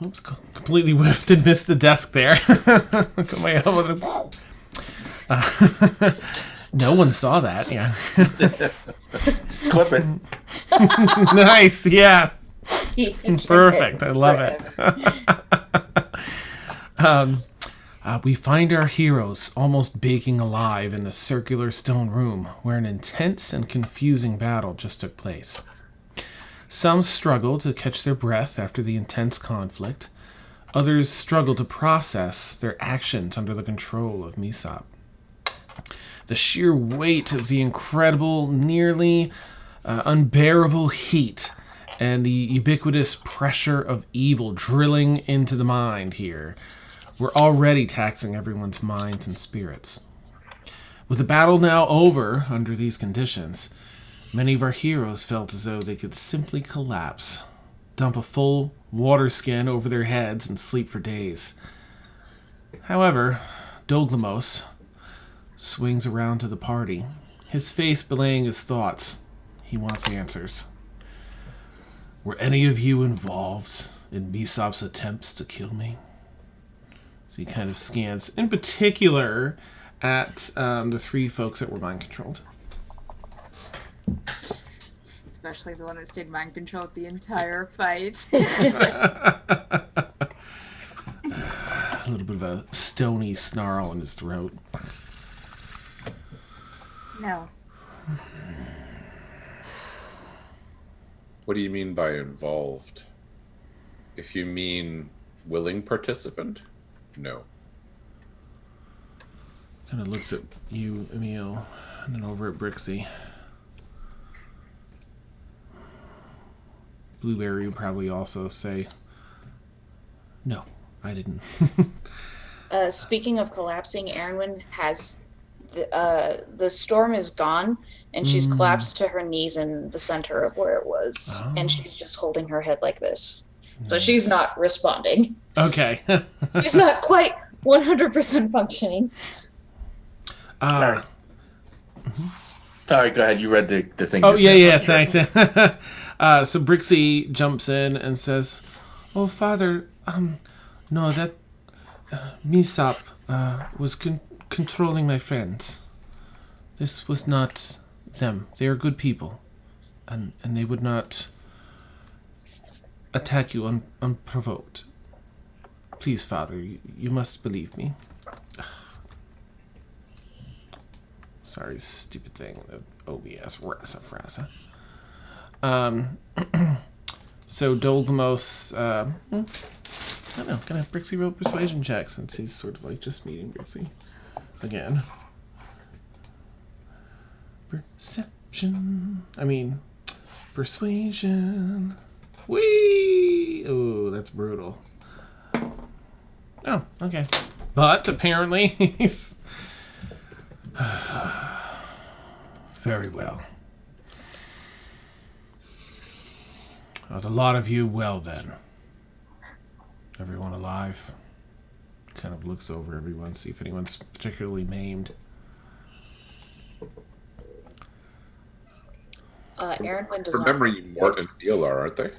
Oops, completely whiffed and missed the desk there. Put my elbow. No one saw that. Yeah. Clip it. Nice. Yeah. Perfect. I love it. We find our heroes almost baking alive in the circular stone room where an intense and confusing battle just took place. Some struggle to catch their breath after the intense conflict. Others struggle to process their actions under the control of Misop. The sheer weight of the incredible, nearly unbearable heat and the ubiquitous pressure of evil drilling into the mind here were already taxing everyone's minds and spirits. With the battle now over under these conditions, many of our heroes felt as though they could simply collapse, dump a full water skin over their heads, and sleep for days. However, Doglamos swings around to the party, his face belaying his thoughts. He wants answers. Were any of you involved in Misop's attempts to kill me? So he kind of scans, in particular, at the three folks that were mind-controlled. Especially the one that stayed mind-controlled the entire fight. A little bit of a stony snarl in his throat. No. What do you mean by involved? If you mean willing participant, no. Kind of looks at you, Emil, and then over at Brixi. Blueberry would probably also say, no, I didn't. Speaking of collapsing, Erwin has the storm is gone, and she's collapsed to her knees in the center of where it was, and she's just holding her head like this. So she's not responding. Okay. She's not quite 100% functioning. Sorry, go ahead. You read the thing. Oh, yeah, thanks. So Brixi jumps in and says, "Oh, Father, no, that Misop was controlling my friends. This was not them. They are good people, and they would not attack you unprovoked. Please, Father, you must believe me." Sorry, stupid thing. OBS, rasa. So Dolgamos, I don't know, can I have Brixi roll persuasion check since he's sort of like just meeting Brixi again. Persuasion. Whee! Oh, that's brutal. Oh, okay. But apparently he's very well. A lot of you well then. Everyone alive? Kind of looks over everyone, see if anyone's particularly maimed. Erwin does Remember, not. you Mort and Neil are, aren't they?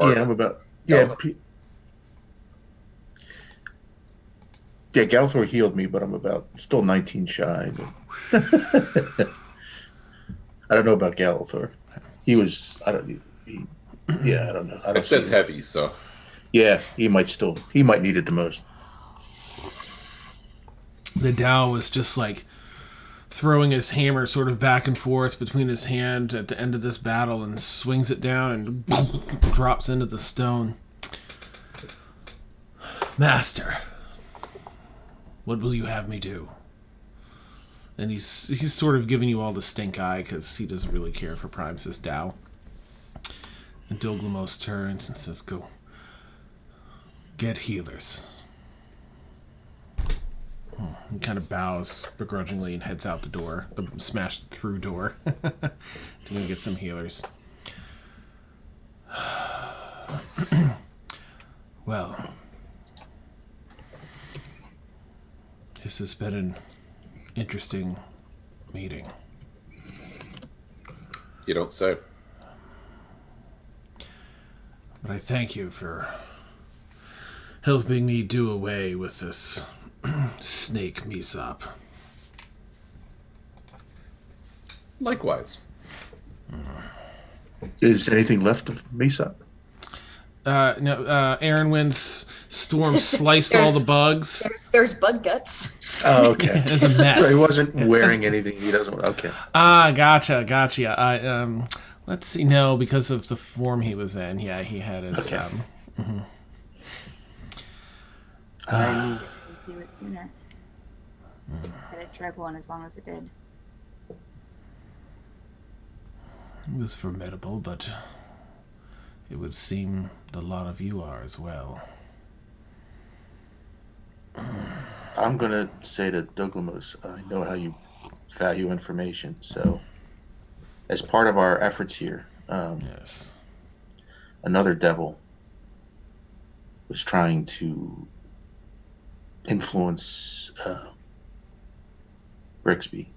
Yeah, I'm about. Yeah. Galthor healed me, but I'm about still 19 shy. But I don't know about Galthor. He was. I don't know. It says heavy, so. Yeah, he might need it the most. The Dow was just like throwing his hammer sort of back and forth between his hand at the end of this battle and swings it down and drops into the stone. Master, what will you have me do? And he's sort of giving you all the stink eye because he doesn't really care for Primus' Dow. And Doglamos turns and says, "Go get healers." He kind of bows begrudgingly and heads out the door, the smashed through door, to go get some healers. Well, this has been an interesting meeting. You don't say. But I thank you for helping me do away with this snake Misop. Likewise. Is anything left of Mesa? No, Aaron Wynn's storm sliced all the bugs. There's bug guts. Oh, okay. It's a mess. So he wasn't wearing anything. He doesn't. Okay. Gotcha. Let's see. No, because of the form he was in. Yeah, he had his. Okay. I do it sooner. Let it drag on as long as it did. It was formidable, but it would seem a lot of you are as well. I'm gonna say to Douglas, I know how you value information. So, as part of our efforts here, Yes. another devil was trying to influence Brixi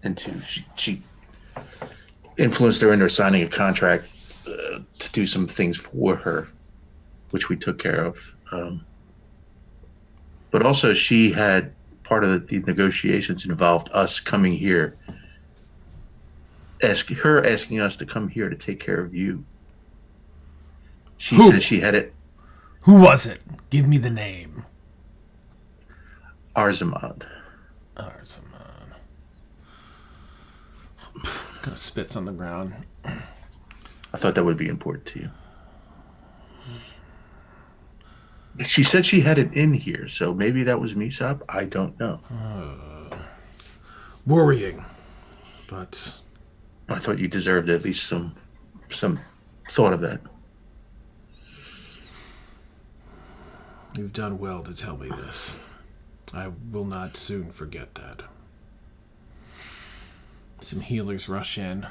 into she influenced her into signing a contract to do some things for her, which we took care of. But also, she had part of the negotiations involved us coming here, asking us to come here to take care of you. She Who? says she had it. Who was it? Give me the name. Arzamad. Arzaman. Kind of spits on the ground. I thought that would be important to you. She said she had it in here, so maybe that was Misop. I don't know. Worrying. But I thought you deserved at least some thought of that. you've done well to tell me this. I will not soon forget that. Some healers rush in.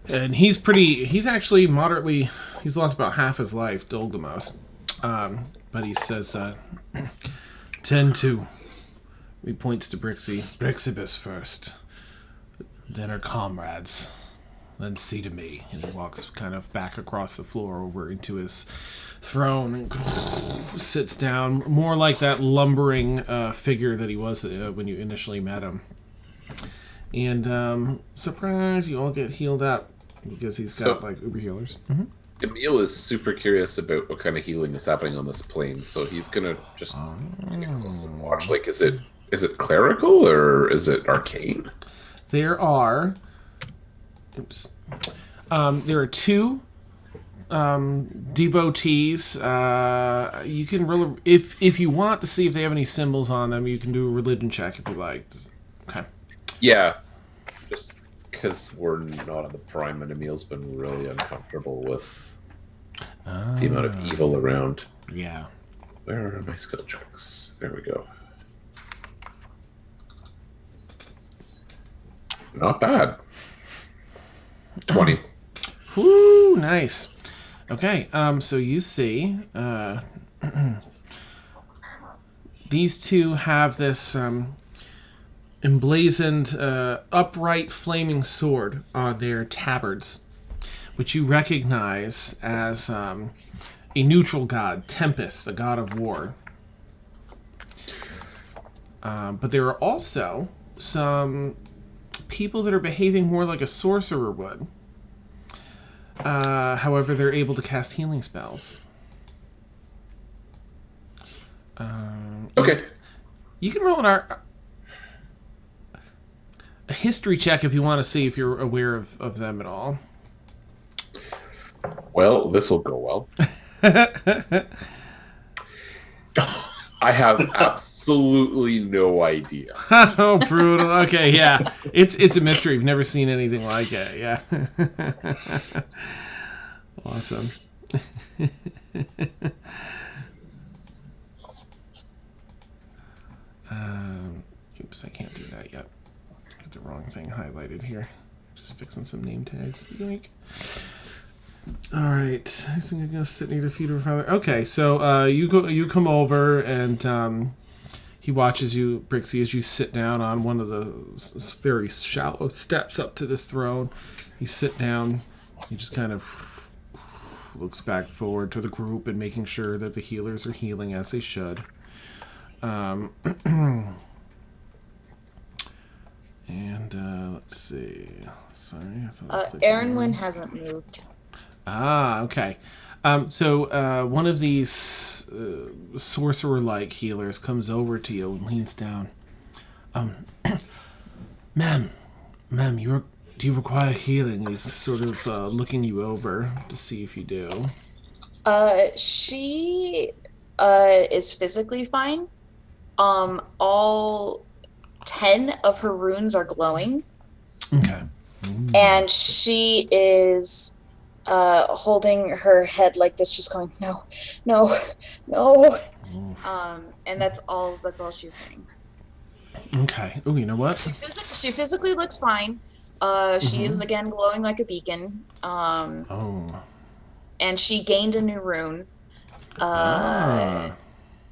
And he's actually moderately, he's lost about half his life, Dolgamos. But he says, tend to. He points to Brixi. Brixibus first. Then her comrades. Then see to me. And he walks kind of back across the floor over into his throne and sits down. More like that lumbering figure that he was when you initially met him. And surprise, you all get healed up because he's got like uber healers. Mm-hmm. Emil is super curious about what kind of healing is happening on this plane, so he's gonna just get close and watch. Like, is it clerical or is it arcane? There are. Oops. There are two devotees. You can really, if you want to see if they have any symbols on them, you can do a religion check if you like. Okay. Yeah, just because we're not on the prime, and Emil's been really uncomfortable with the amount of evil around. Yeah. Where are my skill checks? There we go. Not bad. 20. Woo, nice. Okay, so you see, these two have this emblazoned, upright flaming sword on their tabards, which you recognize as a neutral god, Tempest, the god of war. But there are also some people that are behaving more like a sorcerer would. However, they're able to cast healing spells. Okay. You can roll a history check if you want to see if you're aware of them at all. Well, this will go well. I have absolutely no idea. Oh, brutal. Okay, yeah. It's a mystery. You've never seen anything like it. Yeah. Awesome. Oops, I can't do that yet. Got the wrong thing highlighted here. Just fixing some name tags. Yoink. Alright. I think I'm gonna sit near the feet of her father. Okay, so you come over and he watches you, Brixi, as you sit down on one of the very shallow steps up to this throne. You sit down, you just kind of looks back forward to the group and making sure that the healers are healing as they should. And let's see. Sorry. Aaron hasn't moved. Ah, okay. So one of these sorcerer-like healers comes over to you and leans down. Ma'am, do you require healing? He's sort of looking you over to see if you do. She is physically fine. All 10 of her runes are glowing. Okay. And she is holding her head like this, just going, no. And that's all she's saying. Okay. Oh, you know what? She physically looks fine. She is again glowing like a beacon. And she gained a new rune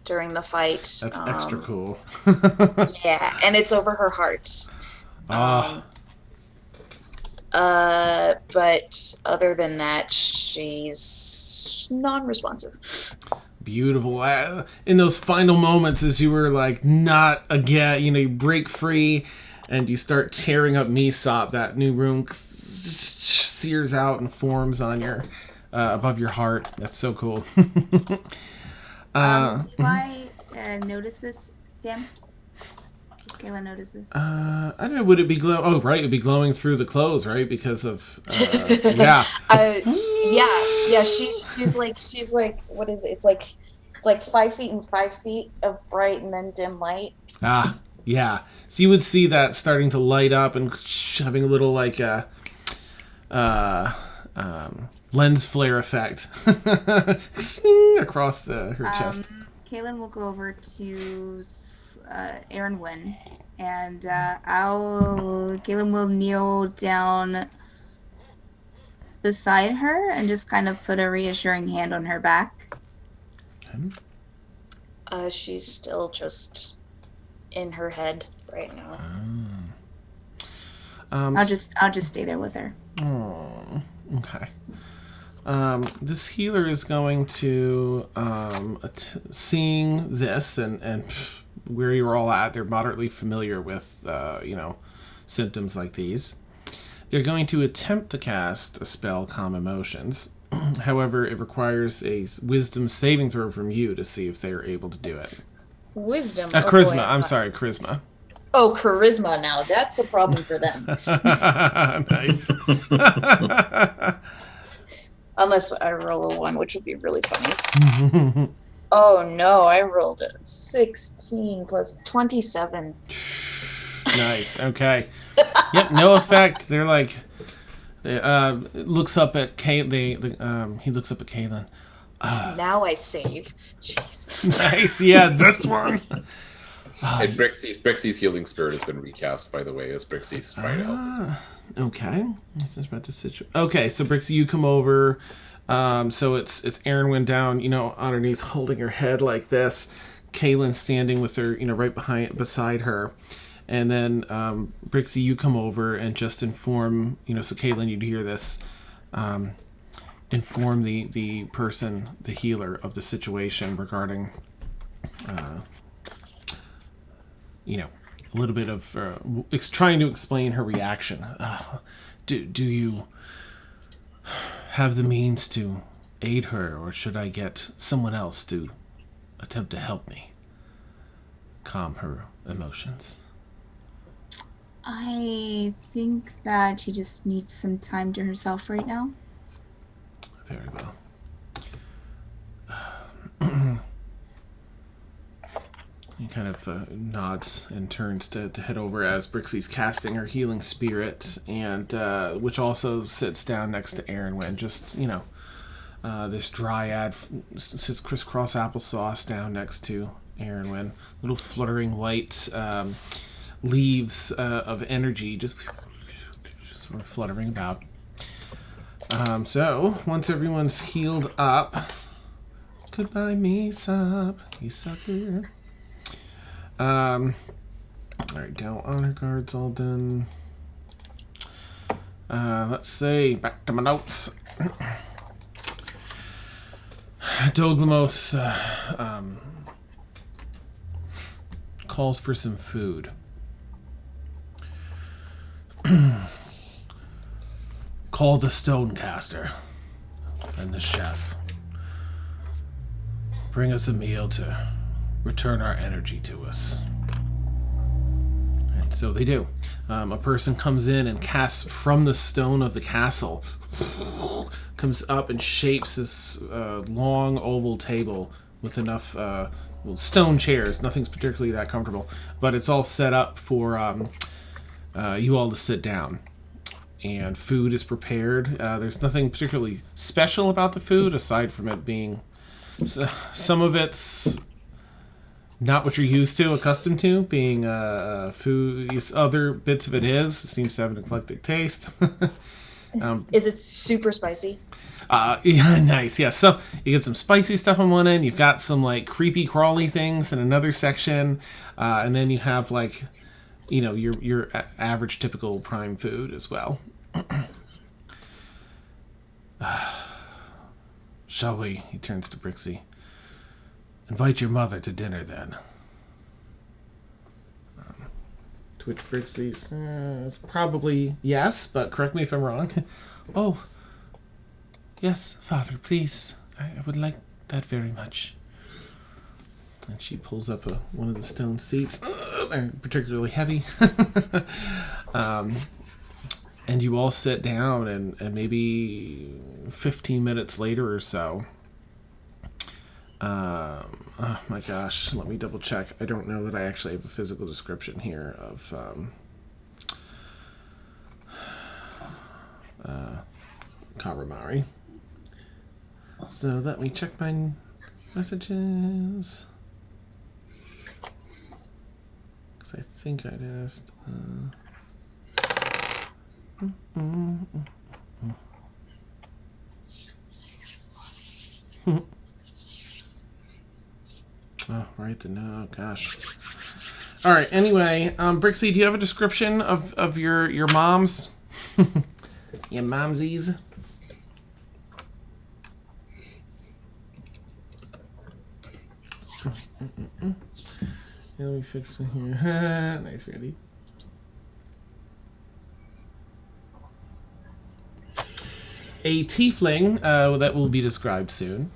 during the fight. That's extra cool. Yeah, and it's over her heart. But other than that, she's non-responsive. Beautiful. In those final moments, as you were like, not again, you break free and you start tearing up Mesop, that new rune sears out and forms on your above your heart. That's so cool. Do I notice this, Dan? Does Kayla notice this? I don't know. Would it be glow? Oh, right. It'd be glowing through the clothes, right? Because of yeah. Yeah. She's like what is it? It's like 5 feet and 5 feet of bright and then dim light. Yeah. So you would see that starting to light up and having a little like lens flare effect across her chest. Kaylin will go over to Aaron Wynn, and Kaylin will kneel down beside her and just kind of put a reassuring hand on her back. She's still just in her head right now. I'll just stay there with her. Oh, okay. This healer is going to, seeing this and where you're all at, they're moderately familiar with, symptoms like these. They're going to attempt to cast a spell, Calm Emotions. However, it requires a wisdom saving throw from you to see if they are able to do it. Wisdom? Charisma. I'm sorry, charisma. Oh, charisma now. That's a problem for them. Nice. Unless I roll a 1, which would be really funny. Oh no, I rolled a 16 plus 27. Nice. Okay. Yep. No effect. They're like, looks up at he looks up at Kaylin. Now I save. Jeez. Nice. Yeah, this one. And Brixi's healing spirit has been recast, by the way, as Brixi's trying to help. Okay. Okay, so Brixi, you come over. So it's Aaron went down, on her knees, holding her head like this. Kaylin standing with her, right beside her. And then Brixi, you come over and just inform, so Kaylin, you'd hear this, inform the person, the healer, of the situation regarding, a little bit of trying to explain her reaction. Do you have the means to aid her, or should I get someone else to attempt to help me calm her emotions? I think that she just needs some time to herself right now. Very well. He kind of nods and turns to head over as Brixi's casting her healing spirit, and which also sits down next to Aaron when just, this dryad sits crisscross applesauce down next to Aaron when little fluttering white leaves of energy just sort of fluttering about. So, once everyone's healed up, goodbye, Mesop, you sucker. Alright, Gal honor guards all done. Let's see, back to my notes. Doglamos calls for some food. Call the stonecaster and the chef. Bring us a meal to return our energy to us. And so they do. A person comes in and casts from the stone of the castle, comes up and shapes this long oval table with enough stone chairs. Nothing's particularly that comfortable, but it's all set up for you all to sit down. And food is prepared. There's nothing particularly special about the food, aside from it being... some of it's not what you're used to, accustomed to, being food. Other bits of it seems to have an eclectic taste. Is it super spicy? Yeah, nice. Yeah, so you get some spicy stuff on one end. You've got some like creepy crawly things in another section, and then you have like, your average typical prime food as well. Shall we? He turns to Brixi. Invite your mother to dinner then. To which Brixi says, probably yes, but correct me if I'm wrong. Oh, yes, Father, please. I would like that very much. And she pulls up one of the stone seats. They're particularly heavy. And you all sit down, and maybe 15 minutes later or so. Oh my gosh, let me double check. I don't know that I actually have a physical description here of Karamari. So let me check my messages. Because I think I'd asked... Oh, right the no, gosh. All right. Anyway, Brixi, do you have a description of your moms? Your momsies. Let me fix it here. Nice, ready. A tiefling that will be described soon.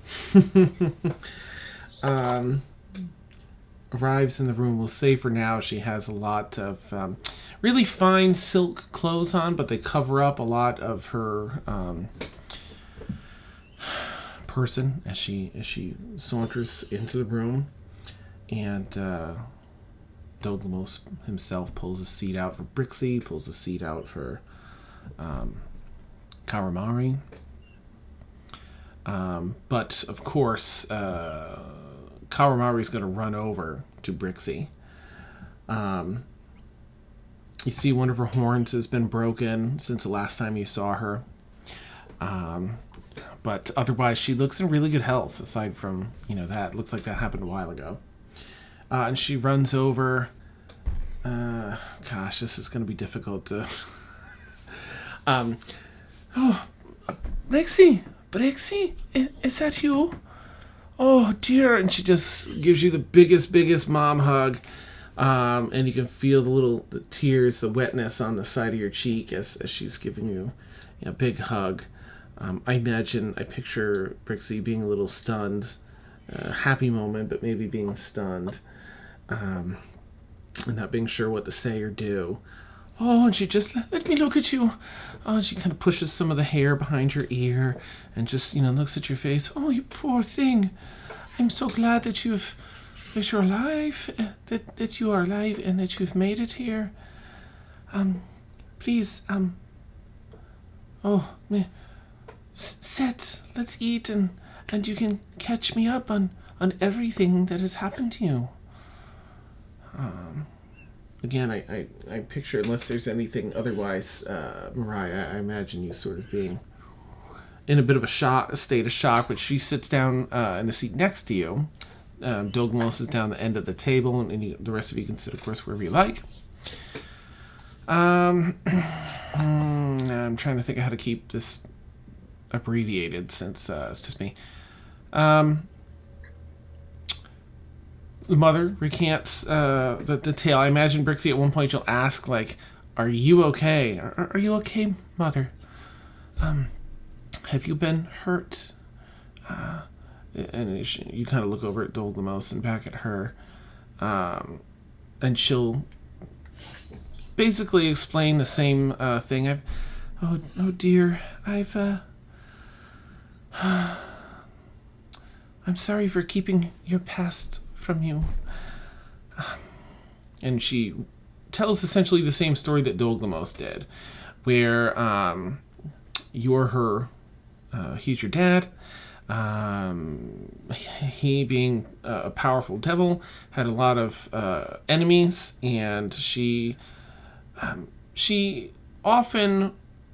Arrives in the room. We'll say for now she has a lot of really fine silk clothes on, but they cover up a lot of her person as she saunters into the room. And Doglamos himself pulls a seat out for Brixi, pulls a seat out for Karamari. But of course, Karamari's going to run over to Brixi. You see one of her horns has been broken since the last time you saw her. But otherwise, she looks in really good health, aside from, that. Looks like that happened a while ago. And she runs over. Gosh, this is going to be difficult to... Oh, Brixi, is that you? Oh dear, and she just gives you the biggest mom hug, and you can feel the tears, the wetness on the side of your cheek as she's giving you a big hug. I picture Brixi being a little stunned, happy moment, but maybe being stunned, and not being sure what to say or do. Oh, and she just, let me look at you. Oh, and she kind of pushes some of the hair behind your ear and just, looks at your face. Oh, you poor thing. I'm so glad that you're alive, that you are alive and that you've made it here. Please, sit, let's eat and you can catch me up on everything that has happened to you. Again, I picture, unless there's anything otherwise, Mariah, I imagine you sort of being in a bit of a state of shock, but she sits down in the seat next to you. Doglamos is down the end of the table, and the rest of you can sit, of course, wherever you like. I'm trying to think of how to keep this abbreviated, since it's just me. The mother recants the tale. I imagine Brixi at one point she'll ask, like, "Are you okay? Are you okay, mother? Have you been hurt?" And you kind of look over at Dolgamos and back at her, and she'll basically explain the same thing. Oh dear, I'm sorry for keeping your past from you. And she tells essentially the same story that Dolgamos did, where you're her, he's your dad. He, being a powerful devil, had a lot of enemies, and she often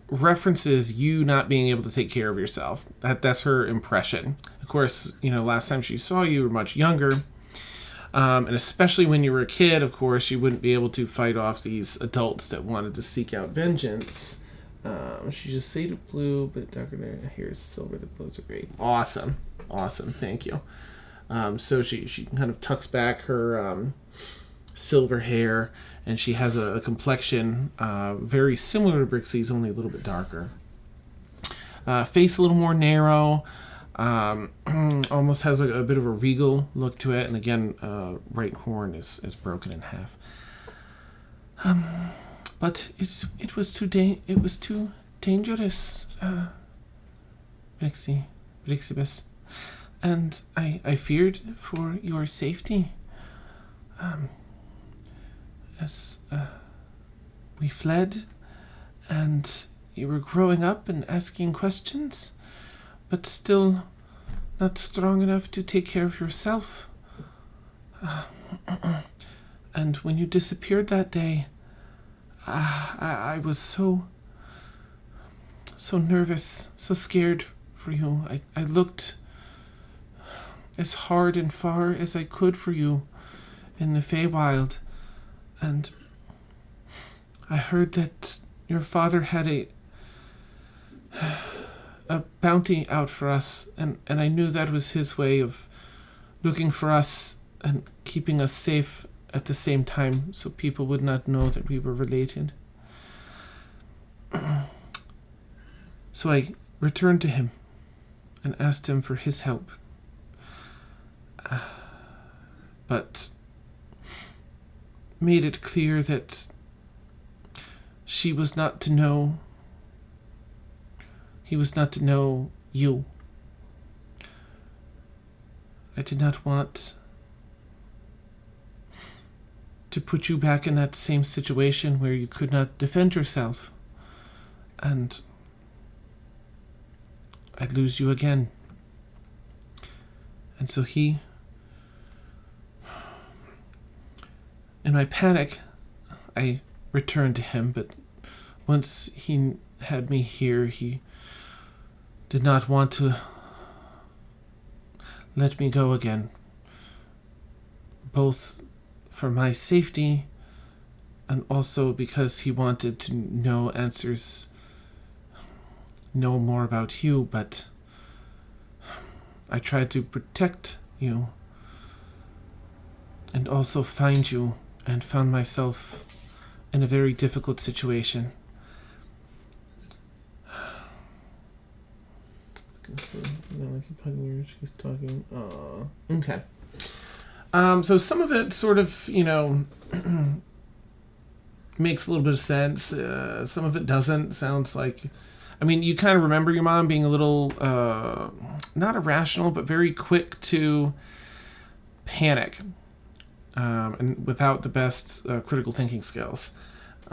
references you not being able to take care of yourself. That's her impression. Of course, last time she saw you were much younger, and especially when you were a kid, of course, you wouldn't be able to fight off these adults that wanted to seek out vengeance. She just shaded blue, but darker hair is silver. The clothes are great. Awesome. Thank you. So she kind of tucks back her silver hair, and she has a complexion very similar to Brixi's, only a little bit darker. Face a little more narrow. Almost has a bit of a regal look to it, and again, right horn is broken in half. But it was too dangerous, Brixibus, and I feared for your safety. As we fled, and you were growing up and asking questions, but still not strong enough to take care of yourself. And when you disappeared that day, I was so nervous, so scared for you. I looked as hard and far as I could for you in the Feywild, and I heard that your father had a bounty out for us, and I knew that was his way of looking for us and keeping us safe at the same time, so people would not know that we were related. So I returned to him and asked him for his help. But made it clear that he was not to know you. I did not want to put you back in that same situation where you could not defend yourself, and I'd lose you again. And so in my panic, I returned to him, but once he had me here, he did not want to let me go again, both for my safety and also because he wanted to know more about you. But I tried to protect you and also find you, and found myself in a very difficult situation. She's talking. Okay. So some of it sort of, makes a little bit of sense. Some of it doesn't. Sounds like, you kind of remember your mom being a little, not irrational, but very quick to panic, and without the best critical thinking skills.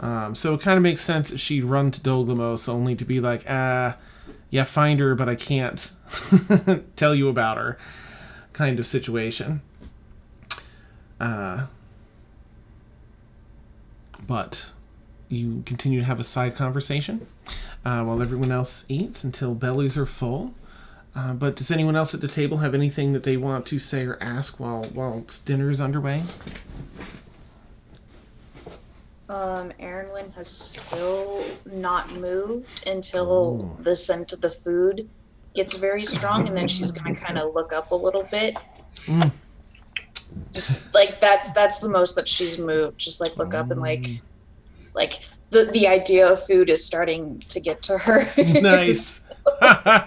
So it kind of makes sense that she'd run to Dolgamos only to be like, yeah, find her, but I can't tell you about her, kind of situation. But you continue to have a side conversation while everyone else eats until bellies are full. But does anyone else at the table have anything that they want to say or ask while dinner is underway? Aaron has still not moved until the scent of the food gets very strong, and then she's gonna kind of look up a little bit. Just like that's the most that she's moved. Just like look up and like the idea of food is starting to get to her. Nice. Yeah,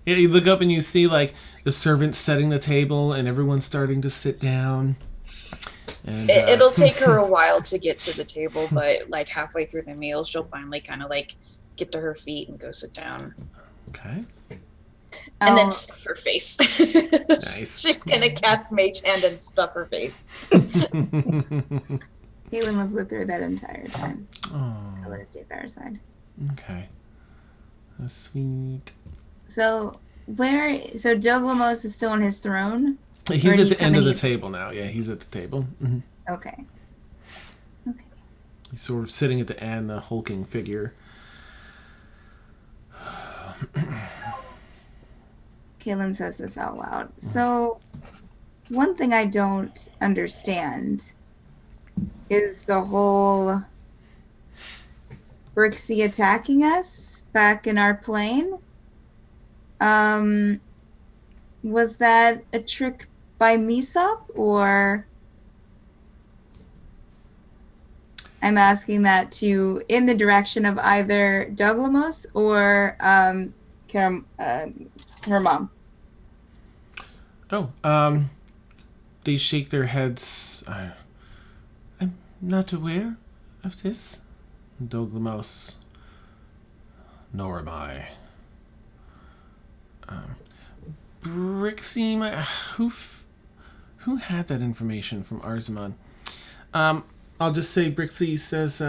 you look up and you see like the servants setting the table and everyone's starting to sit down. And, It'll take her a while to get to the table, but like halfway through the meal, she'll finally kind of like get to her feet and go sit down. Okay. And then stuff her face. Nice. She's gonna cast Mage Hand and stuff her face. Caitlin was with her that entire time. Oh. Caitlin stayed by her side. Okay. That's sweet. So Doug Lamos is still on his throne? He's Or at did the he end come of the in- table now. Yeah, he's at the table. Mm-hmm. Okay. He's sort of sitting at the end, the hulking figure. Caitlin says this out loud. So, one thing I don't understand is the whole Brixi attacking us back in our plane. Was that a trick by Misop, or I'm asking that in the direction of either Doug Lamos or her mom. Oh, they shake their heads. I'm not aware of this. Doug Lamos. Nor am I. Brixi, who had that information from Arzaman? I'll just say Brixi says,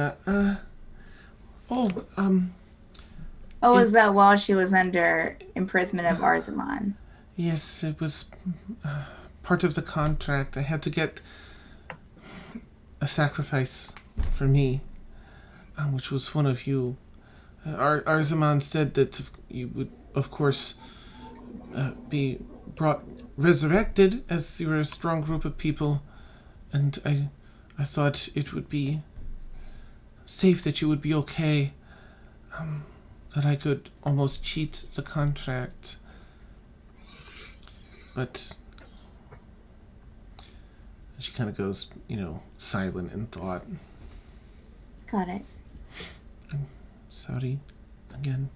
is that while she was under imprisonment of Arzaman? yes, it was part of the contract. I had to get a sacrifice for me, which was one of you. Arzaman said that you would, of course, be resurrected as you were a strong group of people, and I thought it would be safe, that you would be okay, that I could almost cheat the contract. But she kind of goes, silent in thought. Got it. Sorry, again.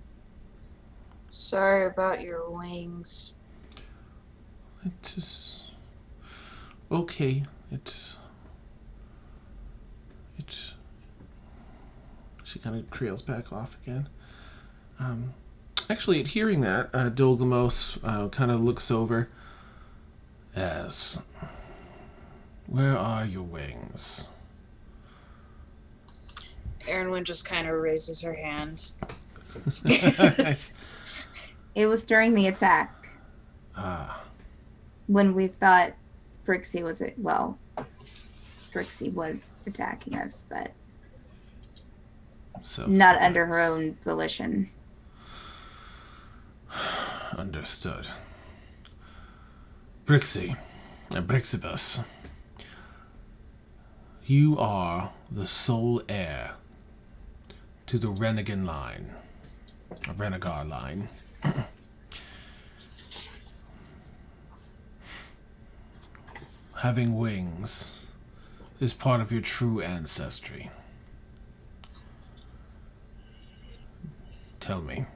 Sorry about your wings. It is okay. She kind of trails back off again. Actually, at hearing that, Dolgamos kind of looks over. Yes. Where are your wings? Erinwin just kind of raises her hand. Nice. It was during the attack when we thought Brixi was attacking us, but So not under her own volition. Understood. Brixi, Brixibus, you are the sole heir to the Renegar line. Having wings is part of your true ancestry. Tell me,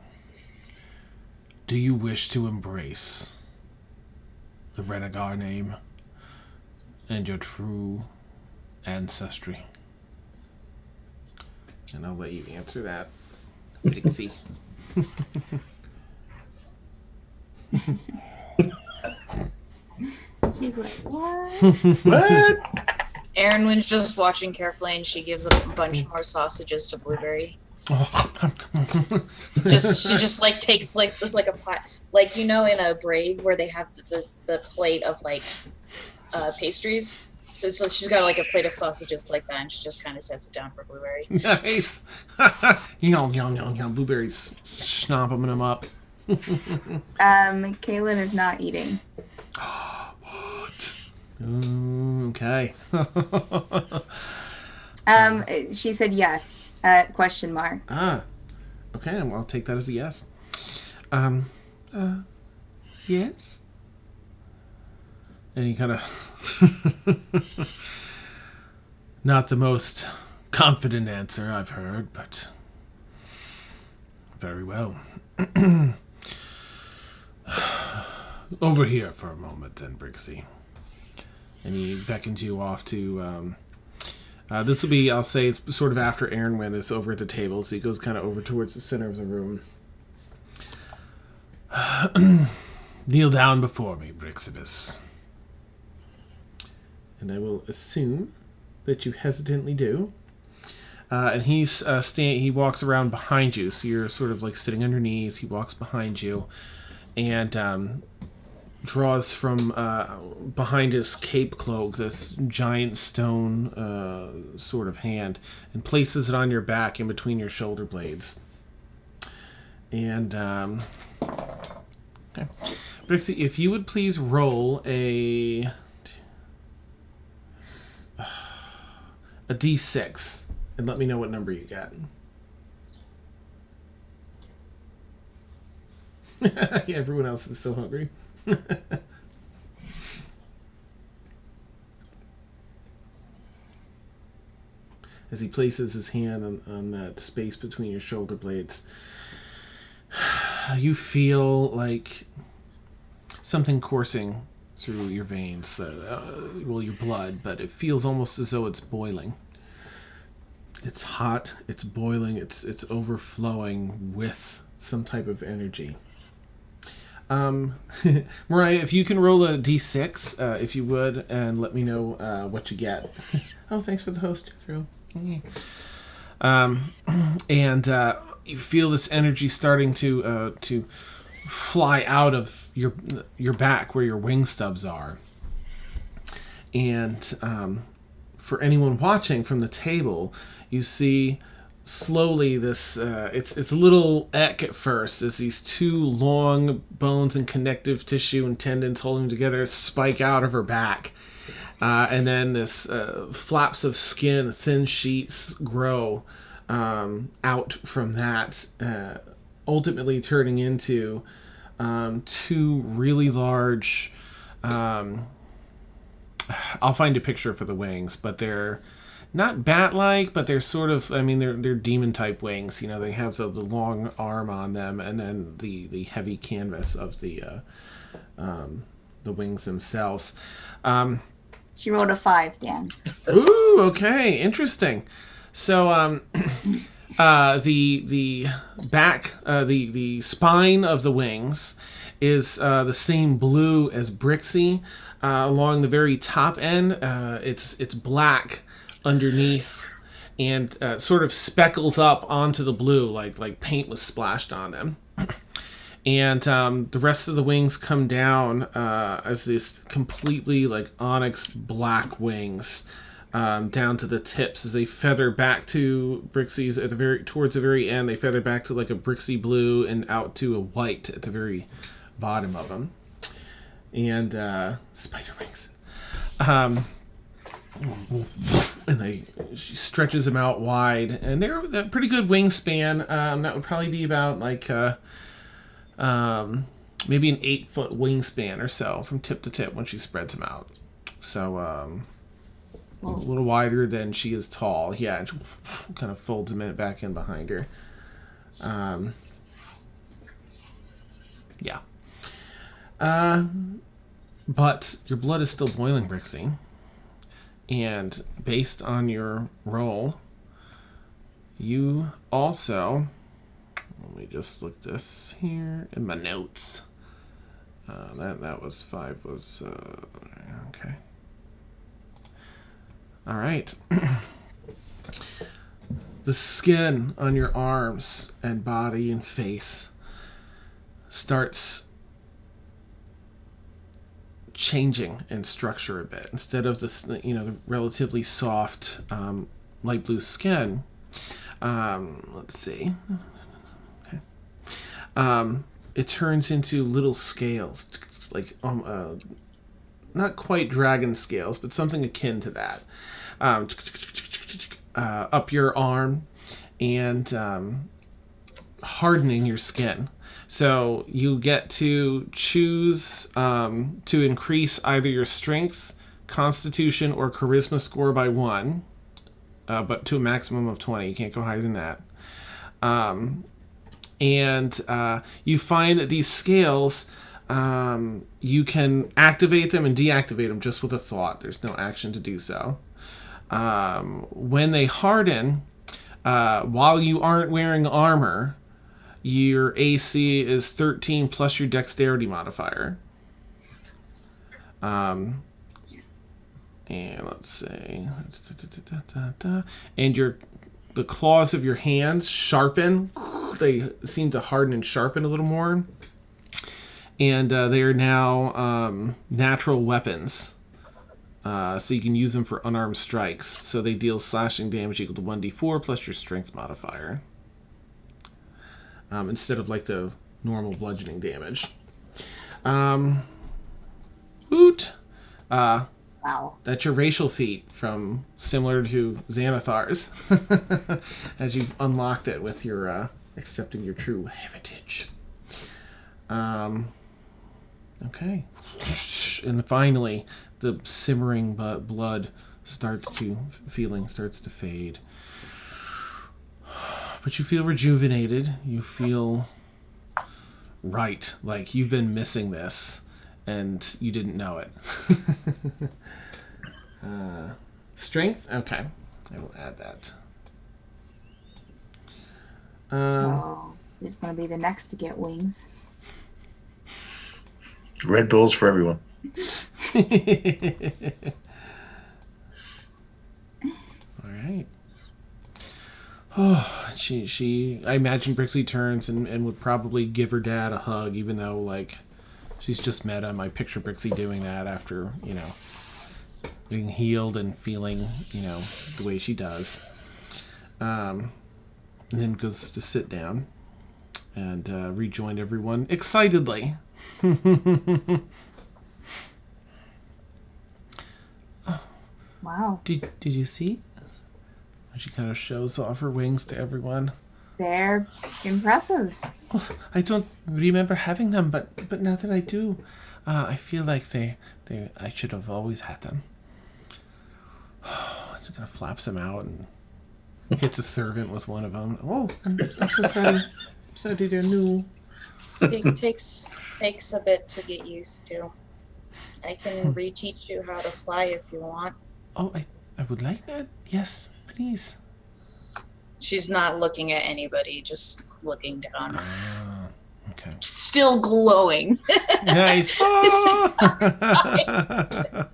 do you wish to embrace the Renegar name and your true ancestry? And I'll let you answer that, Brixi. She's like, what? What? Erinwin's just watching carefully, and she gives a bunch more sausages to Blueberry. She just like takes like just like a pot, like in a Brave where they have the plate of like pastries. So she's got like a plate of sausages like that, and she just kind of sets it down for Blueberry. Nice. Yum, yum, yum, yum. Blueberry's schnobbing them up. Kaylin is not eating. What? Okay. She said yes. Question mark. Okay, well, I'll take that as a yes. Yes? And he kind of... Not the most confident answer I've heard, but... Very well. Over here for a moment, then, Brixi. And he beckons you off to... this will be, I'll say, it's sort of after Aaronwin is over at the table, so he goes kind of over towards the center of the room. Kneel down before me, Brixibus. And I will assume that you hesitantly do. And he's he walks around behind you, so you're sort of like sitting on your knees. He walks behind you and draws from behind his cape cloak this giant stone sort of hand and places it on your back in between your shoulder blades. And okay. Brixi, if you would please roll a D6 and let me know what number you got. Yeah, everyone else is so hungry. As he places his hand on that space between your shoulder blades, you feel like something coursing through your veins, well, your blood, but it feels almost as though it's boiling. It's hot, it's boiling, it's overflowing with some type of energy. Mariah, if you can roll a d6, if you would, and let me know what you get. Oh, thanks for the host, Jethro. And you feel this energy starting to fly out of your back where your wing stubs are. And for anyone watching from the table, you see slowly this it's a little ek at first as these two long bones and connective tissue and tendons holding together spike out of her back, and then this flaps of skin, thin sheets grow out from that, ultimately turning into two really large I'll find a picture for the wings, but they're not bat-like, but they're sort of, I mean, they're demon-type wings. You know, they have the long arm on them, and then the heavy canvas of the wings themselves. She rolled a 5, Dan. Ooh, okay, interesting. So, the back, the spine of the wings is the same blue as Brixi. Along the very top end, it's black underneath and sort of speckles up onto the blue like paint was splashed on them. And the rest of the wings come down as this completely like onyx black wings down to the tips as they feather back to Brixi's towards the very end. They feather back to like a Brixi blue and out to a white at the very bottom of them. And spider wings. And she stretches them out wide, and they're a pretty good wingspan. That would probably be about like maybe an 8-foot wingspan or so from tip to tip when she spreads them out. So a little wider than she is tall. Yeah, and she kind of folds them back in behind her. Yeah. But your blood is still boiling, Brixi. And based on your roll, you also... Let me just look this here in my notes. That was 5 was... okay. All right. The skin on your arms and body and face starts changing in structure a bit. Instead of this, the relatively soft light blue skin, let's see. Okay. It turns into little scales, like not quite dragon scales, but something akin to that, up your arm, and hardening your skin. So you get to choose to increase either your strength, constitution, or charisma score by 1, but to a maximum of 20. You can't go higher than that. And you find that these scales, you can activate them and deactivate them just with a thought. There's no action to do so. When they harden, while you aren't wearing armor, your AC is 13 plus your dexterity modifier. And let's say, and the claws of your hands sharpen. They seem to harden and sharpen a little more. And they are now natural weapons. So you can use them for unarmed strikes. So they deal slashing damage equal to 1d4 plus your strength modifier. Instead of like the normal bludgeoning damage. Woot! Wow. That's your racial feat from similar to Xanathar's. As you've unlocked it with your accepting your true heritage. Okay. And finally, the simmering blood starts to fade. But you feel rejuvenated. You feel right. Like you've been missing this and you didn't know it. Strength? Okay. I will add that. So who's going to be the next to get wings? Red Bulls for everyone. All right. Oh, she. I imagine Brixi turns and would probably give her dad a hug, even though like she's just met him. I picture Brixi doing that after being healed and feeling the way she does. And then goes to sit down and rejoin everyone excitedly. Wow. Did you see? She kind of shows off her wings to everyone. They're impressive. Oh, I don't remember having them, but now that I do, I feel like I should have always had them. She kind of flaps them out and hits a servant with one of them. Oh, I'm so sorry. Sorry, they're new. It takes a bit to get used to. I can reteach you how to fly if you want. Oh, I would like that. Yes, please. She's not looking at anybody, just looking down. Okay. Still glowing. Nice.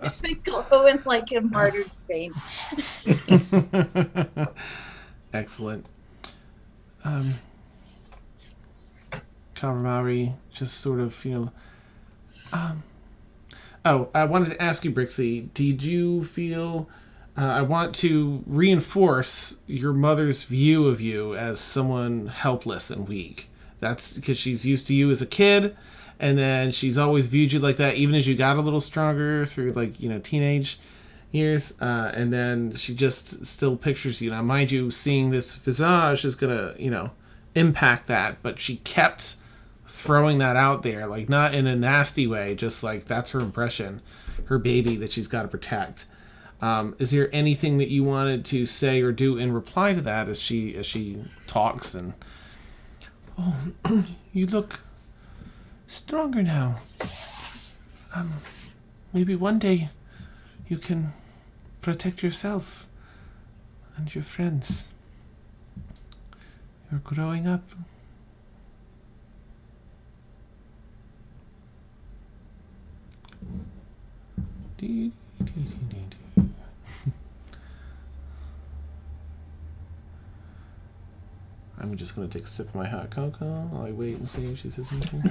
It's been glowing like a martyred saint. Excellent. Kavamari just sort of, Oh, I wanted to ask you, Brixi, did you feel... I want to reinforce your mother's view of you as someone helpless and weak. That's because she's used to you as a kid, and then she's always viewed you like that, even as you got a little stronger through, teenage years, and then she just still pictures you. Now, mind you, seeing this visage is going to, impact that, but she kept throwing that out there, not in a nasty way, just that's her impression, her baby that she's got to protect. Is there anything that you wanted to say or do in reply to that as she talks and you look stronger now. Maybe one day you can protect yourself and your friends. You're growing up. I'm just going to take a sip of my hot cocoa while I wait and see if she says anything.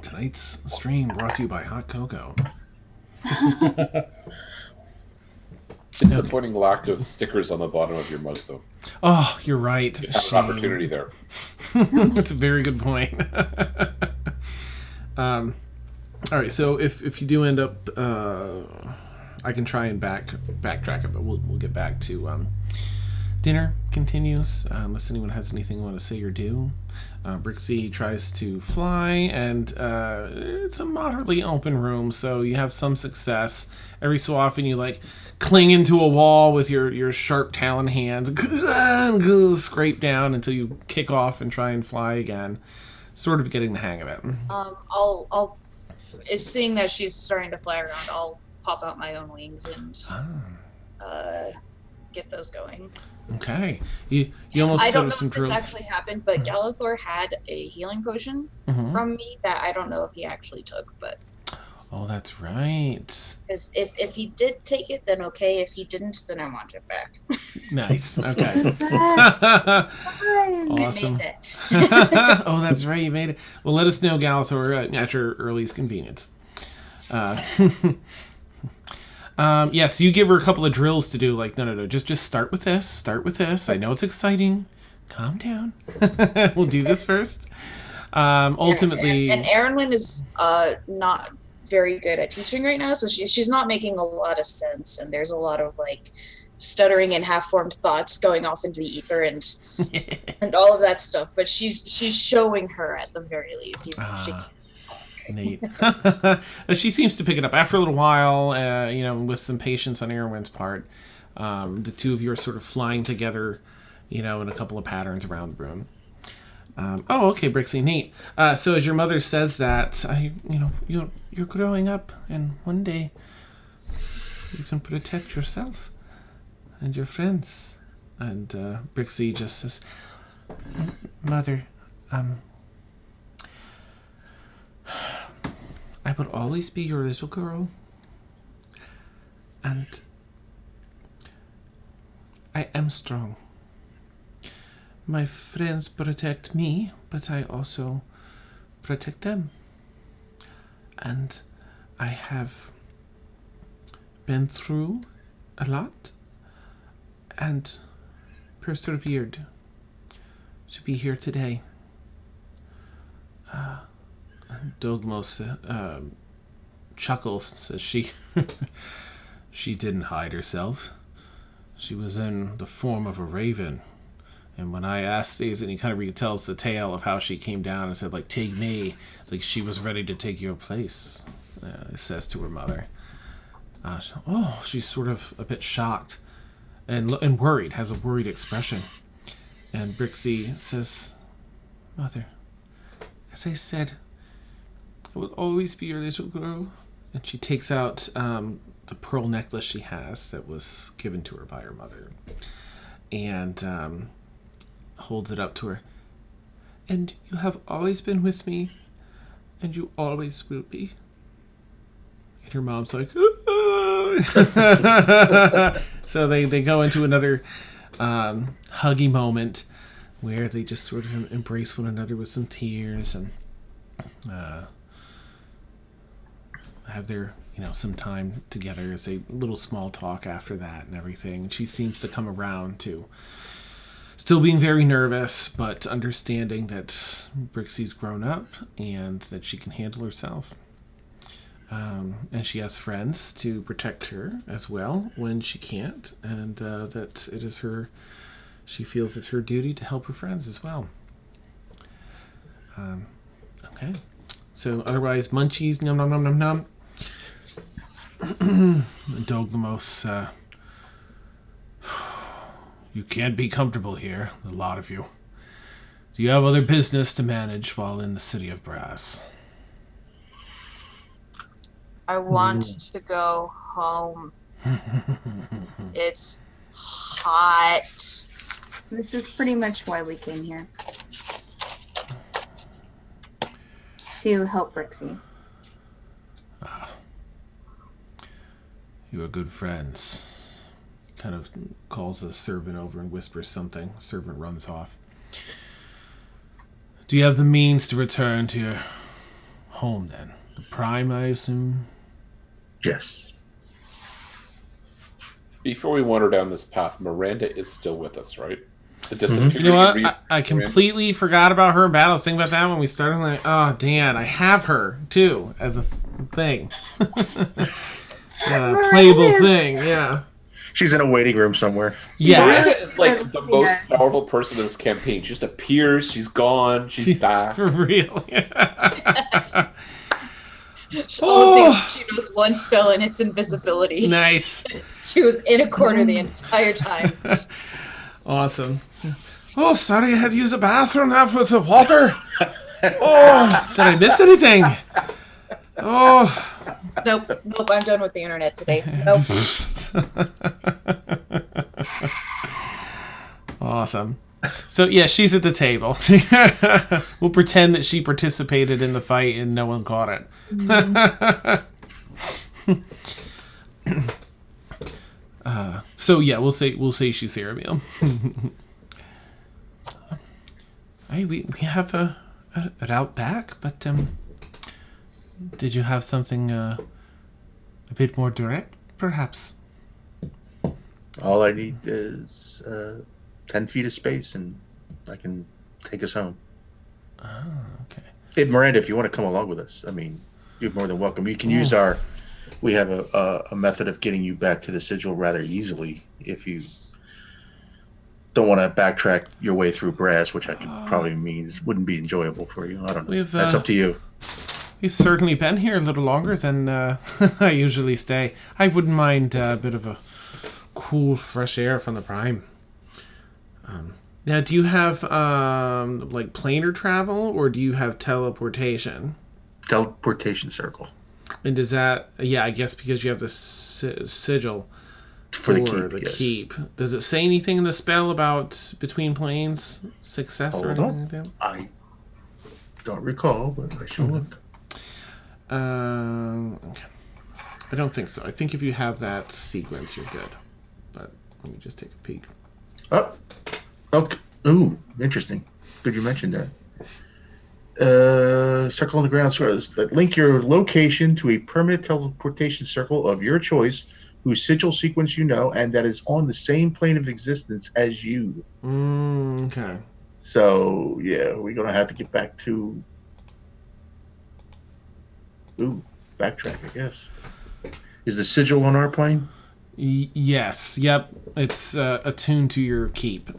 Tonight's stream brought to you by hot cocoa. Disappointing lack of stickers on the bottom of your mug, though. Oh, you're right. You have an opportunity there. That's a very good point. All right, so if you do end up, I can try and backtrack it, but we'll get back to dinner continues, unless anyone has anything you want to say or do. Brixi tries to fly, and it's a moderately open room, so you have some success. Every so often you like cling into a wall with your sharp talon hands, scrape down until you kick off and try and fly again. Sort of getting the hang of it. I'll if seeing that she's starting to fly around, I'll pop out my own wings and get those going. Okay. You almost I don't know some if this drills. actually happened, but Galathor had a healing potion from me that I don't know if he actually took, but Oh, that's right. because if he did take it, then okay. If he didn't, then I want it back. Nice. Okay. Fine. Awesome. I made it. Oh, that's right. You made it. Well, let us know, Galathor, at your earliest convenience. Yes, you give her a couple of drills to do. Like, no. Just start with this. Start with this. I know it's exciting. Calm down. We'll do this first. Ultimately, and Erenlyn is not very good at teaching right now, so she's not making a lot of sense, and there's a lot of like stuttering and half-formed thoughts going off into the ether and all of that stuff. But she's showing her at the very least. Neat. She seems to pick it up after a little while. With some patience on Erwin's part. The two of you are sort of flying together, in a couple of patterns around the room. Okay, Brixi, neat. So as your mother says that, you're growing up, and one day you can protect yourself and your friends. And Brixi just says, Mother, I will always be your little girl, and I am strong. My friends protect me, but I also protect them. And I have been through a lot and persevered to be here today. Dogmos chuckles and says she didn't hide herself. She was in the form of a raven. And when I asked these, and he kind of retells the tale of how she came down and said, like, take me, like she was ready to take your place, it says to her mother. She's sort of a bit shocked and worried, has a worried expression. And Brixi says, Mother, as I said, I will always be your little girl. And she takes out the pearl necklace she has that was given to her by her mother. And holds it up to her. And you have always been with me, and you always will be. And her mom's like, so they go into another huggy moment where they just sort of embrace one another with some tears and have their some time together as a little small talk after that and everything. She seems to come around to still being very nervous, but understanding that Brixi's grown up and that she can handle herself. And she has friends to protect her as well when she can't, and that it is she feels it's her duty to help her friends as well. Okay. So otherwise, munchies, nom nom nom nom nom. Doglamos, you can't be comfortable here, the lot of you. Do you have other business to manage while in the City of Brass? I want to go home. It's hot. This is pretty much why we came here. To help Brixi. You are good friends. Kind of calls a servant over and whispers something. Servant runs off. Do you have the means to return to your home then? The Prime, I assume? Yes. Before we wander down this path, Miranda is still with us, right? The disappeared. You know what? I completely forgot about her in battle. I was thinking about that when we started. Like, oh, Dan, I have her too as a thing. Yeah, playable thing. Yeah. She's in a waiting room somewhere. Yeah. Miranda is like the most Yes. powerful person in this campaign. She just appears, she's gone, she's back. For real. All the things she knows one spell and it's invisibility. Nice. She was in a corner the entire time. Awesome. Oh, sorry, I had to use the bathroom. That was a whopper. Oh, did I miss anything? Oh. Nope, I'm done with the internet today. Nope. Awesome. So, yeah, she's at the table. We'll pretend that she participated in the fight and no one caught it. So, yeah, we'll say she's here, Emil. Hey, we have a route back, but did you have something a bit more direct, perhaps? All I need is 10 feet of space, and I can take us home. Oh, okay. Hey, Miranda, if you want to come along with us, I mean, you're more than welcome. You can use we have a method of getting you back to the sigil rather easily if you don't want to backtrack your way through brass, which I could probably means wouldn't be enjoyable for you. I don't know. That's up to you. We've certainly been here a little longer than I usually stay. I wouldn't mind a bit of a cool, fresh air from the Prime. Now, do you have like planar travel, or do you have teleportation? Teleportation circle. And does that? Yeah, I guess because you have the sigil For the keep, yes. keep. Does it say anything in the spell about between planes success or Hold anything on. like that? I don't recall, but I shall look. Okay. I don't think so. I think if you have that sequence, you're good. But let me just take a peek. Oh, okay. Ooh, interesting. Good you mentioned that. Circle on the ground source that link your location to a permanent teleportation circle of your choice, whose sigil sequence you know, and that is on the same plane of existence as you. Okay. So yeah, we're gonna have to get back to. Backtrack, I guess. Is the sigil on our plane? Yes. Yep. It's attuned to your keep.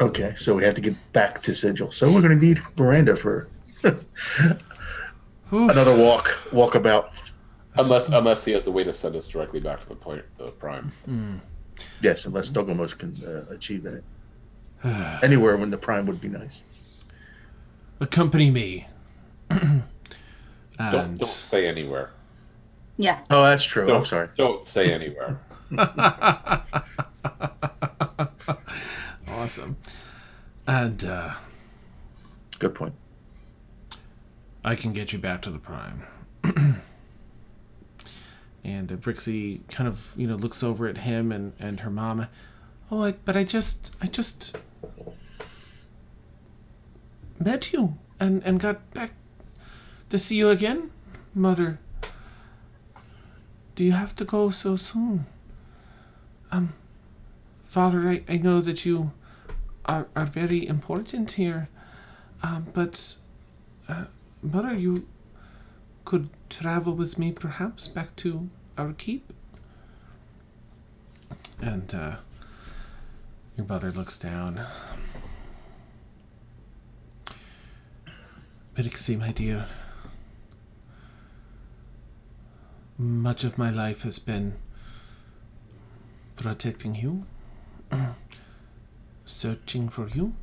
Okay, so we have to get back to sigil. So we're going to need Miranda for another walkabout. Unless he has a way to send us directly back to the Prime. Yes, unless Dogomos can achieve that. Anywhere when the Prime would be nice. Accompany me. Don't say anywhere. Yeah. Oh, that's true. I'm sorry. Don't say anywhere. Awesome. And Good point. I can get you back to the Prime. And Brixi kind of, looks over at him and her mama. Oh, but I just met you and got back to see you again, Mother. Do you have to go so soon? Father, I know that you are very important here, but Mother, you could travel with me perhaps back to our keep? And your mother looks down. Brixi, my dear, much of my life has been protecting you, searching for you,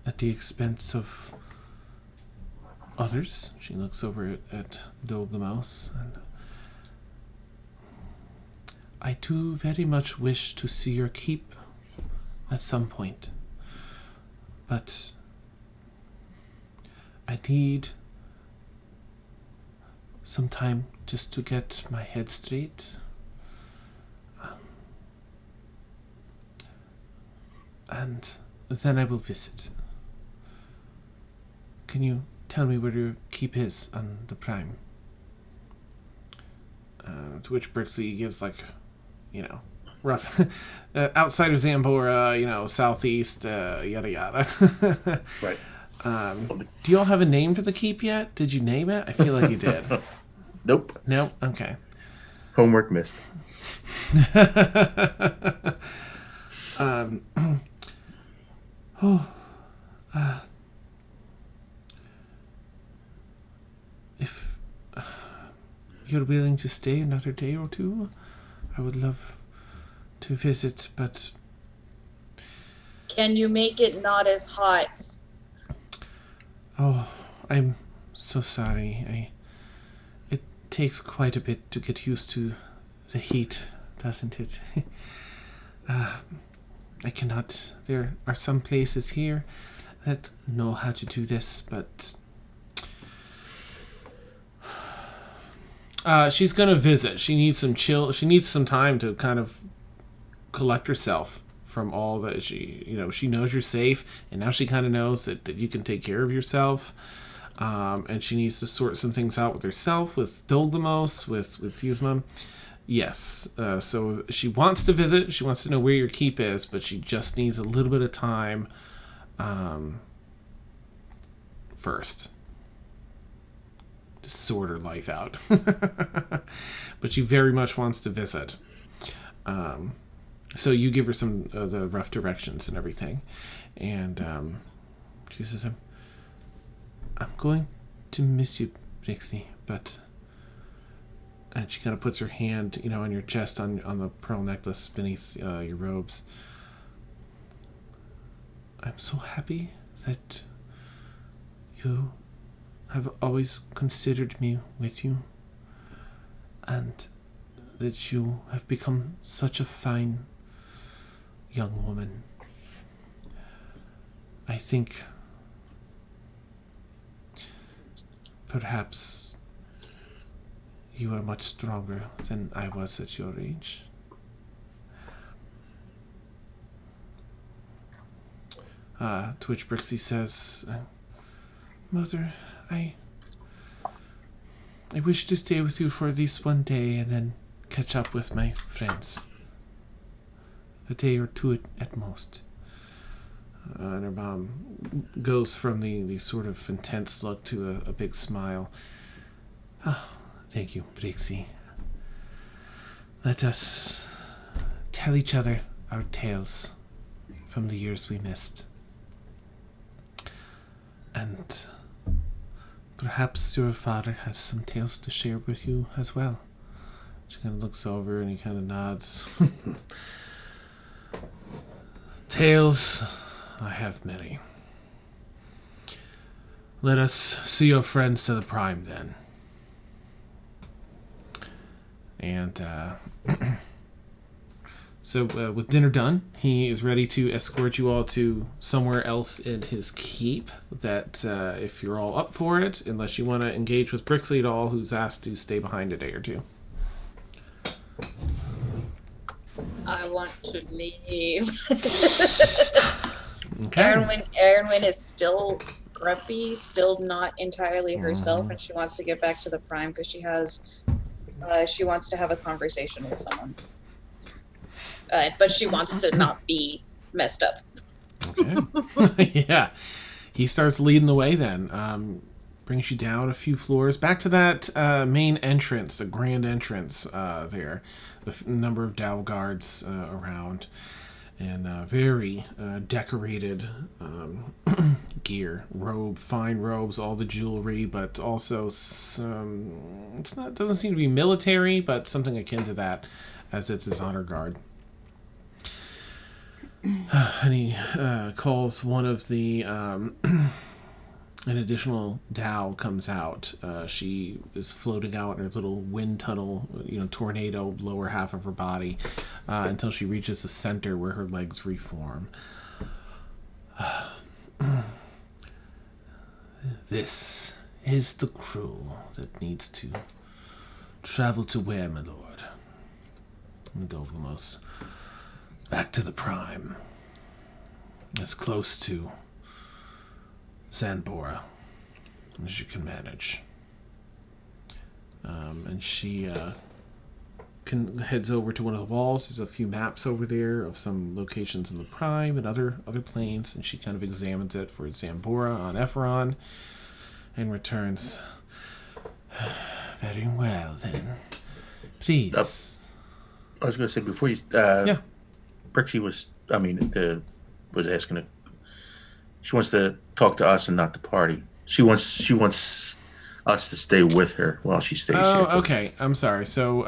at the expense of others. She looks over at Dobe the mouse, and I do very much wish to see your keep at some point, but I need some time just to get my head straight. And then I will visit. Can you tell me where your keep is on the Prime? To which Brixi gives rough outside of Zambora, southeast, yada yada. Right. Do y'all have a name for the keep yet? Did you name it? I feel like you did. Nope. No? Okay. Homework missed. um, oh, if you're willing to stay another day or two, I would love to visit, but... Can you make it not as hot? Oh, I'm so sorry. It takes quite a bit to get used to the heat, doesn't it? I cannot... There are some places here that know how to do this, but... she's gonna visit. She needs some chill. She needs some time to kind of collect herself from all that she knows you're safe, and now she kind of knows that you can take care of yourself. And she needs to sort some things out with herself, with Dolgamos, with Yuzma. Yes. So she wants to visit. She wants to know where your keep is, but she just needs a little bit of time first to sort her life out. But she very much wants to visit. So you give her some the rough directions and everything. And she says, I'm going to miss you, Brixi, but... And she kind of puts her hand, on your chest, on the pearl necklace beneath your robes. I'm so happy that you have always considered me with you, and that you have become such a fine young woman. I think perhaps you are much stronger than I was at your age. To which Brixi says, Mother, I wish to stay with you for at least one day and then catch up with my friends. A day or two at most. And her mom goes from the sort of intense look to a big smile. Oh, thank you, Brixi. Let us tell each other our tales from the years we missed. And perhaps your father has some tales to share with you as well. She kind of looks over and he kind of nods. Tales, I have many. Let us see your friends to the prime then. And so with dinner done, he is ready to escort you all to somewhere else in his keep. That if you're all up for it, unless you want to engage with Brixi at all, who's asked to stay behind a day or two. I want to leave. Okay. Aaronwyn is still grumpy, still not entirely herself, and she wants to get back to the prime because she wants to have a conversation with someone. But she wants to not be messed up. Okay. Yeah. He starts leading the way then. Brings you down a few floors. Back to that main entrance, the grand entrance there. The number of Dow guards around. And very decorated gear. Fine robes, all the jewelry, but also some... doesn't seem to be military, but something akin to that, as it's his honor guard. And he calls one of the... an additional Dow comes out. She is floating out in her little wind tunnel, tornado, lower half of her body, until she reaches the center where her legs reform. This is the crew that needs to travel to where, my lord? Dovlamos. Back to the prime. As close to Sandbora as you can manage. And she heads over to one of the walls. There's a few maps over there of some locations in the prime and other planes, and she kind of examines it for Zambora on Ephron and returns. Very well then. Please. I was going to say before you. Yeah. Brixi was asking. She wants to talk to us and not the party. She wants us to stay with her while she stays here. Oh, okay. I'm sorry. So,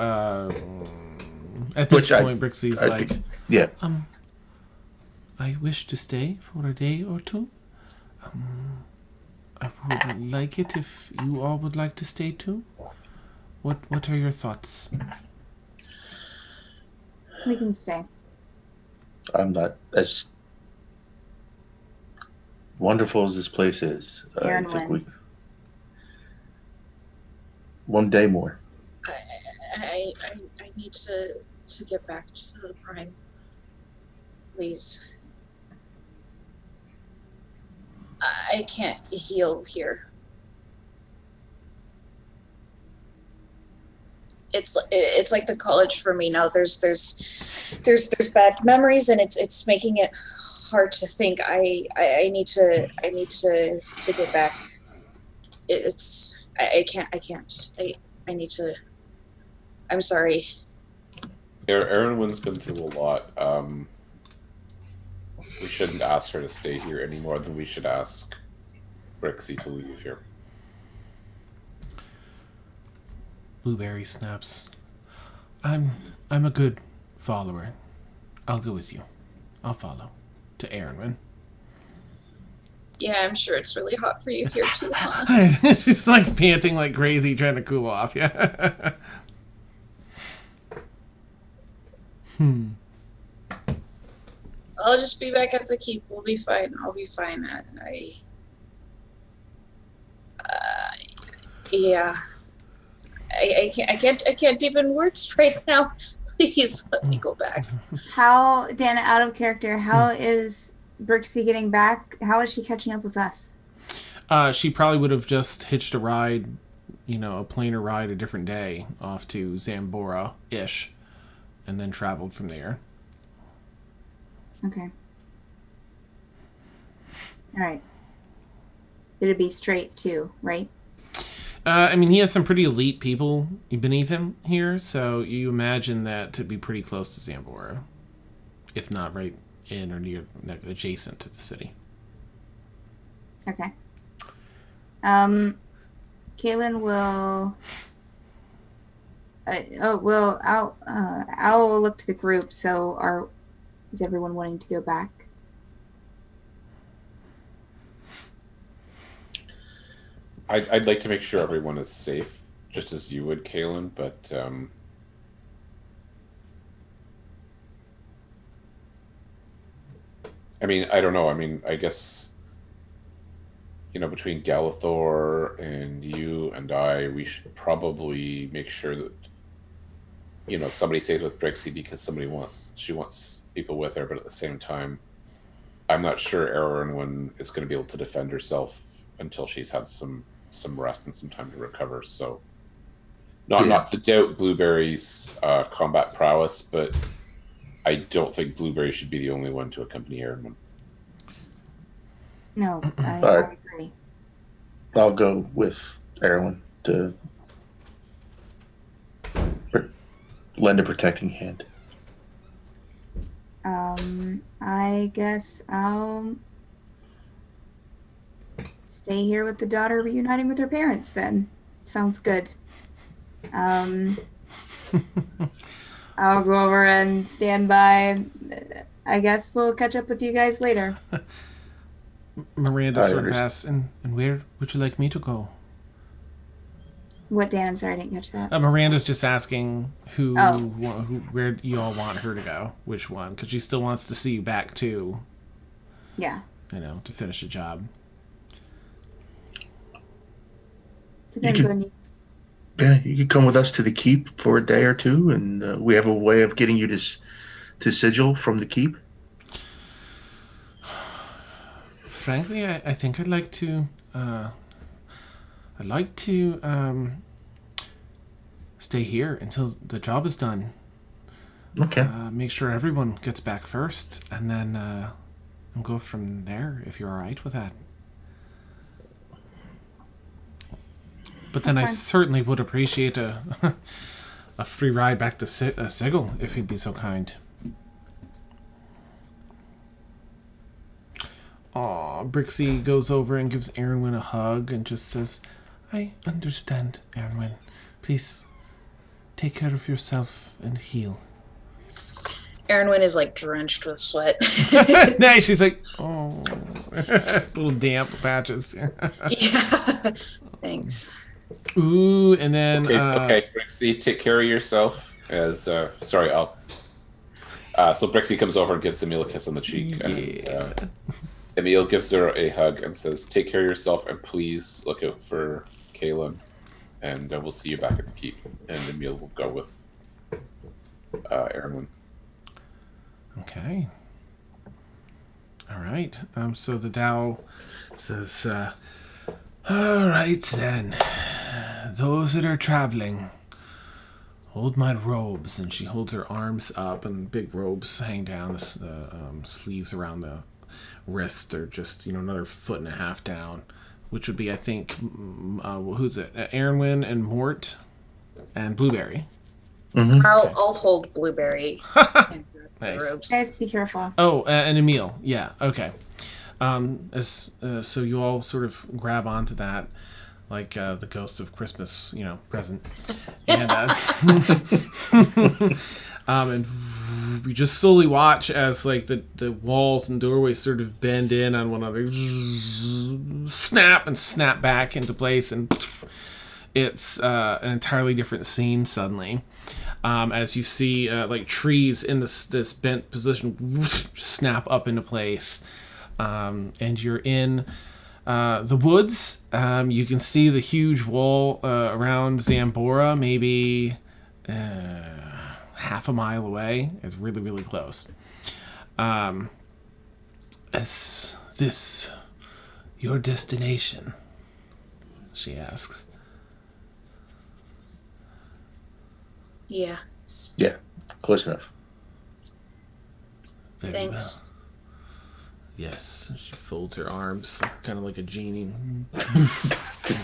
at this point, Brixi's like, yeah. I wish to stay for a day or two. I would like it if you all would like to stay too. What are your thoughts? We can stay. I'm not as wonderful as this place is. I think one day more. I need to get back to the Prime. Please. I can't heal here. It's like the college for me now. There's bad memories, and it's making it hard to think. I need to get back. I can't. I need to. I'm sorry. Erinwin's been through a lot. We shouldn't ask her to stay here any more than we should ask Brixi to leave here. Blueberry snaps. I'm a good follower. I'll go with you. I'll follow. To Erinwin. Yeah, I'm sure it's really hot for you here too, huh? She's like panting like crazy, trying to cool off. Yeah. I'll just be back at the keep. We'll be fine. I'll be fine. Yeah. I can't even words right now. Please let me go back. How, Dana, out of character, how is Brixi getting back? How is she catching up with us? She probably would have just hitched a ride, a planer ride a different day off to Zambora-ish, and then traveled from there. Okay. All right. It'd be straight too, right? He has some pretty elite people beneath him here, so you imagine that to be pretty close to Zambora, if not right in or near, adjacent to the city. Okay. Kaylin will. I'll look to the group. So, is everyone wanting to go back? I'd like to make sure everyone is safe, just as you would, Kaylin, but I don't know. I guess, between Galithor and you and I, we should probably make sure that, somebody stays with Brixi because she wants people with her, but at the same time, I'm not sure Erinwin is going to be able to defend herself until she's had some rest and some time to recover. So not to doubt Blueberry's combat prowess, but I don't think Blueberry should be the only one to accompany Erinwin. No, I agree. I'll go with Erinwin to lend a protecting hand. I guess I'll stay here with the daughter reuniting with her parents then. Sounds good. I'll go over and stand by. I guess we'll catch up with you guys later. Miranda sort of asks, and where would you like me to go? What, Dan? I'm sorry, I didn't catch that. Miranda's just asking where you all want her to go. Which one? Because she still wants to see you back too. Yeah. To finish the job. Depends on you. Yeah, you could come with us to the keep for a day or two, and we have a way of getting you to Sigil from the keep. Frankly, I think I'd like to stay here until the job is done. Okay. Make sure everyone gets back first, and then and go from there if you're all right with that. But then I certainly would appreciate a a free ride back to Sigil, if he'd be so kind. Aw, Brixi goes over and gives Aaron a hug and just says, I understand, Aaron. Please take care of yourself and heal. Aaron is like drenched with sweat. Nice. She's like, oh, little damp patches. Yeah. Thanks. Ooh, and then Okay, Brixi, take care of yourself. So Brixi comes over and gives Emil a kiss on the cheek, and Emil gives her a hug and says, "Take care of yourself, and please look out for Kaylin, and we'll see you back at the keep." And Emil will go with Aaron. Okay. All right. So the Tao says, all right then. Those that are traveling, hold my robes. And she holds her arms up, and big robes hang down. The sleeves around the wrist are just, another 1.5 feet down, which would be, I think, who's it? Aaron and Mort and Blueberry. Mm-hmm. I'll hold Blueberry. And Nice. the robes. Guys, be careful. Oh, and Emil. Yeah, okay. So you all sort of grab onto that, like the ghost of Christmas, present. And, and we just slowly watch as, like, the walls and doorways sort of bend in on one another, snap back into place, and it's an entirely different scene suddenly. As you see, like, trees in this bent position snap up into place, and you're in the woods. You can see the huge wall around Zambora, maybe half a mile away. It's really, really close. Is this your destination? She asks. Yeah. Yeah, close enough. Very Thanks. well. Yes, she folds her arms, kind of like a genie.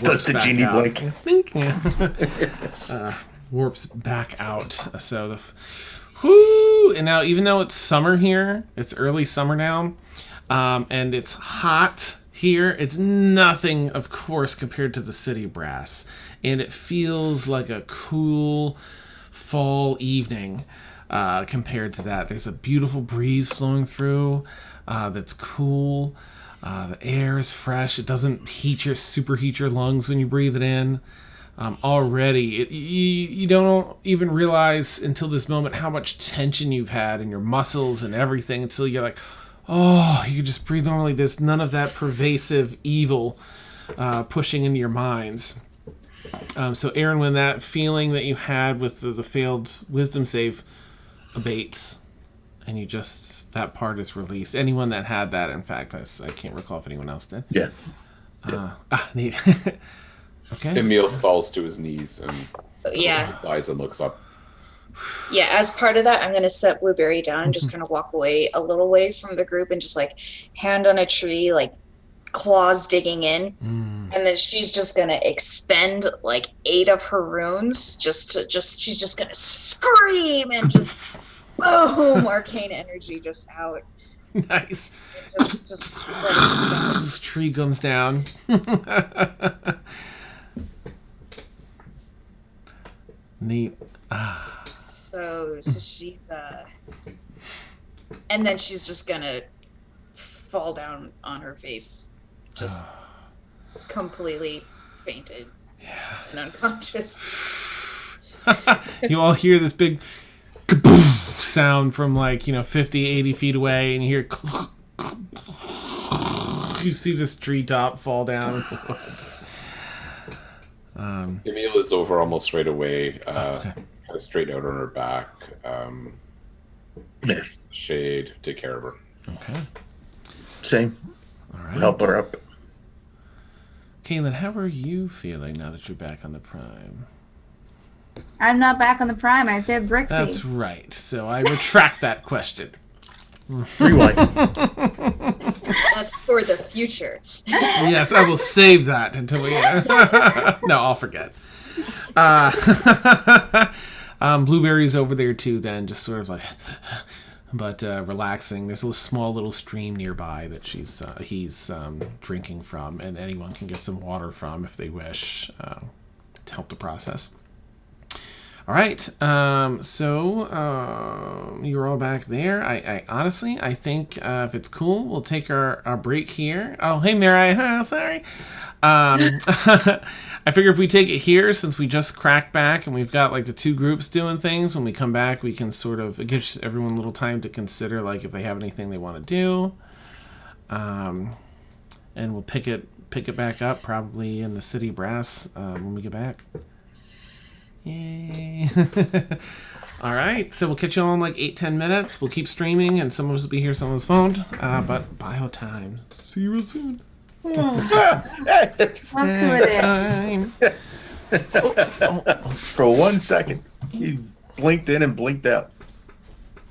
Does the genie blink? Warps back out. So whoo! And now, even though it's summer here, it's early summer now, and it's hot here. It's nothing, of course, compared to the city brass, and it feels like a cool fall evening compared to that. There's a beautiful breeze flowing through that's cool. The air is fresh. It doesn't superheat your lungs when you breathe it in. Already, you don't even realize until this moment how much tension you've had in your muscles and everything until you're like, oh, you can just breathe normally. There's none of that pervasive evil pushing into your minds. So, Aaron, when that feeling that you had with the failed wisdom save abates, and that part is released. Anyone that had that, in fact, I can't recall if anyone else did. Yeah. Neat. Okay. Emil falls to his knees and Yeah. closes his eyes and looks up. Yeah, as part of that, I'm going to set Blueberry down and just kind of walk away a little ways from the group and just, like, hand on a tree, like, claws digging in. And then she's just going to expend, like, 8 of her runes. She's just going to scream and just, boom, arcane energy just out. Nice. Just let it go. This tree comes down. Neat. So she's and then she's just gonna fall down on her face, just completely fainted and unconscious. You all hear this big kaboom sound from, like, 50, 80 feet away, and you hear you see this treetop fall down. Emil is over almost right away, Okay. kind of straight out on her back. Yeah. Shade, take care of her. Okay. Same. All right. Help her up. Kaylin, how are you feeling now that you're back on the Prime? I'm not back on the Prime. I stay with Brixi. That's right. So I retract that question. Rewind. That's for the future. Yes, I will save that until we. No, I'll forget. Blueberry's over there too. Then just sort of like, but relaxing. There's a small little stream nearby that he's drinking from, and anyone can get some water from if they wish to help the process. All right, so you're all back there. I honestly, I think if it's cool, we'll take our break here. Oh, hey, Mary. Sorry. I figure if we take it here, since we just cracked back and we've got like the two groups doing things, when we come back, we can sort of, it gives everyone a little time to consider like if they have anything they want to do. And we'll pick it back up probably in the City Brass when we get back. Yay. All right, so we'll catch you all in like 8-10 minutes. We'll keep streaming and some of us will be here, some of us won't, but bio time. See you real soon. Time. For 1 second, he blinked in and blinked out.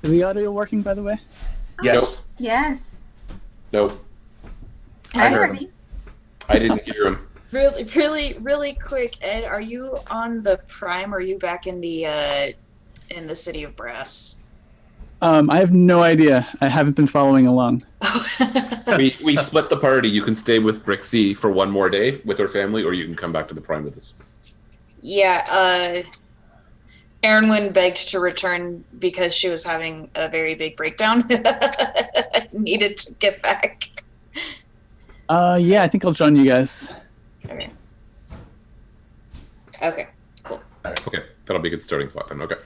Is the audio working, by the way? Yes. Nope. Yes. Nope. I heard heard him. you. I didn't hear him. Really quick, Ed, are you on the Prime or are you back in the City of Brass? I have no idea. I haven't been following along. We split the party. You can stay with Brixi for one more day with her family, or you can come back to the Prime with us. Yeah, Erinwin begged to return because she was having a very big breakdown. Needed to get back. Yeah, I think I'll join you guys. Okay, cool. Okay, that'll be a good starting spot then. Okay.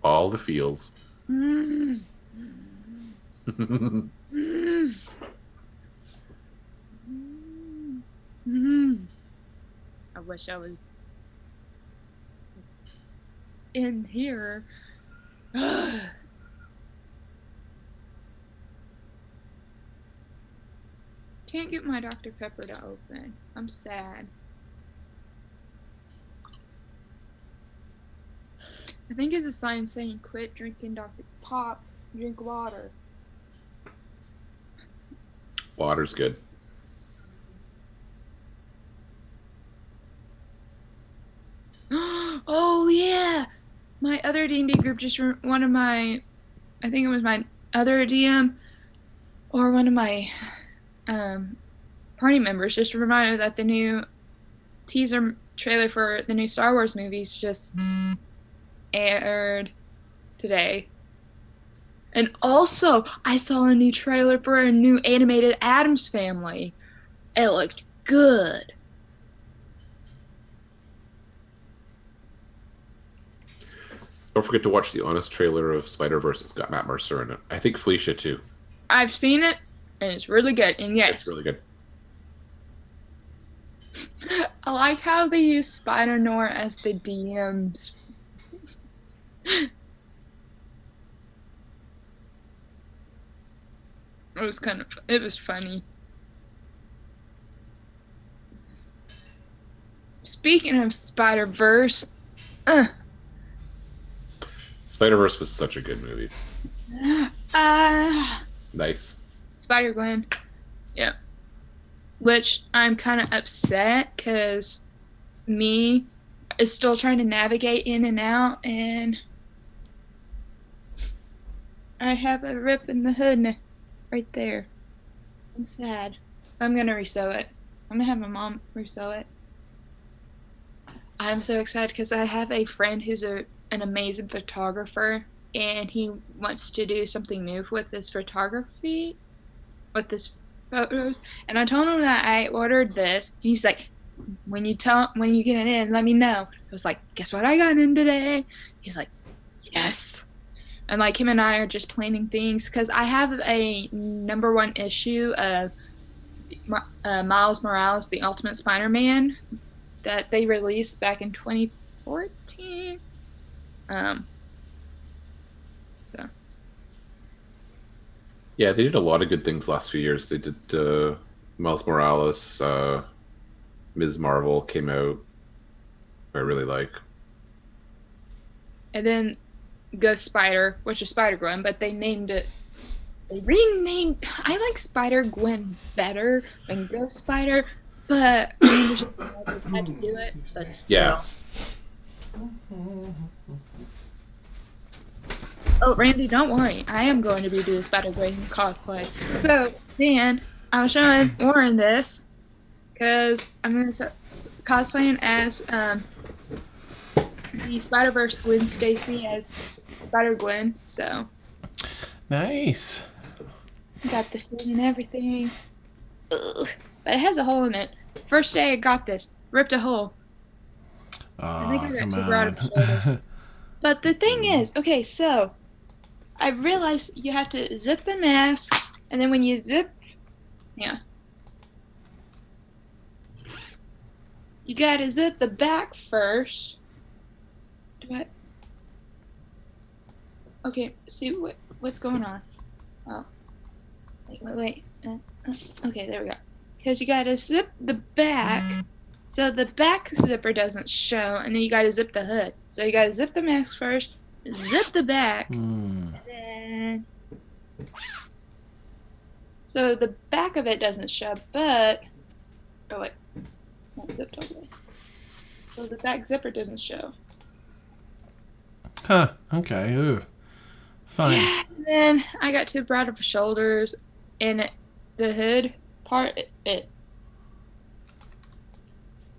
All the feels. wish I was in here. Can't get my Dr. Pepper to open. I'm sad. I think it's a sign saying quit drinking Dr. Pop, drink water. Water's good. Oh yeah, my other D&D group just one of my, I think it was my other DM or one of my party members just reminded that the new teaser trailer for the new Star Wars movies just aired today. And also, I saw a new trailer for a new animated Addams Family. It looked good. Don't forget to watch the honest trailer of Spider-Verse. It's got Matt Mercer in it. I think Felicia too. I've seen it, and it's really good. And yes, It's really good. I like how they use Spider-Noir as the DMs. It was funny. Speaking of Spider-Verse, Spider-Verse was such a good movie. Nice. Spider-Gwen, yeah. Which I'm kind of upset because me is still trying to navigate in and out, and I have a rip in the hood right there. I'm sad. I'm gonna resew it. I'm gonna have my mom resew it. I'm so excited because I have a friend who's an amazing photographer, and he wants to do something new with his photography, with his photos. And I told him that I ordered this, and he's like, when you get it in, let me know. I was like, guess what I got in today? He's like, yes. And like him and I are just planning things because I have a #1 issue of Miles Morales, the Ultimate Spider-Man, that they released back in 2014. So. Yeah, they did a lot of good things last few years. They did Miles Morales, Ms. Marvel came out. I really like. And then Ghost Spider, which is Spider-Gwen, but they renamed. I like Spider-Gwen better than Ghost Spider, but I understand why they had to do it. But still. Yeah. Oh, Randy, don't worry. I am going to be doing Spider-Gwen cosplay. So then I was showing Warren this because I'm going to start cosplaying as the Spider-Verse Gwen Stacy as Spider-Gwen. So Nice. got the suit and everything. Ugh. But it has a hole in it. First day I got this, ripped a hole. I think I got too broad of shoulders. But the thing is, okay, so I realized you have to zip the mask, and then when you zip, yeah, you gotta zip the back first. Okay, see what's going on? Oh, wait. Okay, there we go. Because you gotta zip the back, so the back zipper doesn't show, and then you gotta zip the hood. So you gotta zip the mask first, zip the back, and then so the back of it doesn't show, but oh wait, not zipped all the way. So the back zipper doesn't show. Huh. Okay. Ooh. Fine. Yeah, and then I got too broad of shoulders, and the hood part, it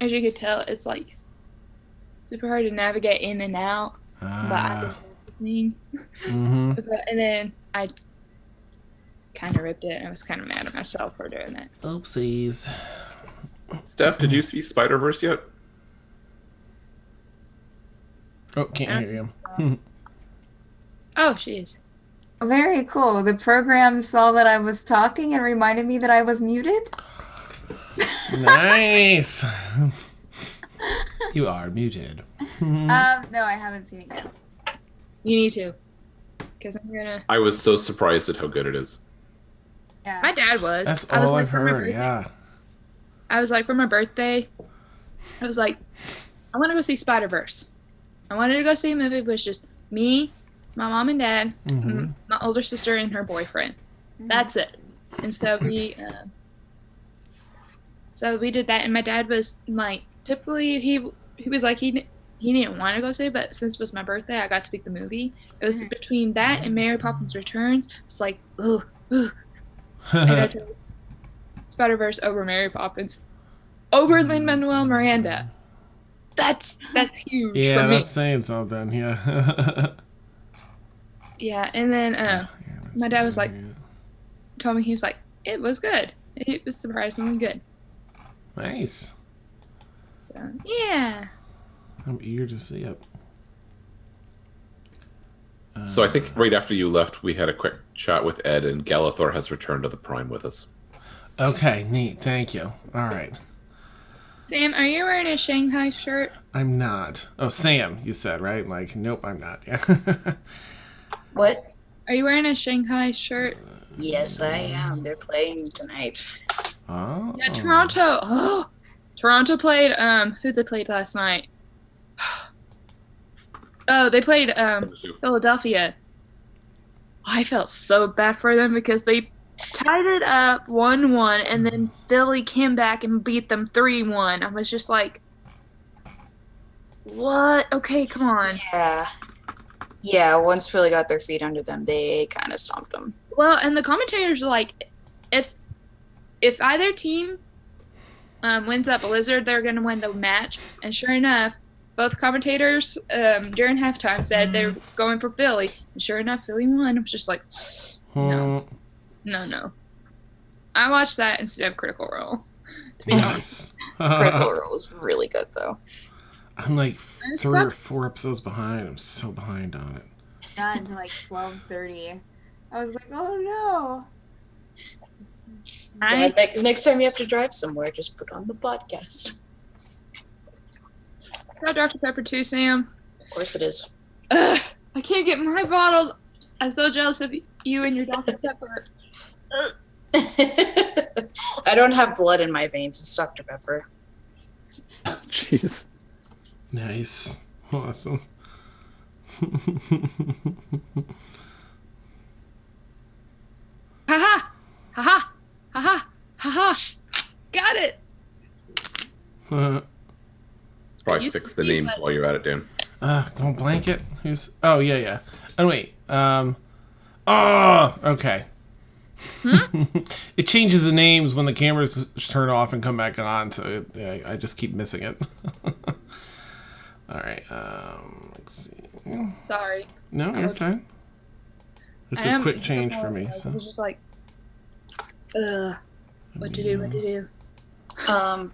as you could tell, it's like super hard to navigate in and out. But I did Mm-hmm. and then I kind of ripped it, and I was kind of mad at myself for doing that. Oopsies. Steph, did you see Spider-Verse yet? Oh, can't hear you. Oh, jeez. Very cool. The program saw that I was talking and reminded me that I was muted. Nice. You are muted. No, I haven't seen it yet. You need to, because I'm gonna. I was so surprised at how good it is. Yeah. My dad was. That's I was all like, I've for my heard. birthday- Yeah. I was like, for my birthday, I was like, I want to go see Spider-Verse. I wanted to go see a movie with just me, my mom and dad, Mhm. my older sister, and her boyfriend. That's it. And so we did that. And my dad was like, typically he was like he didn't want to go see it, but since it was my birthday, I got to pick the movie. It was between that and Mary Poppins Returns. It's like, ooh. And I chose Spider-Verse over Mary Poppins, over Lin-Manuel Miranda. That's huge Yeah, for me. that's saying something. Yeah. Yeah, and then Yeah, my dad was like, yeah. told me, he was like, it was good. It was surprisingly good. Nice. So yeah. I'm eager to see it. So I think right after you left, we had a quick chat with Ed, and Galathor has returned to the Prime with us. Okay, neat. Thank you. All right. Sam, are you wearing a Shanghai shirt? I'm not. Oh, Sam, you said, right? Like, nope, I'm not. Yeah. What? Are you wearing a Shanghai shirt? Yes, I am. They're playing tonight. Oh. Yeah, Toronto. Oh, Toronto played. Who they played last night? Oh, they played Philadelphia. I felt so bad for them because they tied it up 1-1, and then Philly came back and beat them 3-1. I was just like, what? Okay, come on. Yeah, once Philly got their feet under them, they kind of stomped them. Well, and the commentators are like, if either team wins that blizzard, they're going to win the match. And sure enough, both commentators during halftime said they were going for Philly. And sure enough, Philly won. I was just like, no. I watched that instead of Critical Role, to be honest. Nice. Critical Role was really good, though. I'm like 3 or 4 episodes behind. I'm so behind on it. Not until like 12:30. I was like, oh no. Yeah, next time you have to drive somewhere, just put on the podcast. Got Dr. Pepper too, Sam. Of course it is. I can't get my bottle. I'm so jealous of you and your Dr. Pepper. I don't have blood in my veins. It's Dr. Pepper. Jeez. Nice. Awesome. Ha-ha! Ha-ha! Ha-ha! Ha-ha! Got it! Probably You fix the see names what- while you're at it, Dan. Don't blanket. Who's? Oh yeah. Oh wait. Oh, okay. It changes the names when the cameras turn off and come back on, so I just keep missing it. All right. Let's see. Sorry. No, you're fine. It's a quick change for me. I So. was just like, what to do?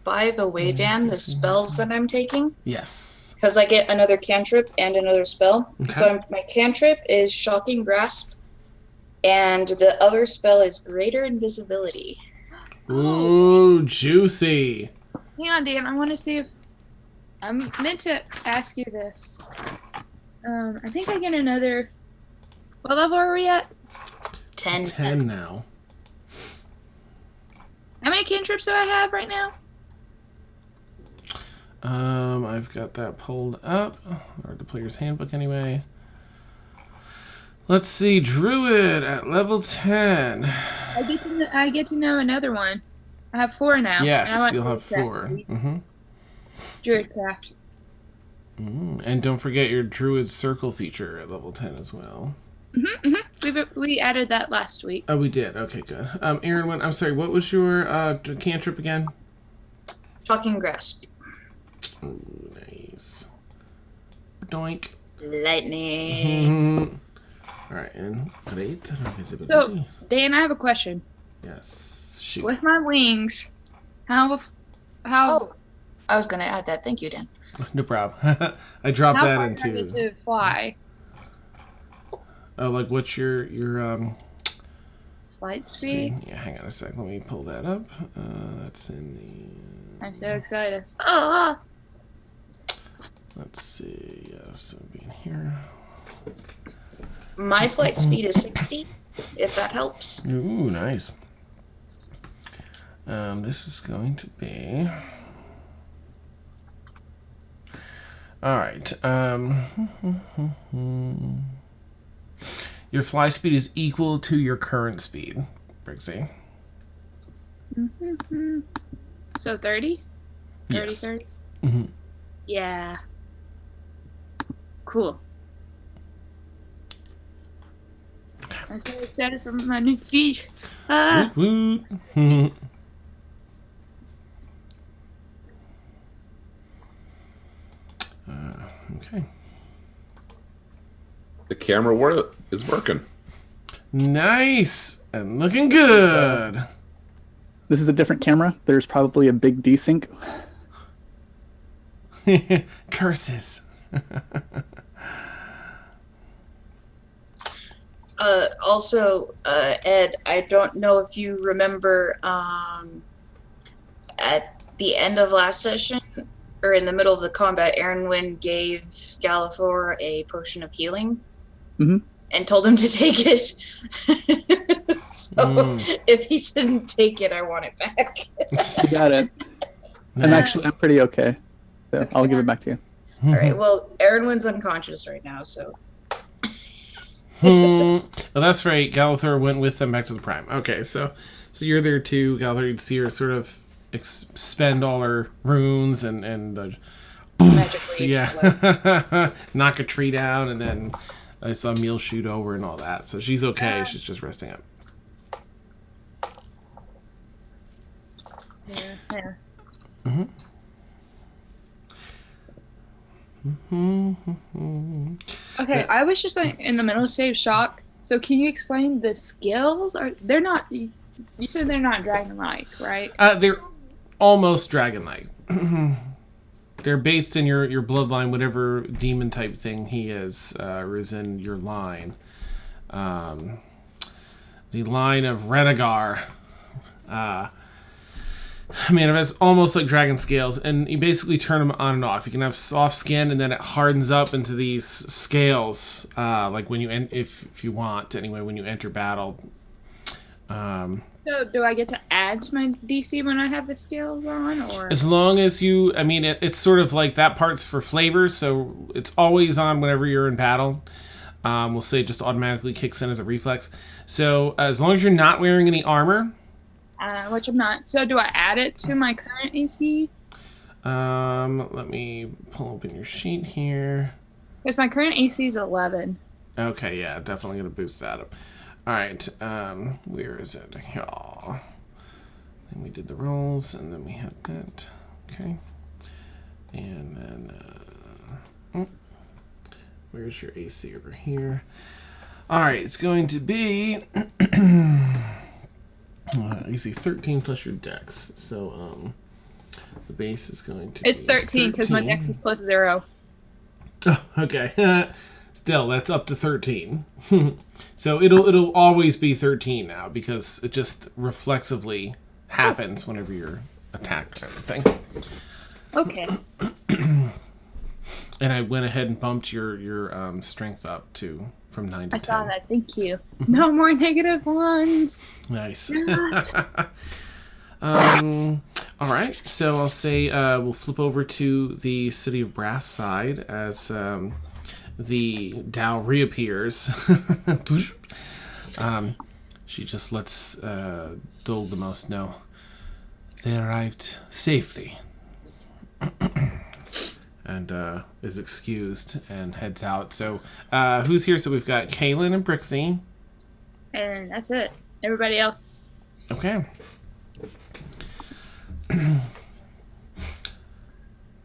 By the way, Dan, the spells that I'm taking, Yes. because I get another cantrip and another spell. Okay. So my cantrip is Shocking Grasp, and the other spell is Greater Invisibility. Ooh, juicy. Hang on, Dan. I want to see if I'm meant to ask you this. I think I get another. What level are we at? 10. 10 now. How many cantrips do I have right now? I've got that pulled up, or the player's handbook anyway. Let's see, Druid at level 10. I get to know another one. I have 4 now. and I Yes, want you'll have Druidcraft, 4. please. Mm-hmm. Druidcraft. And don't forget your Druid Circle feature at level 10 as well. We added that last week. Oh, we did. Okay, good. Aaron, I'm sorry, what was your cantrip again? Shocking Grasp. Ooh, nice. Doink. Lightning. All right, and great visibility. So, Dan, I have a question. Yes. Shoot. With my wings, how Oh, I was going to add that. Thank you, Dan. No problem. I dropped how that far do I into. get to fly? Oh, like what's your Flight speed? Yeah, hang on a sec. Let me pull that up. That's in the. I'm so excited. Oh, Let's see. Yeah, so being here. My flight speed is 60, if that helps. Ooh, nice. This is going to be. All right. Your fly speed is equal to your current speed, Brixi. So 30? 30, Yes. 30? Mm-hmm. Yeah. Cool. I'm so excited for my new feet. Ah! Woot woot. Okay. The camera is working. Nice and looking good. This is a different camera. There's probably a big desync. Curses. Also, Ed, I don't know if you remember at the end of last session, or in the middle of the combat, Aaronwyn gave Galathor a potion of healing and told him to take it. So if he didn't take it, I want it back. You got it. Nice. I'm pretty okay. So I'll give it back to you. All right, well, Aaronwyn's unconscious right now, so... Well, that's right. Galathor went with them back to the Prime. Okay, so you're there too, Galathor. You'd see her sort of spend all her runes and magically knock a tree down, and then I saw Meal shoot over and all that. So she's okay. She's just resting up. Yeah. Okay, I was just like in the middle of stage shock. So can you explain the skills? Or they're not? You said they're not dragon-like, right? They're almost dragon-like. They're based in your bloodline, whatever demon type thing he is in your line. The line of Renegar. I mean, it has almost like dragon scales, and you basically turn them on and off. You can have soft skin, and then it hardens up into these scales, like when you if you want anyway. When you enter battle. So do I get to add to my DC when I have the scales on, or As long as you, I mean, it's sort of like that part's for flavor, so it's always on whenever you're in battle. We'll say it just automatically kicks in as a reflex. So as long as you're not wearing any armor. which I'm not. So do I add it to my current AC? Let me pull open your sheet here. Because my current AC is 11. Okay, yeah, definitely gonna boost that up. All right, where is it? Here. Then we did the rolls, and then we had that. Okay, and then where's your AC over here? All right, it's going to be AC 13 plus your Dex. So the base is going to. It's be 13 because my Dex is plus 0. Oh, okay. Still, that's up to 13. So it'll always be 13 now because it just reflexively happens whenever you're attacked kind of thing. Okay. And I went ahead and bumped your strength up from 9 to 10. I saw that. Thank you. No more negative ones. Nice. Yes. All right. So I'll say we'll flip over to the City of Brass side as the Tao reappears. She just lets Dole the Most know they arrived safely. And is excused and heads out. So who's here? So we've got Kaylin and Brixi. And that's it. Everybody else. Okay.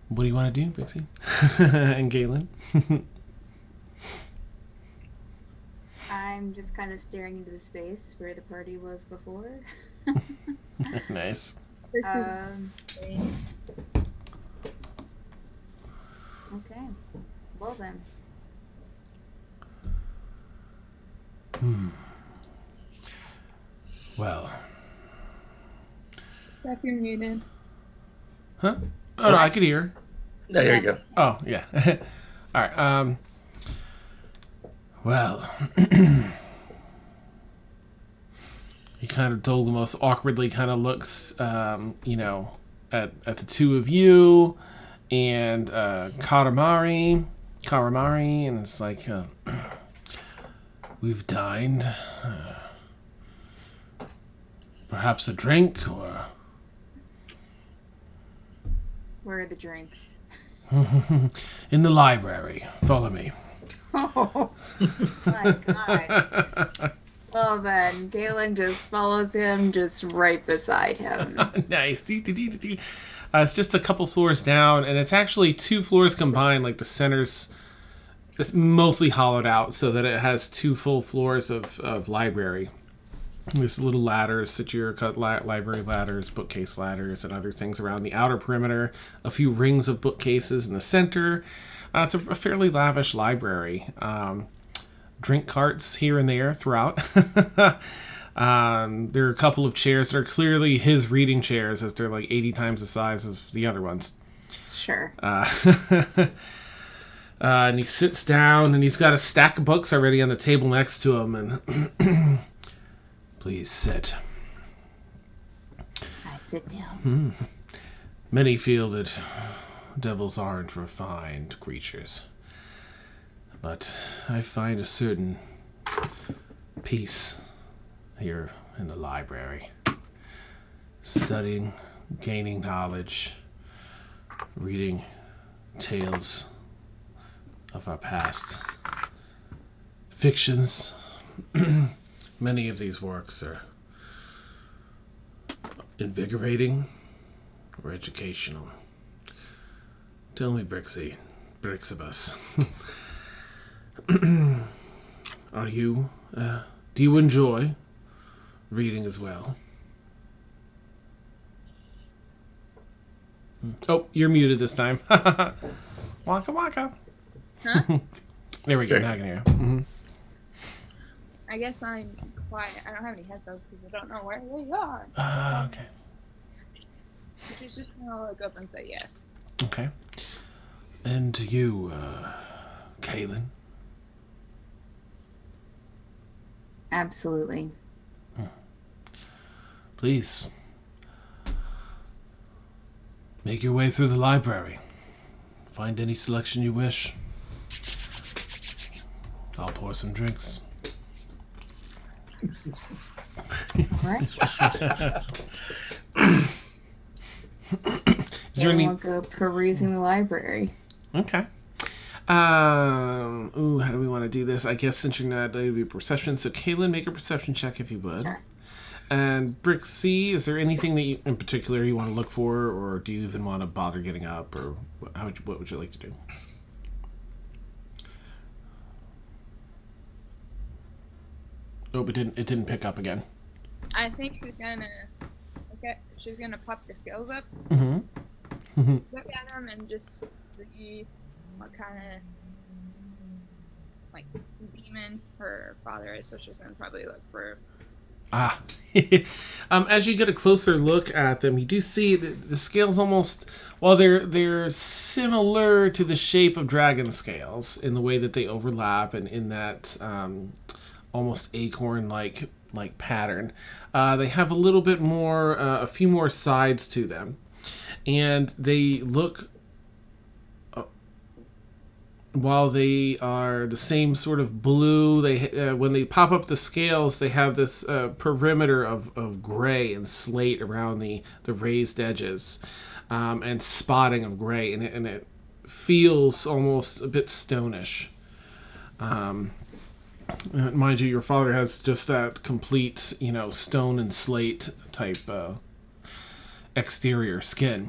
What do you want to do, Brixi? And Kaylin? I'm just kind of staring into the space where the party was before. Nice. Okay. Well then. Well. Steph, you're muted. Huh? Oh, no, I could hear. There you go. Oh, yeah. All right. Well, he kind of Dolgamos awkwardly kind of looks, at the two of you and Karamari, and it's like, we've dined. Perhaps a drink, or Where are the drinks? in the library. Follow me. Oh my god. Well then, Galen just follows him just right beside him. Nice. It's just a couple floors down, and it's actually 2 floors combined. Like the center's, it's mostly hollowed out so that it has 2 full floors of library. There's little ladders, secure cut library ladders, bookcase ladders, and other things around the outer perimeter. A few rings of bookcases in the center. It's a fairly lavish library. Drink carts here and there throughout. There are a couple of chairs that are clearly his reading chairs, as they're like 80 times the size of the other ones. Sure. And he sits down, and he's got a stack of books already on the table next to him, and please sit. I sit down. Many feel that devils aren't refined creatures, but I find a certain peace here in the library. Studying, gaining knowledge, reading tales of our past. Fictions. Many of these works are invigorating or educational. Tell me, Brixi, Brixibus, do you enjoy reading as well? Oh, you're muted this time. Waka waka. Huh? There we go, Okay. now I can hear you. Mm-hmm. I guess I'm quiet. I don't have any headphones because I don't know where they are. Okay. She's just gonna look up and say yes. Okay. And you, Kaylin? Absolutely. Please. Make your way through the library. Find any selection you wish. I'll pour some drinks. All right. Is there And any... we'll go perusing the library. Okay. How do we want to do this? I guess since you're not, it would be perception. So, Kaylin, make a perception check if you would. Sure. And Brixi, is there anything that you, in particular you want to look for, or do you even want to bother getting up, or what would you like to do? Oh, it didn't pick up again. I think she's gonna she's gonna pop the scales up, Mm-hmm. look at them, and just see what kind of like demon her father is. So she's gonna probably look for. Ah. As you get a closer look at them, you do see that the scales almost, while they're similar to the shape of dragon scales in the way that they overlap and in that almost acorn-like pattern, they have a little bit more, a few more sides to them, and they look. While they are the same sort of blue, they when they pop up the scales, they have this perimeter of gray and slate around the raised edges, and spotting of gray, and it feels almost a bit stonish. Mind you, your father has just that complete, stone and slate type exterior skin.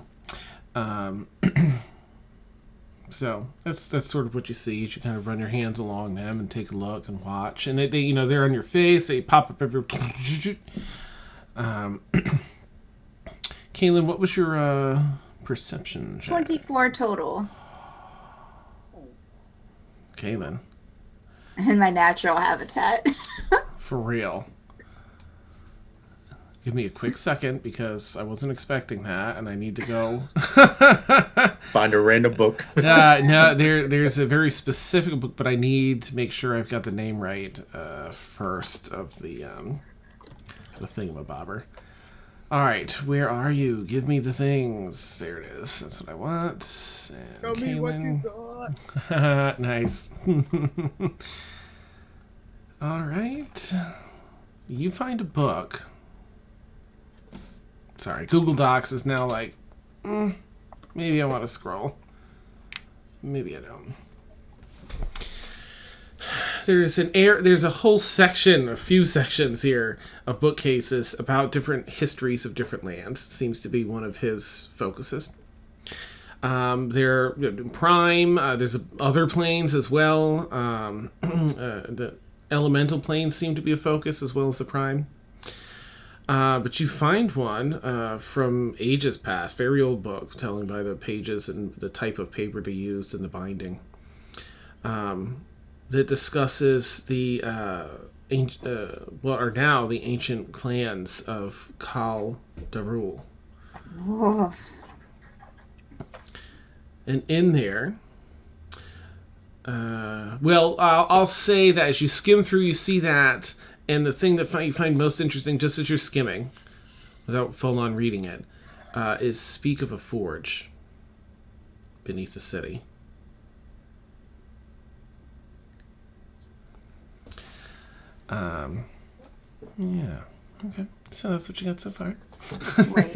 So that's sort of what you see. You should kind of run your hands along them and take a look and watch. And they they're on your face. They pop up every. Kaylin, what was your perception check? 24 total. Kaylin, In my natural habitat. for real. Give me a quick second because I wasn't expecting that, and I need to go. Find a random book. No, there's a very specific book, but I need to make sure I've got the name right first of the thingamabobber. All right, where are you? Give me the things. There it is. That's what I want. And Show me what you got. Nice. All right. You find a book. Sorry, Google Docs is now like, maybe I want to scroll. Maybe I don't. There's a whole section, a few sections here of bookcases about different histories of different lands. Seems to be one of his focuses. They're Prime. There's other planes as well. The elemental planes seem to be a focus as well as the Prime. But you find one from ages past, very old book, telling by the pages and the type of paper they used in the binding. That discusses the what are now the ancient clans of Khal Darul. Oh. And in there, I'll say that as you skim through, you see that, and the thing that you find most interesting, just as you're skimming, without full-on reading it, is speak of a forge beneath the city. Yeah. Okay. So that's what you got so far. Right.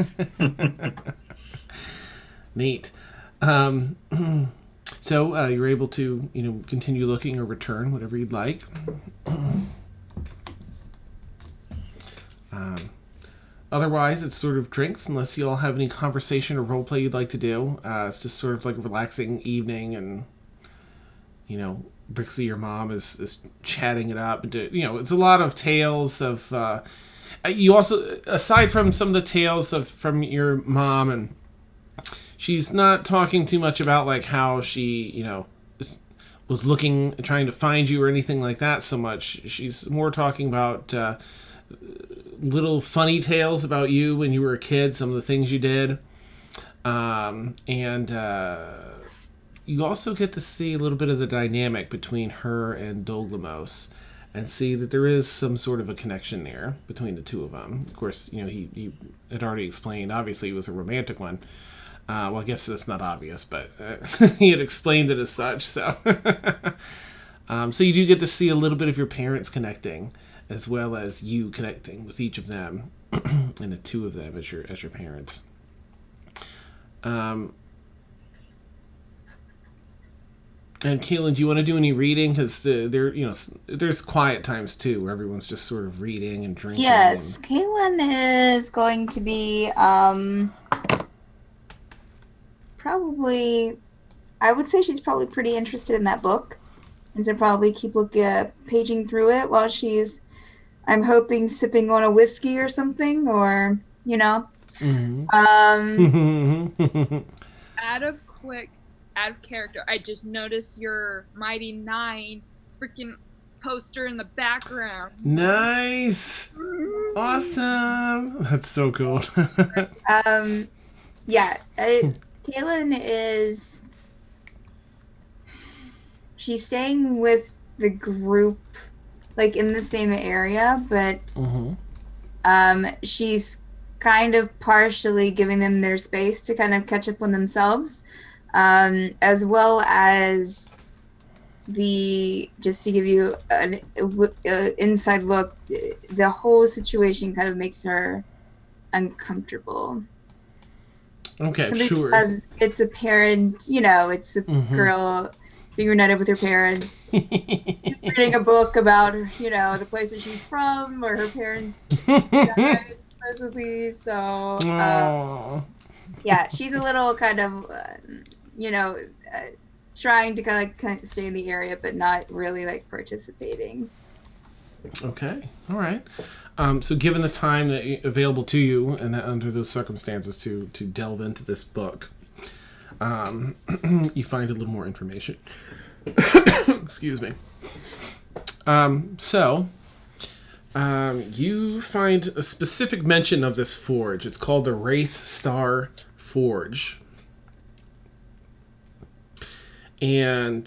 Neat. So you're able to, continue looking or return, whatever you'd like. Otherwise, it's sort of drinks, unless you all have any conversation or role play you'd like to do. It's just sort of like a relaxing evening, and Brixi, your mom, is chatting it up. And it's a lot of tales of. You also, aside from some of the tales from your mom, and she's not talking too much about like how she, was looking, trying to find you or anything like that so much. She's more talking about little funny tales about you when you were a kid, some of the things you did. And you also get to see a little bit of the dynamic between her and Dolglamos, and see that there is some sort of a connection there between the two of them. Of course, he had already explained, obviously it was a romantic one. Well, I guess that's not obvious, but he had explained it as such. So, so you do get to see a little bit of your parents connecting, as well as you connecting with each of them, and the two of them as your parents. And Keelan, do you want to do any reading? Because there's quiet times too, where everyone's just sort of reading and drinking. Yes, Kaylin is going to be probably, I would say she's probably pretty interested in that book, and so probably keep paging through it while she's, I'm hoping, sipping on a whiskey or something, or Mm-hmm. Out of character, I just noticed your Mighty Nine freaking poster in the background. Nice. Awesome. That's so cool. Yeah, Kaylin is, she's staying with the group, like in the same area, but Mm-hmm. She's kind of partially giving them their space to kind of catch up on themselves, as well as just to give you an inside look, the whole situation kind of makes her uncomfortable. Okay, Simply sure. because it's a parent, it's a girl being reunited with her parents. She's reading a book about, the place that she's from, or her parents died, supposedly. So, yeah, she's a little kind of, trying to kind of stay in the area, but not really like participating. Okay, all right. So given the time available to you, and that under those circumstances to delve into this book, you find a little more information. Excuse me. So You find a specific mention of this forge. It's called the Wraith Star Forge. And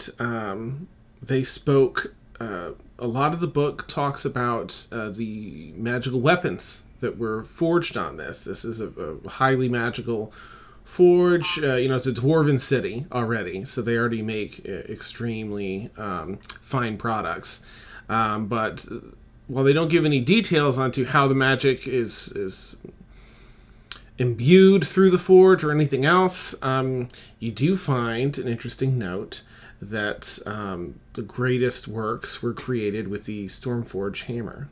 they spoke. A lot of the book talks about the magical weapons that were forged on this. This is a highly magical forge. It's a dwarven city already, so they already make extremely fine products. But while they don't give any details onto how the magic is imbued through the forge or anything else, you do find an interesting note that the greatest works were created with the Stormforge hammer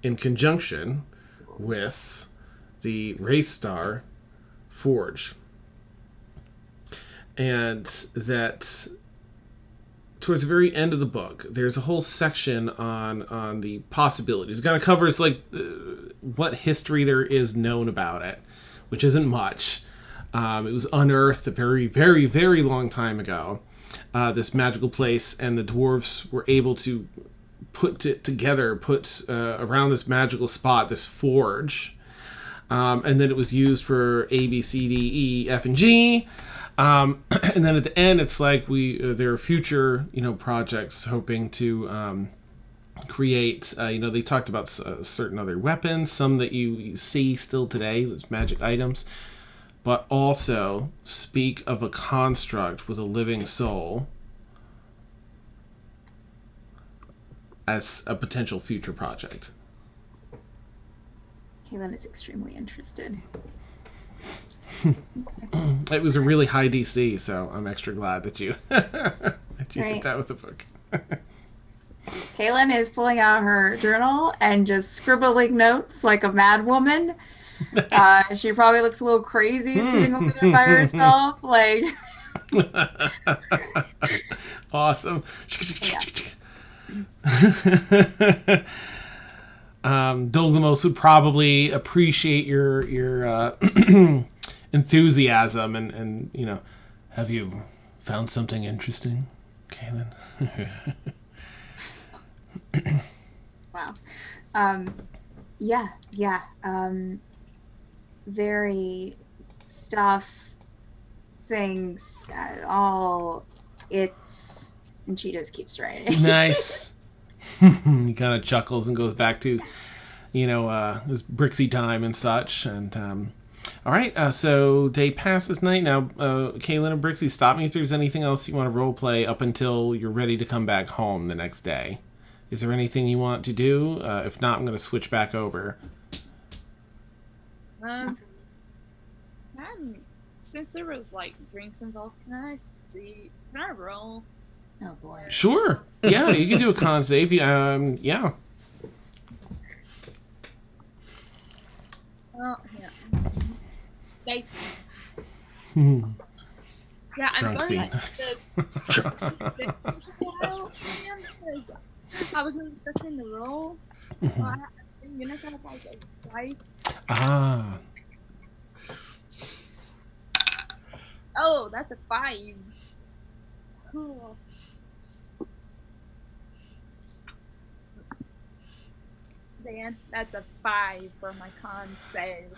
in conjunction with the Wraithstar Forge. And that towards the very end of the book, there's a whole section on the possibilities. It kind of covers what history there is known about it, which isn't much. It was unearthed a very, very, very long time ago, this magical place, and the dwarves were able to put it together, around this magical spot, this forge. And then it was used for A, B, C, D, E, F, and G. And then at the end, it's like there are future, projects hoping to create. They talked about certain other weapons, some that you see still today, those magic items, but also speak of a construct with a living soul as a potential future project. Kaylin is extremely interested. It was a really high DC, so I'm extra glad that you that you Right. did that with the book. Kaylin is pulling out her journal and just scribbling notes like a mad woman. She probably looks a little crazy sitting over there by herself. Like, Awesome. Dolgamos would probably appreciate your enthusiasm and have you found something interesting, Kaylin? wow. Yeah. Very stuff, things, all it's, and she just keeps writing. Nice. He kind of chuckles and goes back to, his Brixi time and such. And all right, so day passes night. Now, Kaylin and Brixi, stop me if there's anything else you want to role play up until you're ready to come back home the next day. Is there anything you want to do? If not, I'm going to switch back over. Since there was drinks involved, can I roll? Oh boy. Sure. Yeah, you can do a con save. Yeah. Well, yeah. Dice. Yeah, I'm Drunk sorry. scene. Nice. Because I wasn't expecting the roll. Thank goodness I have a dice. Ah. Oh, that's a 5. Cool. Dan, that's a 5 for my con save.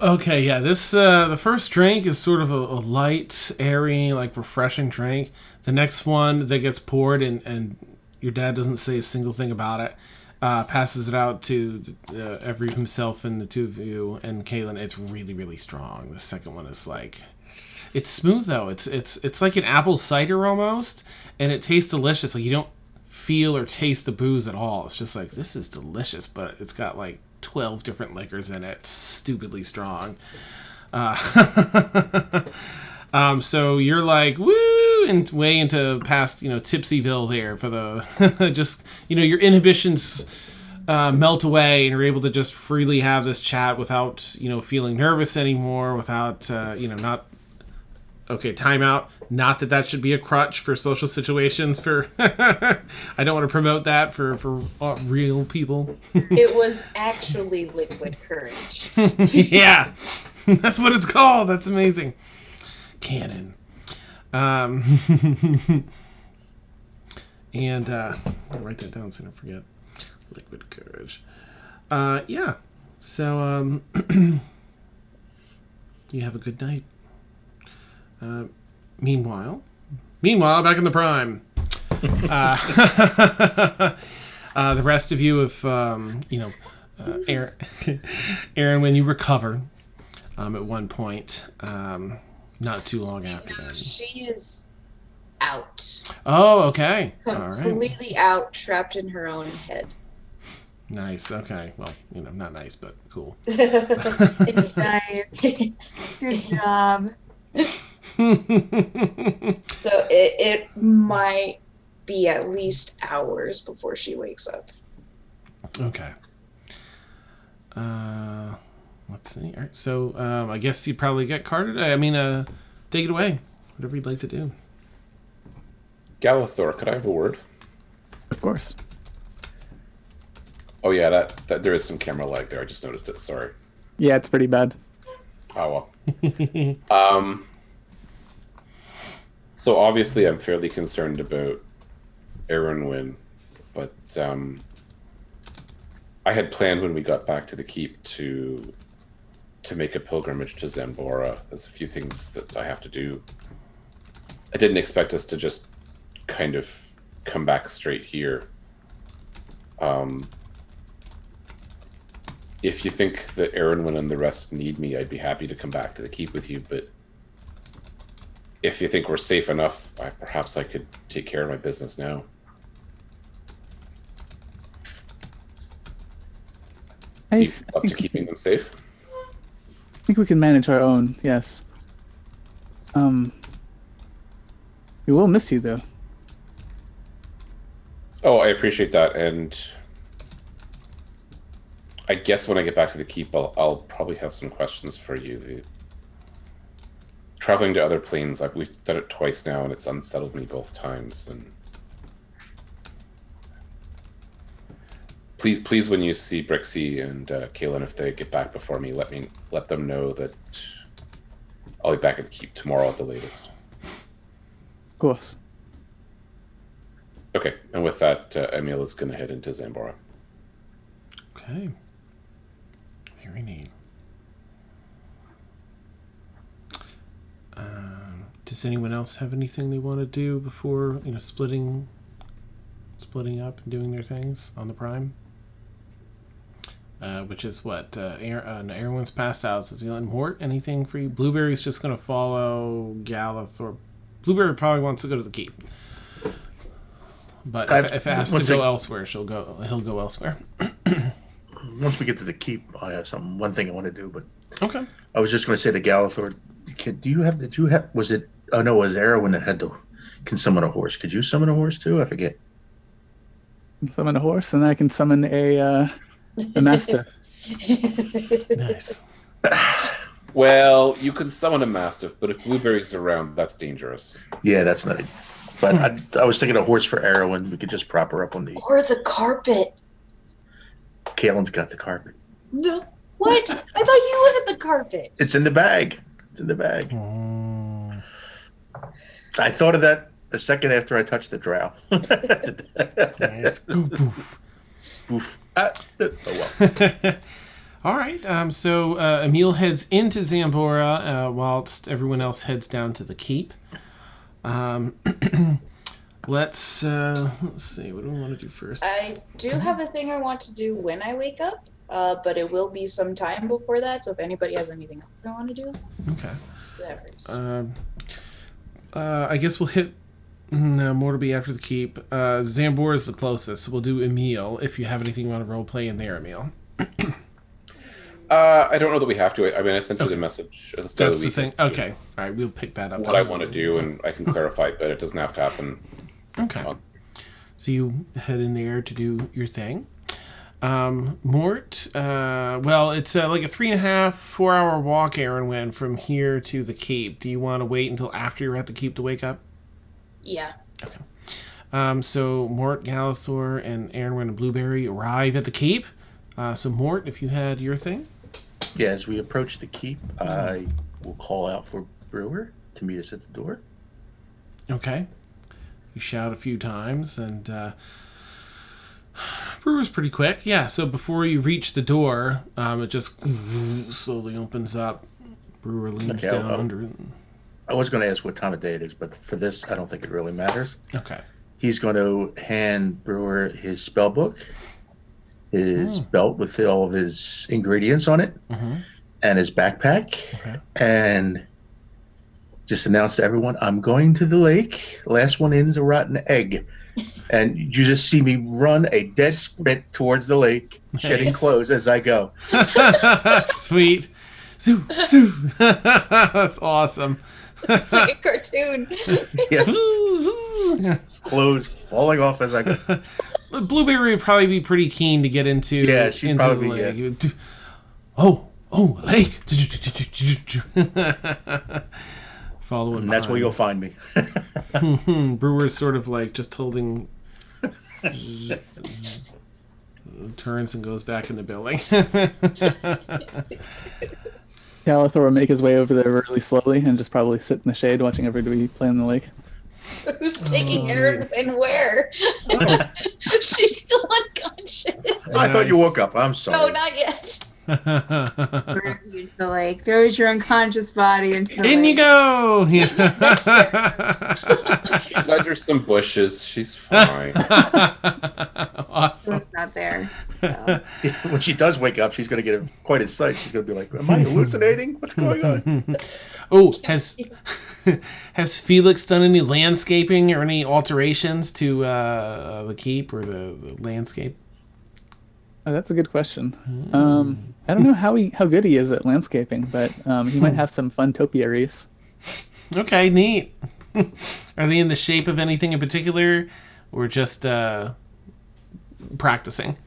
Okay, yeah. This the first drink is sort of a light, airy, refreshing drink. The next one that gets poured and your dad doesn't say a single thing about it. Passes it out to himself and the two of you and Kaylin. It's really, really strong. The second one is it's smooth though. It's like an apple cider almost, and it tastes delicious. You don't feel or taste the booze at all. It's just this is delicious, but it's got 12 different liquors in it. It's stupidly strong. So you're woo, and way into past Tipsyville there for the just your inhibitions melt away, and you're able to just freely have this chat without feeling nervous anymore, without not. Okay, timeout. Not that should be a crutch for social situations. For I don't want to promote that for real people. It was actually liquid courage. Yeah, that's what it's called. That's amazing. Canon. And I'll write that down so I don't forget. Liquid courage. Yeah. So, you have a good night. Meanwhile, back in the prime. The rest of you have, Aaron, Aaron, when you recover, at one point, not too long after that. She is out. Oh, okay. All right. Completely out, trapped in her own head. Nice. Okay. Well, not nice, but cool. It's nice. Good job. So it might be at least hours before she wakes up. Okay. Let's see. All right. So, I guess you probably get carded. Take it away. Whatever you'd like to do. Galathor, could I have a word? Of course. Oh yeah, that there is some camera lag there. I just noticed it. Sorry. Yeah, it's pretty bad. Oh well. So obviously I'm fairly concerned about Erwin, but I had planned when we got back to the keep to make a pilgrimage to Zambora. There's a few things that I have to do. I didn't expect us to just kind of come back straight here. If you think that Erwin and the rest need me, I'd be happy to come back to the keep with you, but if you think we're safe enough, perhaps I could take care of my business now. I You up to keeping them safe? think we can manage our own, yes. We will miss you, though. Oh, I appreciate that, and I guess when I get back to the keep, I'll probably have some questions for you. Traveling to other planes, we've done it twice now, and it's unsettled me both times. And please, when you see Brixi and Kaylin, if they get back before me, let them know that I'll be back at the keep tomorrow at the latest. Of course. Okay, and with that, Emil is going to head into Zambora. Okay. Very neat. Does anyone else have anything they want to do before splitting up and doing their things on the prime? Which is what everyone's passed out. So Mort, anything for you? Blueberry's just going to follow Galathor. Blueberry probably wants to go to the keep, but if asked to go elsewhere, he'll go elsewhere. Once we get to the keep, I have one thing I want to do, but Okay. I was just going to say to Galathor, was it? Oh no, it was Erwin that can summon a horse. Could you summon a horse too? I forget. Summon a horse, and I can summon a mastiff. Nice. Well, you can summon a mastiff, but if Blueberry's around, that's dangerous. Yeah, that's not it. But I was thinking a horse for Erwin. We could just prop her up on the. Or the carpet. Kalen's got the carpet. No, what? I thought you wanted the carpet. It's in the bag. It's in the bag. I thought of that the second after I touched the drow. Nice. Boof. Oof. Oh well. All right. So Emil heads into Zambora whilst everyone else heads down to the keep. Let's see. What do we want to do first? I do have a thing I want to do when I wake up, but it will be some time before that. So if anybody has anything else they want to do, Okay. do that first. I guess we'll hit more to be after the keep. Zambora is the closest, so we'll do Emil if you have anything you want to roleplay in there, Emil. I don't know that we have to. I sent you the message at the start That's of the the thing. weekend. Okay. All right. We'll pick that up. What I want to do, and I can clarify, but it doesn't have to happen. Okay. So you head in there to do your thing. Mort, well, it's like a 3.5, 4 hour walk, Aaron, from here to the keep. Do you want to wait until after you're at the keep to wake up? Yeah. Okay. So Mort, Galathor, and Aaron and Blueberry arrive at the keep. So Mort, if you had your thing. Yeah, as we approach the keep, I will call out for Brewer to meet us at the door. Okay. You shout a few times, and Brewer's pretty quick. Yeah, so before you reach the door, it just slowly opens up. Brewer leans Okay, down under it. I was going to ask what time of day it is, but for this, I don't think it really matters. Okay. He's going to hand Brewer his spell book, his belt with all of his ingredients on it, and his backpack, and just announce to everyone, I'm going to the lake. Last one in is a rotten egg. And you just see me run a dead sprint towards the lake, shedding clothes as I go. Sweet. Zoo, zoo. That's awesome. It's like a cartoon. Yeah. Clothes falling off as I go. Blueberry would probably be pretty keen to get into, Yeah, she'd into probably the lake. be, Oh, lake. Following And that's where you'll find me. Brewer's sort of like just holding... turns and goes back in the building. Galathor will make his way over there really slowly and just probably sit in the shade watching everybody play in the lake. Who's taking Aaron and where? She's still unconscious. I thought you woke up. I'm sorry. No, not yet. Throws you into the lake. Throws your unconscious body into the lake. In you go! Next She's under some bushes. She's fine. Awesome. It's not there. So. When she does wake up, she's going to get quite a sight. She's going to be like, am I hallucinating? What's going on? Oh, has Felix done any landscaping or any alterations to the keep or the landscape? Oh, that's a good question. I don't know how good he is at landscaping, but he might have some fun topiaries. Okay, neat. Are they in the shape of anything in particular, or just practicing?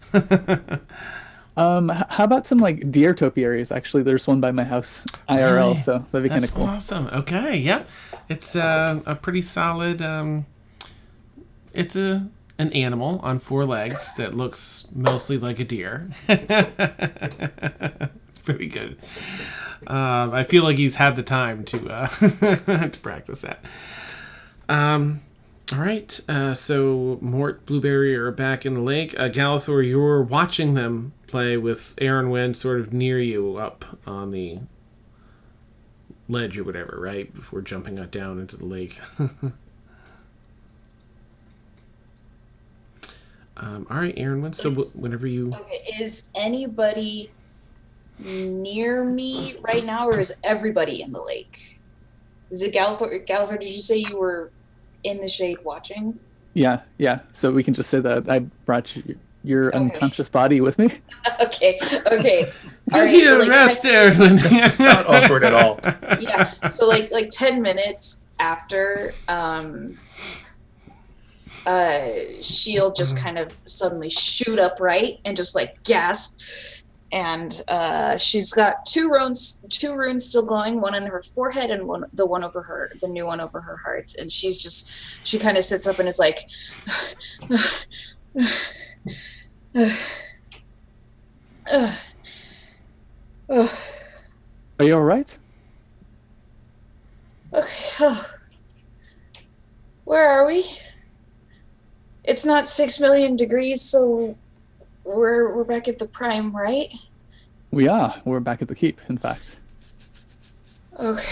How about some like deer topiaries? Actually, there's one by my house IRL, Right. so that'd be kind of That's cool. awesome. Okay, yep. It's a pretty solid. It's an animal on 4 legs that looks mostly like a deer. It's pretty good. I feel like he's had the time to to practice that. All right. So Mort, Blueberry are back in the lake. Galathor, you're watching them play with Aaron sort of near you up on the ledge or whatever, right? Before jumping down into the lake. All right, Aaron. So whenever you... Okay, is anybody near me right now, or is everybody in the lake? Is it Galathor? Galathor, did you say you were in the shade watching? Yeah. So we can just say that I brought your unconscious body with me. Okay. All Give right. you So a rest, Aaron. Not awkward at all. yeah. So like 10 minutes after, she'll just kind of suddenly shoot upright and just like gasp, and she's got two runes still glowing, one in her forehead and the new one over her heart, and she kind of sits up and is like Are you all right? okay. Where are we? It's not 6 million degrees, so we're back at the prime, right? We are. We're back at the keep, in fact. Okay.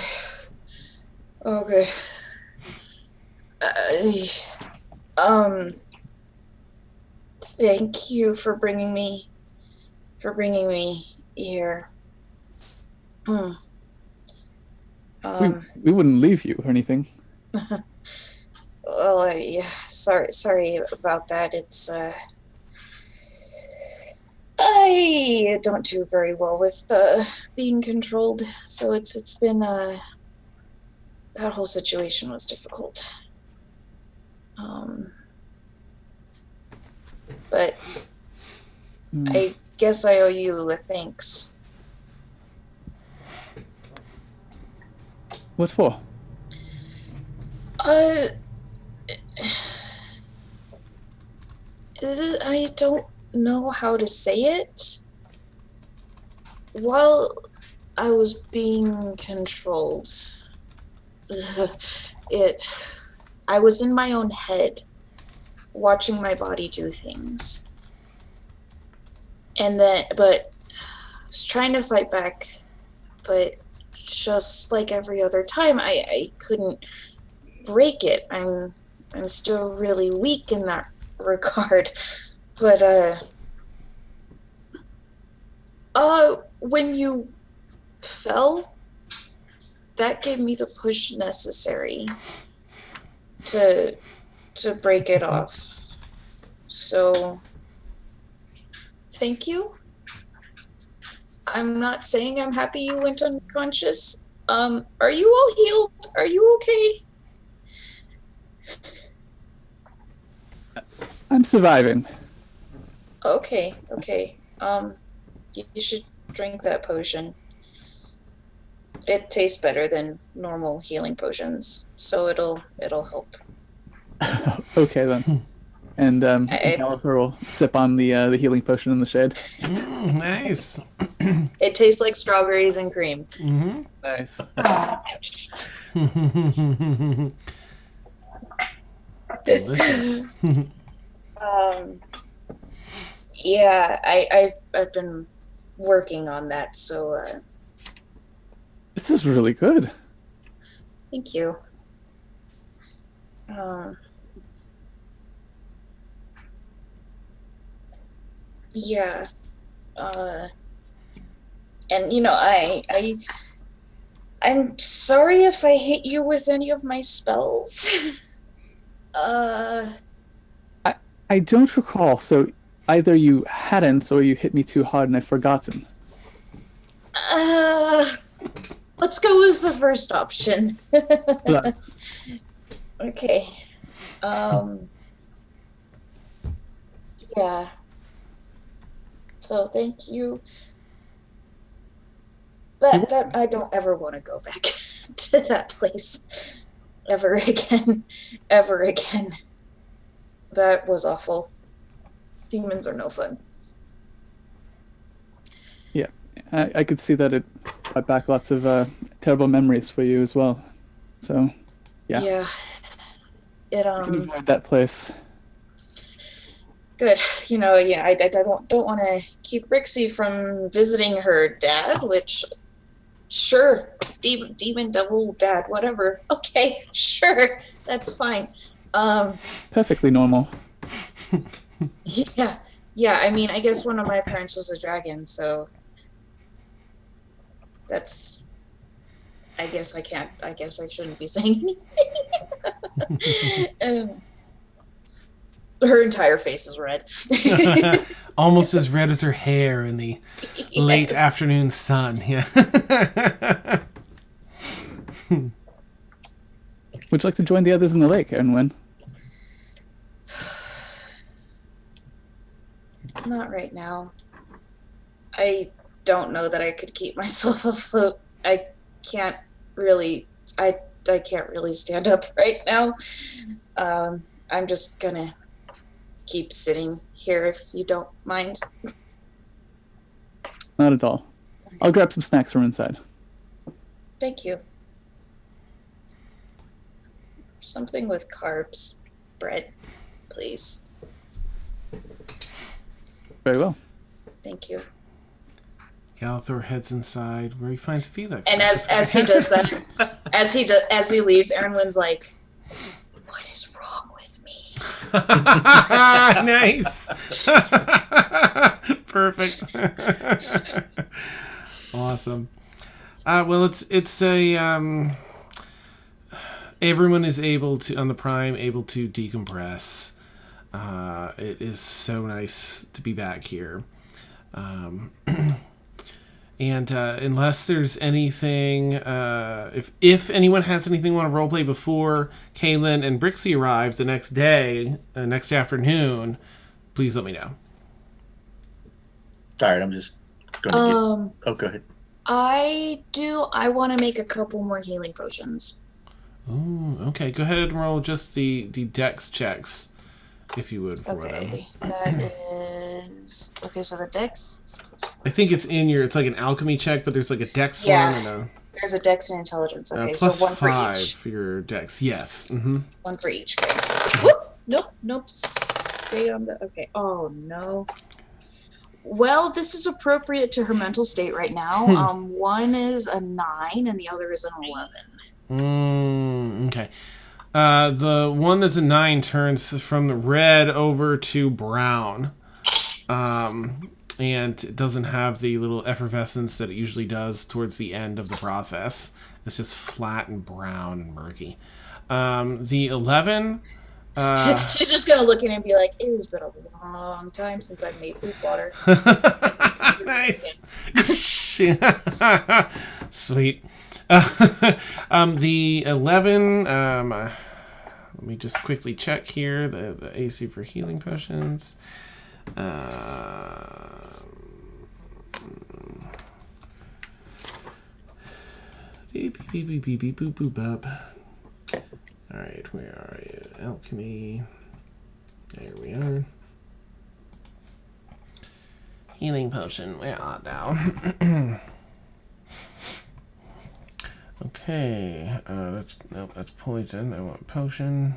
Thank you for bringing me here. We wouldn't leave you or anything. Well, yeah, sorry about that. It's I don't do very well with being controlled, so it's been that whole situation was difficult. But I guess I owe you a thanks. What for? I don't know how to say it. While I was being controlled, I was in my own head, watching my body do things. And then, but I was trying to fight back, but just like every other time, I couldn't break it. I'm still really weak in that regard. But when you fell, that gave me the push necessary to break it off. So thank you. I'm not saying I'm happy you went unconscious. Are you all healed? Are you okay? I'm surviving. Okay. You should drink that potion. It tastes better than normal healing potions, so it'll help. Okay then. And Gallagher will sip on the healing potion in the shade. Nice. It tastes like strawberries and cream. Mm-hmm. Nice. Delicious. Yeah, I've been working on that, so This is really good. thank you. Yeah. And I'm sorry if I hit you with any of my spells. I don't recall, so either you hadn't or you hit me too hard and I've forgotten. Let's go with the first option. But Okay. Yeah. So thank you. That I don't ever want to go back to that place ever again. Ever again. That was awful. Demons are no fun. yeah, I could see that it brought back lots of terrible memories for you as well. So, yeah. Yeah. It I can avoid that place. good. I don't want to keep Brixi from visiting her dad, which sure, demon devil dad, whatever. Okay, sure, that's fine. Perfectly normal. Yeah. I mean, I guess one of my parents was a dragon, so that's. I guess I shouldn't be saying anything. Her entire face is red. Almost as red as her hair in the late afternoon sun. Yeah. Would you like to join the others in the lake, Ernwin? Not right now. I don't know that I could keep myself afloat. I can't really stand up right now. I'm just gonna keep sitting here if you don't mind. Not at all. I'll grab some snacks from inside. Thank you. Something with carbs. Bread, please. Very well. Thank you. Galathor heads inside where he finds Felix. And as he does that, as he leaves, Ernwin's like, "What is wrong with me?" Nice. Perfect. Awesome. Well, it's a everyone is able to able to decompress. It is so nice to be back here. And unless there's anything, if anyone has anything they want to roleplay before Kaylin and Brixi arrive the next day, next afternoon, please let me know. All right, I'm just going to go ahead. I want to make a couple more healing potions. Ooh, okay. Go ahead and roll just the dex checks, if you would. Okay, that is... Okay, so the dex... I think it's like an alchemy check, but there's like a dex one and there's a dex and intelligence. Okay, so plus one for 5 each. for your dex. Yes. Mm-hmm. One for each. Okay. Whoop! Nope. Stay on the... Okay. Oh, no. Well, this is appropriate to her mental state right now. One is a 9 and the other is an 11. Okay. The one that's a 9 turns from the red over to brown. And it doesn't have the little effervescence that it usually does towards the end of the process. It's just flat and brown and murky. The 11... She's just gonna look at it and be like, "It has been a long time since I've made poop water." Nice. Sweet. The 11. Let me just quickly check here the AC for healing potions. Beep beep beep beep beep boop boop bop. All right, where are you? Alchemy. There we are. Healing potion. Where art thou? Okay. That's poison. I want potion.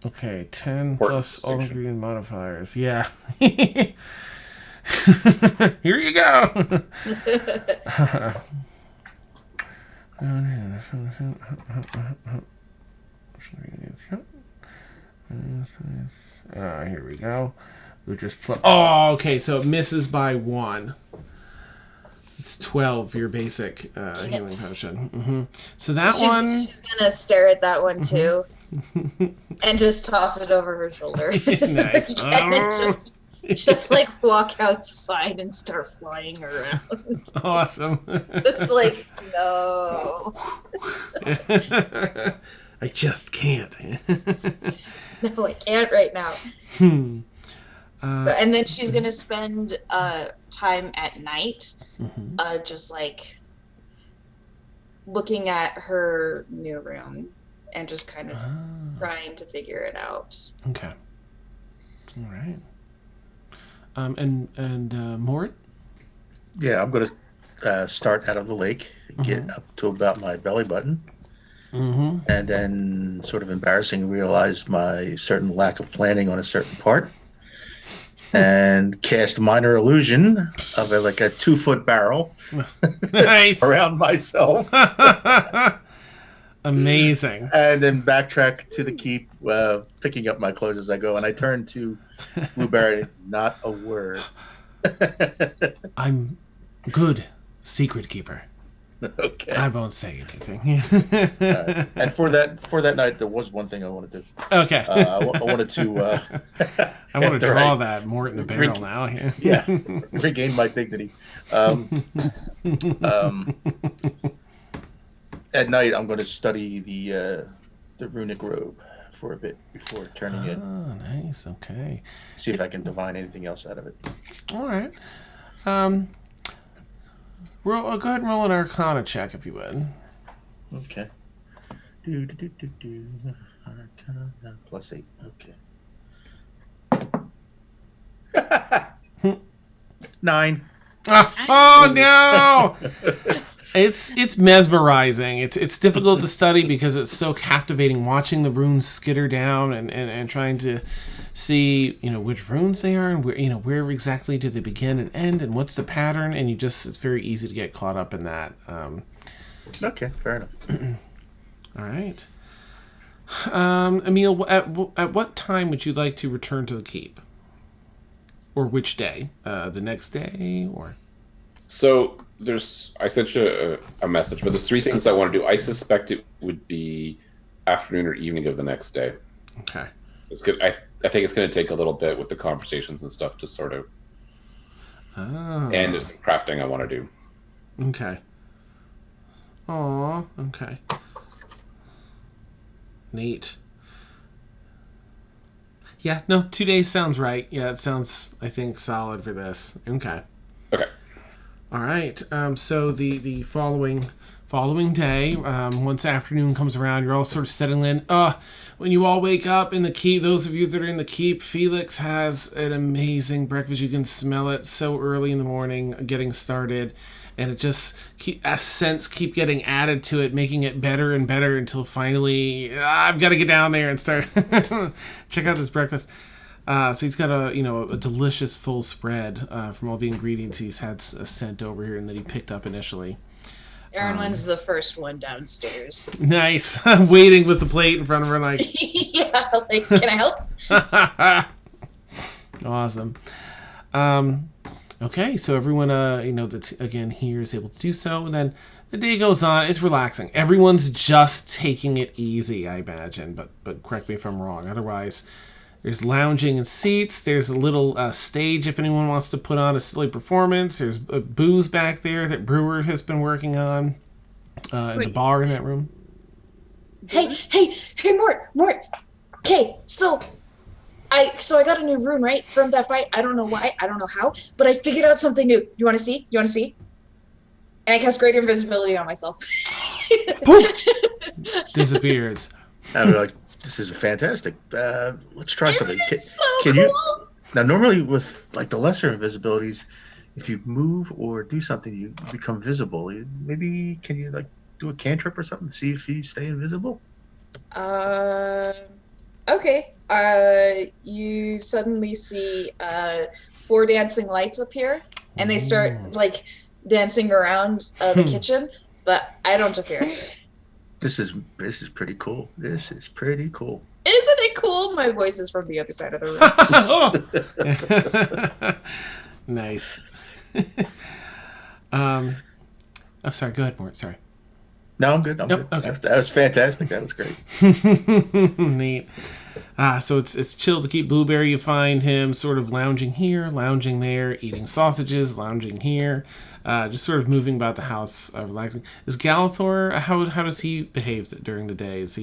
Okay, 10 Important plus all distinction. ingredient modifiers. Yeah. Here you go. Here we go. We're just okay, so it misses by 1. It's 12 your basic healing potion. So that one. She's gonna stare at that one too, and just toss it over her shoulder. Nice. And then just like walk outside and start flying around. Awesome. It's like, no. I just can't. No, I can't right now. And then she's gonna spend time at night, just like looking at her new room and just kind of trying to figure it out. Okay. All right. And Mort? Yeah, I'm going to start out of the lake, get up to about my belly button, and then sort of embarrassing realize my certain lack of planning on a certain part, and cast minor illusion of a 2-foot barrel Nice. around myself, Amazing. and then backtrack to the keep, picking up my clothes as I go, and I turn to Blueberry, not a word. I'm good, secret keeper. Okay. I won't say anything. Right. And for that night, there was one thing I wanted to. Okay. I wanted to. I want to after draw I- that Mort in a barrel now. Yeah, regain my dignity. At night, I'm going to study the runic robe for a bit before turning it. Oh, nice. Okay. See if I can divine anything else out of it. All right. Go ahead and roll an Arcana check if you would. Okay. Arcana +8. Okay. 9. Oh no! It's mesmerizing. It's difficult to study because it's so captivating watching the runes skitter down and trying to see which runes they are and where exactly do they begin and end and what's the pattern, and it's very easy to get caught up in that. Okay, fair enough. All right. Emil, at what time would you like to return to the keep? Or which day? The next day, or? So I sent you a message, but there's 3 things I want to do. I suspect it would be afternoon or evening of the next day. Okay. It's good. I think it's going to take a little bit with the conversations and stuff to sort out. Oh. And there's some crafting I want to do. Okay. Aw, okay. Neat. Yeah, no, 2 days sounds right. Yeah, it sounds, I think, solid for this. Okay. Okay. All right. So the following day, once afternoon comes around, you're all sort of settling in. When you all wake up in the keep, those of you that are in the keep, Felix has an amazing breakfast. You can smell it so early in the morning, getting started, and it just scents keep getting added to it, making it better and better until finally I've got to get down there and start check out this breakfast. So he's got a delicious full spread from all the ingredients he's had sent over here and that he picked up initially. Erinwin's the first one downstairs. Nice. Waiting with the plate in front of her like... Yeah, like, can I help? Awesome. Okay, so everyone, that's, again, here is able to do so. And then the day goes on. It's relaxing. Everyone's just taking it easy, I imagine. But correct me if I'm wrong. Otherwise, there's lounging in seats. There's a little stage if anyone wants to put on a silly performance. There's booze back there that Brewer has been working on in the bar in that room. Hey, Mort. Okay, so I got a new rune, right, from that fight. I don't know why, I don't know how, but I figured out something new. You want to see? And I cast greater invisibility on myself. Disappears. I'd be like, this is fantastic. Let's try something. Can you? Now, normally with like the lesser invisibilities, if you move or do something, you become visible. Maybe can you like do a cantrip or something to see if you stay invisible? Okay. You suddenly see 4 dancing lights appear, and they start like dancing around the kitchen, but I don't appear. This is pretty cool. This is pretty cool. Isn't it cool? My voice is from the other side of the room. Nice. I'm sorry. Go ahead, Mort. Sorry. No, I'm good. I'm good. Okay. That was fantastic. That was great. Neat. So it's chill to keep Blueberry. You find him sort of lounging here, lounging there, eating sausages, lounging here, just sort of moving about the house, relaxing. Is Galathor, how does he behave during the day? Does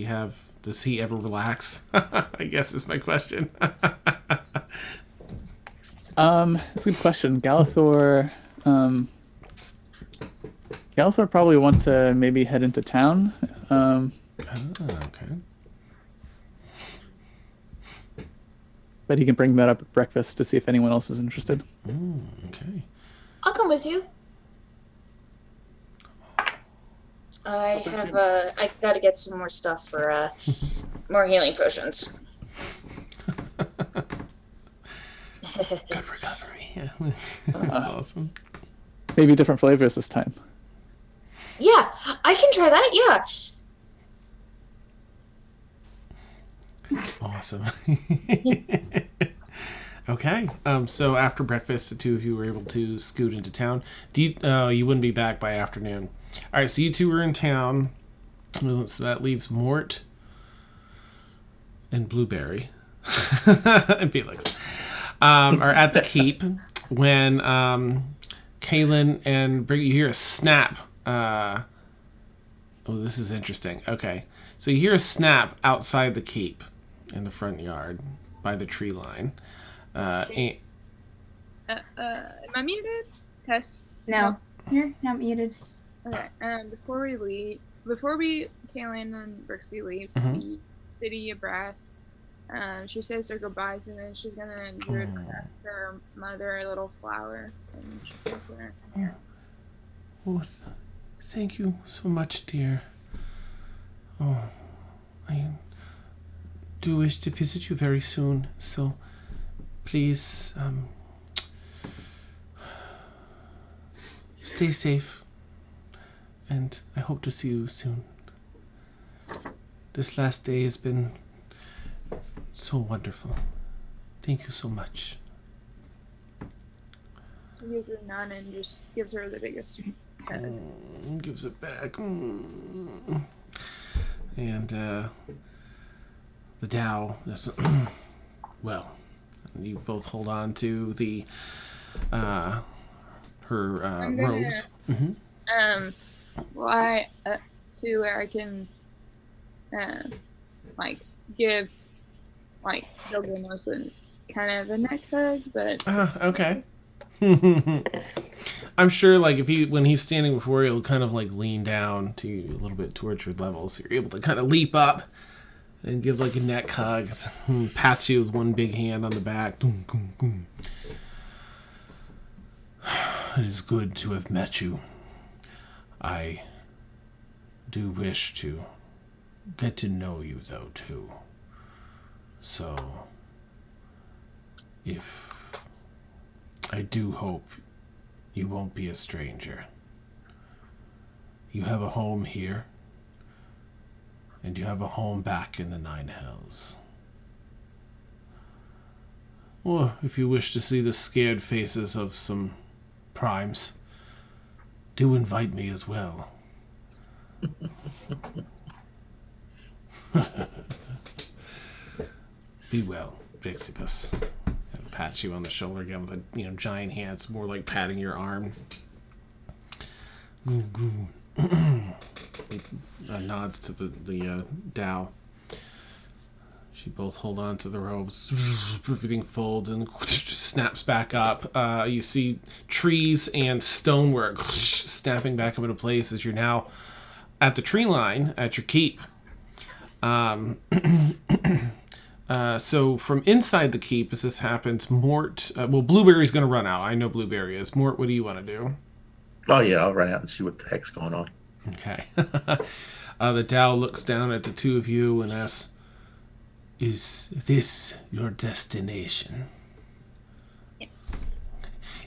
he ever relax? I guess is my question. That's a good question. Galathor probably wants to maybe head into town. Okay. But he can bring that up at breakfast to see if anyone else is interested. Okay. I'll come with you. I gotta get some more stuff for more healing potions. Good recovery. Yeah. That's awesome. Maybe different flavors this time. Yeah, I can try that. Yeah. Awesome. Okay. So after breakfast, the two of you were able to scoot into town. You wouldn't be back by afternoon. All right. So you two were in town. So that leaves Mort and Blueberry and Felix are at the keep when Kaylin and Brixi, you hear a snap. This is interesting. Okay. So you hear a snap outside the keep in the front yard by the tree line. Am I muted? Tess? No, you're not muted. Okay. Before Kaylin and Brixi leaves the city of Brass, she says her goodbyes and then she's gonna give her mother a little flower and she's gonna put her in her hair. Thank you so much, dear. I do wish to visit you very soon, so please stay safe, and I hope to see you soon. This last day has been so wonderful. Thank you so much. She gives the nun and just gives her the biggest hug. Gives it back. And the Dow is well. You both hold on to the her robes. Fly up to where I can give Gilgamesh kind of a neck hug, but okay. I'm sure, when he's standing before you, he'll kind of lean down to you a little bit towards your level, so you're able to kind of leap up and give a neck hug. Pats you with one big hand on the back. It is good to have met you. I do wish to get to know you, though, too. So, if I do hope you won't be a stranger. You have a home here, and you have a home back in the Nine Hells. Or if you wish to see the scared faces of some primes, do invite me as well. Be well, Vixipus. I'll pat you on the shoulder again with a giant hand. It's more like patting your arm. Goo goo. Nods to the Dow. She both hold on to the robes. Everything folds and just snaps back up. You see trees and stonework snapping back up into place as you're now at the tree line at your keep. So from inside the keep, as this happens, Mort... Blueberry's going to run out. I know Blueberry is. Mort, what do you want to do? Oh, yeah, I'll run out and see what the heck's going on. Okay. The Dow looks down at the two of you and asks, "Is this your destination?" Yes.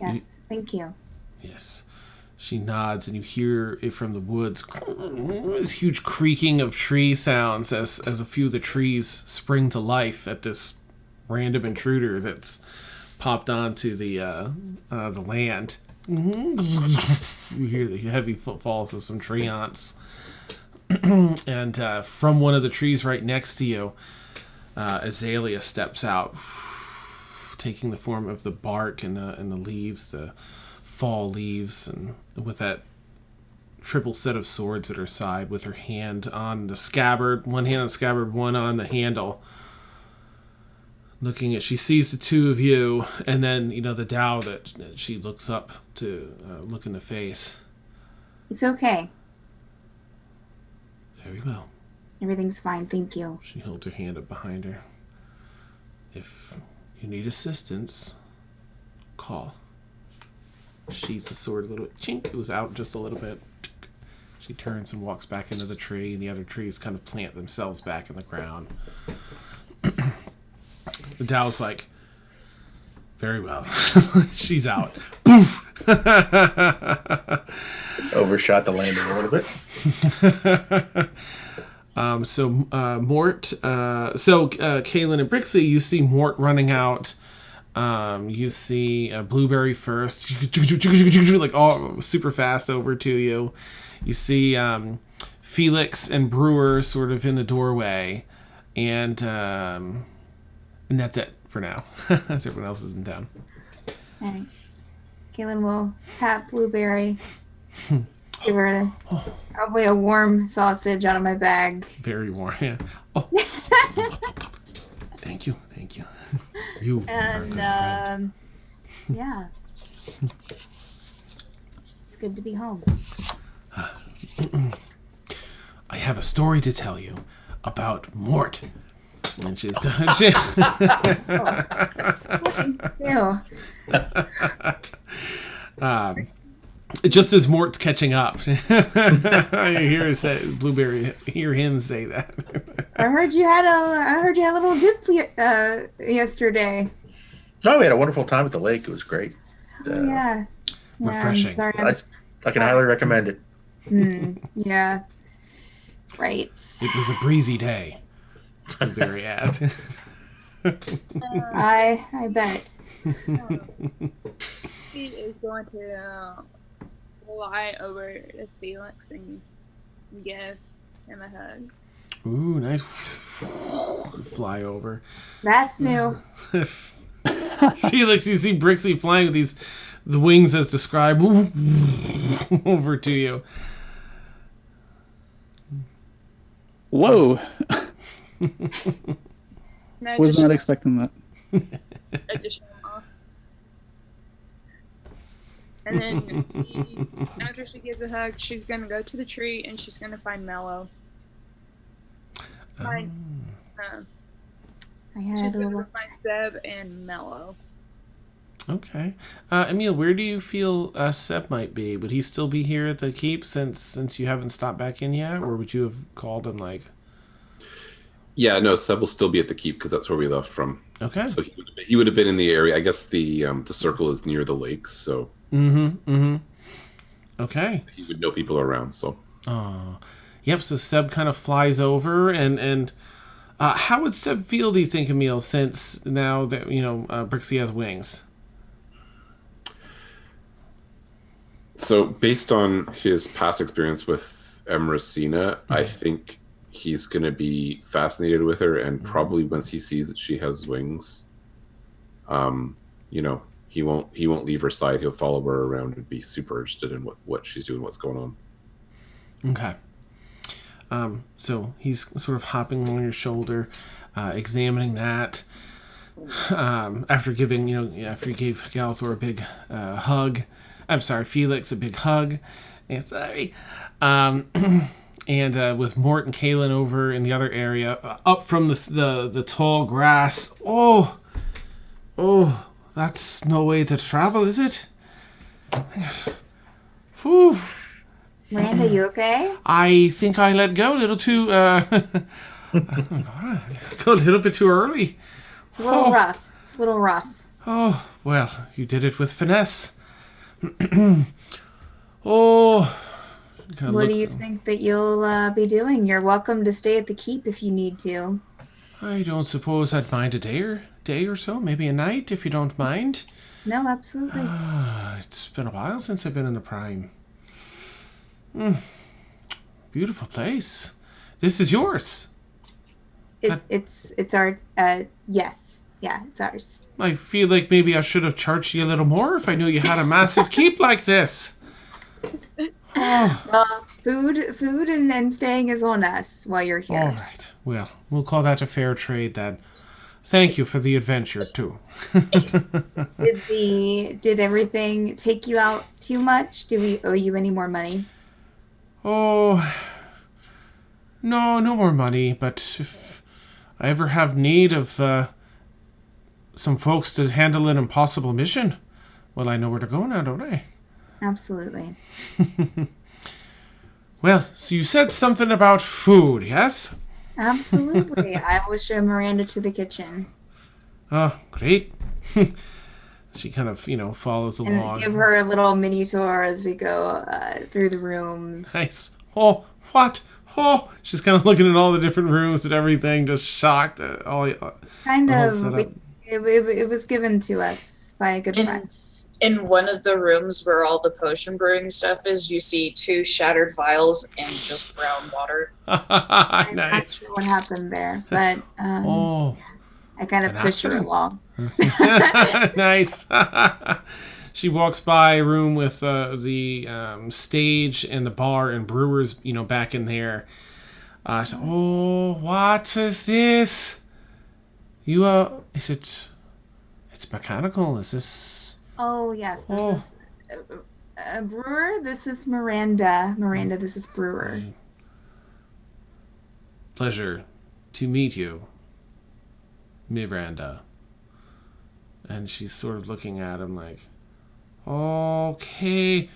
Yes, thank you. Yes. She nods, and you hear it from the woods. This huge creaking of tree sounds as a few of the trees spring to life at this random intruder that's popped onto the land. You hear the heavy footfalls of some tree ants. And from one of the trees right next to you, Azalea steps out, taking the form of the bark and the leaves, the fall leaves, and with that triple set of swords at her side, with her hand on the scabbard, one hand on the scabbard, one on the handle. She sees the two of you, and then, the Dow that she looks up to look in the face. It's okay. Very well. Everything's fine, thank you. She holds her hand up behind her. If you need assistance, call. She's the sword a little bit. Chink, it was out just a little bit. She turns and walks back into the tree, and the other trees kind of plant themselves back in the ground. The Dow's like, very well. She's out. Poof! Overshot the landing a little bit. Mort, Kaylin and Brixi, you see Mort running out. You see Blueberry first, like all super fast over to you. You see Felix and Brewer sort of in the doorway, and that's it for now. As everyone else is in town. All right. Kaylin will pat Blueberry. Give her probably a warm sausage out of my bag. Very warm, yeah. Oh. Thank you. You are a good friend. Yeah. It's good to be home. I have a story to tell you about Mort. And she's just as Mort's catching up, you hear Blueberry hear him say that. I heard you had a little dip yesterday. Oh, we had a wonderful time at the lake. It was great. Yeah. Refreshing. Sorry, I can highly recommend it. Yeah. Right. It was a breezy day. Blueberry adds. I bet. He is going to fly over to Felix and give him a hug. Ooh, nice. Fly over. That's new. Felix, you see Brixi flying with the wings as described over to you. Whoa! No, Was just- not expecting that. I just shut him off. And then after she gives a hug, she's gonna go to the tree and she's gonna find Mello. I had She's a gonna little. go find Seb and Mello. Okay. Emil, where do you feel Seb might be? Would he still be here at the keep since you haven't stopped back in yet? Or would you have called him like... Yeah, no, Seb will still be at the keep because that's where we left from. Okay. So he would have been in the area. I guess the circle is near the lake, so Okay. he would know people around. So Oh. Yep, so Seb kind of flies over and how would Seb feel, do you think, Emil, since now that, Brixi has wings? So based on his past experience with Emeracina, I think he's going to be fascinated with her, and probably once he sees that she has wings, he won't leave her side. He'll follow her around and be super interested in what she's doing, what's going on. Okay. So he's sort of hopping on your shoulder, examining that. After he gave Galthor a big hug. I'm sorry, Felix a big hug. Sorry. And with Mort and Kaylin over in the other area, up from the tall grass. Oh, that's no way to travel, is it? Whew. Miranda, you okay? I think I let go a little too. Go a little bit too early. It's a little rough. It's a little rough. Oh, well, you did it with finesse. Oh. What do you think that you'll be doing? You're welcome to stay at the keep if you need to. I don't suppose I'd mind a day or so, maybe a night, if you don't mind. No, absolutely. It's been a while since I've been in the Prime. Beautiful place. This is yours. It's our yes. Yeah, it's ours. I feel like maybe I should have charged you a little more if I knew you had a massive keep like this. Oh. Food and staying is on us while you're here. All right. Well, we'll call that a fair trade then. Thank you for the adventure too. Did everything take you out too much? Do we owe you any more money? Oh, no more money. But if I ever have need of some folks to handle an impossible mission, well, I know where to go now, don't I? Absolutely. Well, so you said something about food, yes? Absolutely. I will show Miranda to the kitchen. Oh, great. She kind of, follows along. And give her a little mini tour as we go through the rooms. Nice. Oh, what? Oh, she's kind of looking at all the different rooms and everything, just shocked at all. Kind of. It was given to us by a good friend. In one of the rooms where all the potion brewing stuff is, you see 2 shattered vials and just brown water. I'm not Nice. sure what happened there, but I kind of an pushed her accident? along. Nice. She walks by a room with the stage and the bar and brewers, back in there. What is this? Is it? It's mechanical. Is this? Oh, yes. This is Brewer. This is Miranda. Miranda, this is Brewer. Pleasure to meet you, Miranda. And she's sort of looking at him like, okay.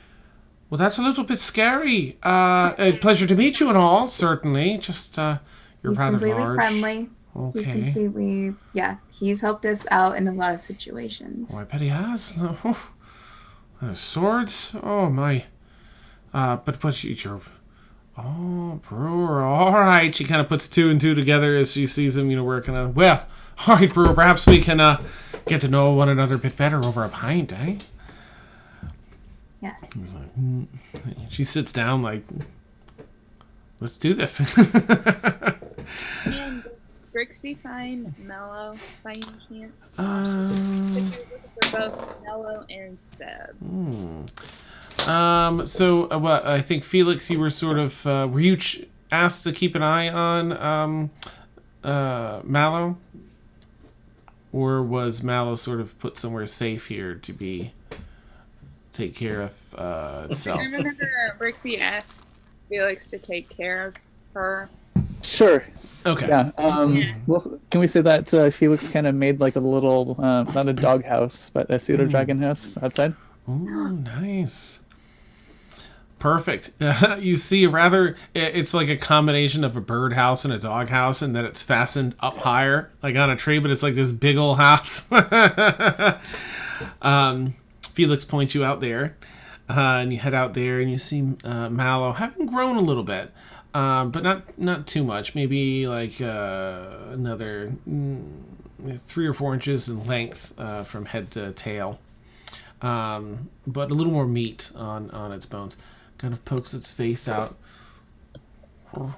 Well, that's a little bit scary. A pleasure to meet you and all, certainly. Just, you're He's rather completely large. friendly. Okay. He's completely, he's helped us out in a lot of situations. Oh, I bet he has. Swords? Oh, my. But you're... Oh, Brewer, all right. She kind of puts 2 and 2 together as she sees him, working on... Well, all right, Brewer, perhaps we can get to know one another a bit better over a pint, eh? Yes. She sits down like, let's do this. And Brixi find Mello by any chance? Um, She was looking for both Mello and Seb. So I think Felix, you were sort of were you asked to keep an eye on Mallow, or was Mallow sort of put somewhere safe here to take care of itself? I remember Brixi asked Felix to take care of her. Sure. Okay. Yeah. Well, can we say that Felix kind of made like a little, not a doghouse, but a pseudo dragon house outside? Oh, nice. Perfect. You see it's like a combination of a birdhouse and a doghouse, and that it's fastened up higher, like on a tree, but it's like this big old house. Felix points you out there, and you head out there, and you see Mallow having grown a little bit, but not too much. Maybe like another 3 or 4 inches in length from head to tail, but a little more meat on its bones. Kind of pokes its face out, kind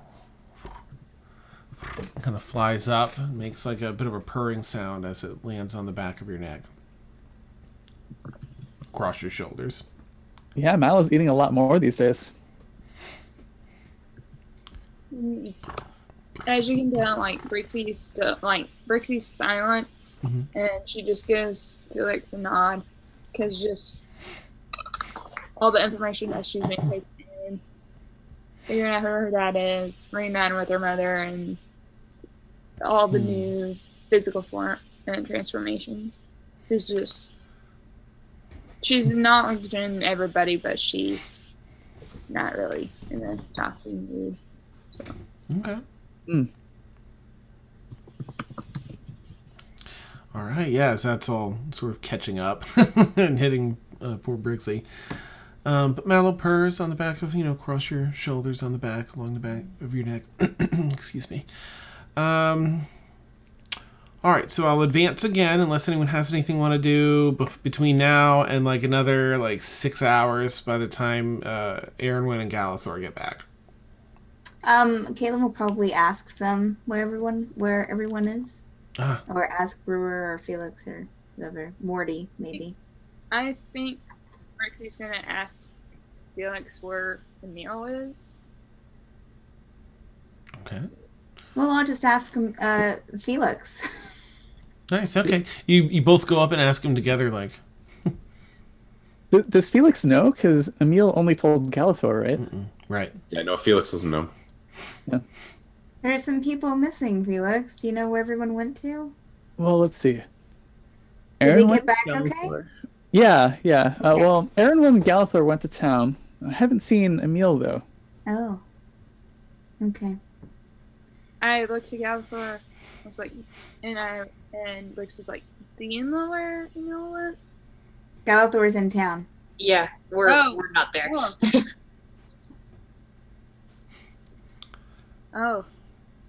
of flies up, makes like a bit of a purring sound as it lands on the back of your neck, across your shoulders. Yeah, Mallow's eating a lot more these days. As you can tell, like Brixi's silent, and she just gives Felix a nod, because just all the information that she's been taking in, figuring out who her dad is, reuniting with her mother, and all the new physical form and transformations. She's not like doing everybody, but she's not really in a talking mood. So. Okay. All right. Yeah, so that's all sort of catching up and hitting poor Brixi. But Mallow purrs on the back of, across your shoulders, on the back, along the back of your neck. Excuse me. All right, so I'll advance again, unless anyone has anything want to do between now and like another 6 hours by the time Aaronwin and Galathor get back. Caitlin will probably ask them where everyone is, or ask Brewer or Felix or whoever, Morty maybe. I think Brixi's gonna ask Felix where Emil is. Okay. Well, I'll just ask him, Felix. Nice. Okay. You both go up and ask him together, like. Does Felix know? Because Emil only told Galathor, right? Right. Yeah, no, Felix doesn't know. Yeah. There are some people missing, Felix. Do you know where everyone went to? Well, let's see. Did Aaron they get went back to okay? Galathor. Yeah. Okay. Well, Aaron and Galathor went to town. I haven't seen Emil, though. Oh. Okay. I looked to Galathor. I was like, and Brix was like, "Do you know where Emil went?" Galathor's in town. Yeah, we're not there. Oh,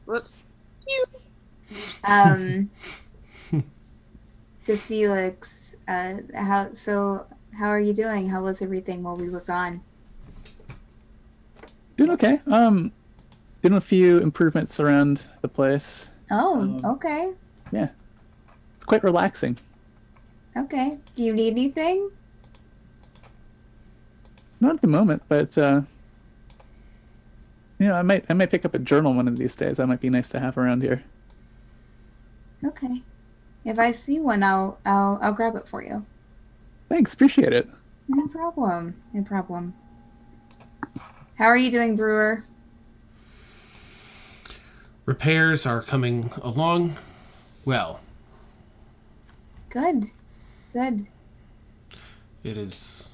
whoops. To Felix, how are you doing? How was everything while we were gone? Doing okay. Doing a few improvements around the place. Oh, okay. Yeah. It's quite relaxing. Okay. Do you need anything? Not at the moment, but I might pick up a journal one of these days. That might be nice to have around here. Okay. If I see one, I'll grab it for you. Thanks, appreciate it. No problem. No problem. How are you doing, Brewer? Repairs are coming along well. Good. Good. It is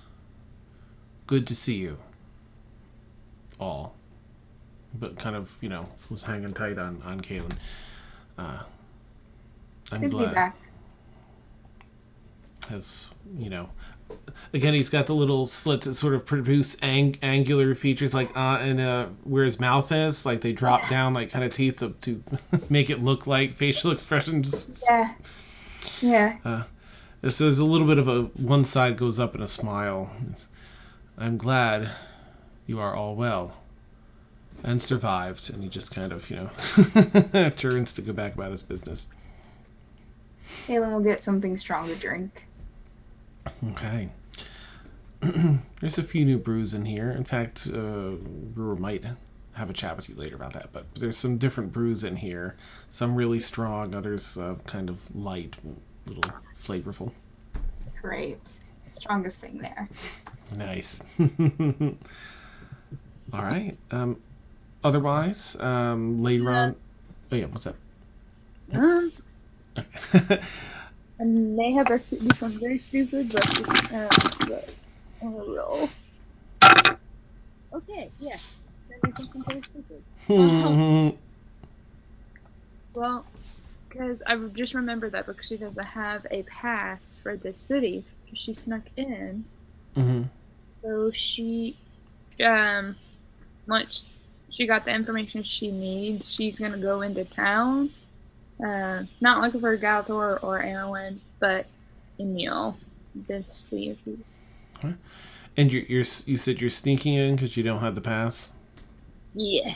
good to see you all. But kind of, was hanging tight on Kaylin. I'm Good to glad. be back. As, again, he's got the little slits that sort of produce angular features, like where his mouth is, like they drop down like kind of teeth to make it look like facial expressions. Yeah. Yeah. So there's a little bit of a one side goes up in a smile. I'm glad you are all well and survived. And he just kind of, turns to go back about his business. Kaylin will get something strong to drink. Okay. There's a few new brews in here. In fact, Brewer might have a chat with you later about that. But there's some different brews in here. Some really strong, others kind of light, a little flavorful. Great. Strongest thing there. Nice. All right. Otherwise, later on... Oh, yeah, what's that? I may have Brixi do something very stupid, but overall. Okay, yeah. That makes something so stupid. Hmm. Well, because I just remembered that because she doesn't have a pass for this city. She snuck in. Hmm. So once she got the information she needs, she's gonna go into town. Not looking for Galthor or Erwin, but Emil. Just see if he's. And you said you're sneaking in because you don't have the pass. Yeah.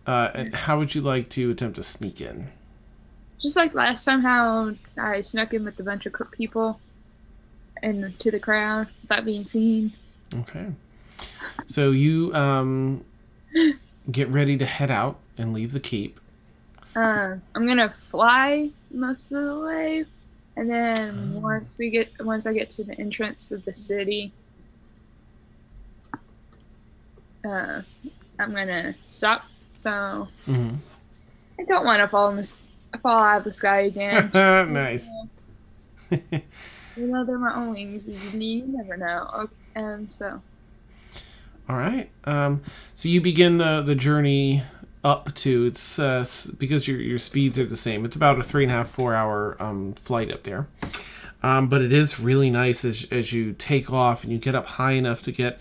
And how would you like to attempt to sneak in? Just like last time, how I snuck in with a bunch of people and to the crowd without being seen. Okay. So you get ready to head out and leave the keep. I'm gonna fly most of the way, and then once I get to the entrance of the city, I'm gonna stop. So Mm-hmm. I don't want to fall out of the sky again. Nice. You know, they're my own wings. You never know. Okay, so. All right. So you begin the journey up to it's because your speeds are the same. It's about a 3.5-4 hour flight up there. But it is really nice as you take off and you get up high enough to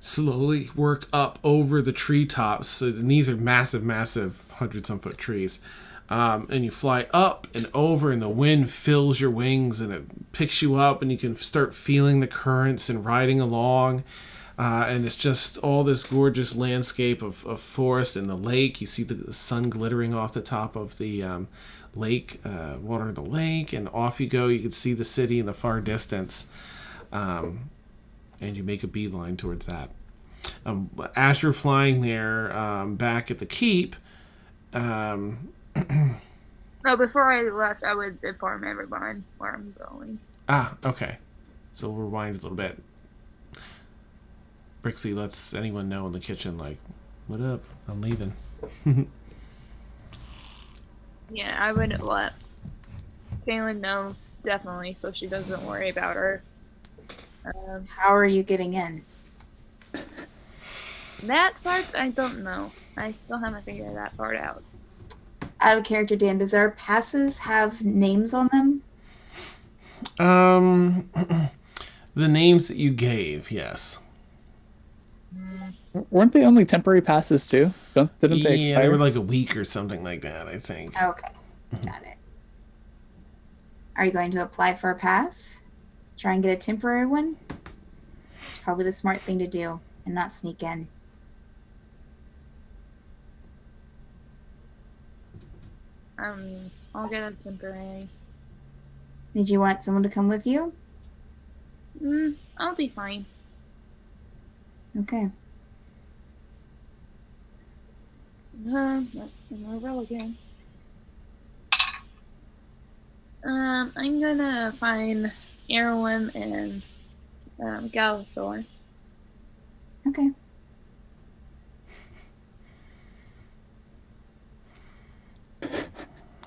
slowly work up over the treetops. So, and these are massive 100-some foot trees. And you fly up and over, and the wind fills your wings, and it picks you up, and you can start feeling the currents and riding along. And it's just all this gorgeous landscape of forest and the lake. You see the sun glittering off the top of the lake, water of the lake, and off you go. You can see the city in the far distance, and you make a beeline towards that. As you're flying there, back at the keep, No, before I left, I would inform everyone where I'm going. Okay. So we'll rewind a little bit. Brixi lets anyone know in the kitchen, like, what up? I'm leaving. Yeah, I would let Kaylin know, definitely, so she doesn't worry about her. How are you getting in? That part, I don't know. I still haven't figured that part out. Out of character, Dan, does our passes have names on them? The names that you gave, yes. Weren't they only temporary passes too? Didn't they expire? Yeah, they were like a week or something like that, I think. Okay, got it. Are you going to apply for a pass? Try and get a temporary one? It's probably the smart thing to do and not sneak in. I'll get a temporary. Did you want someone to come with you? I'll be fine. Okay. In my roll again. I'm gonna find Erwin and Galithor. Okay.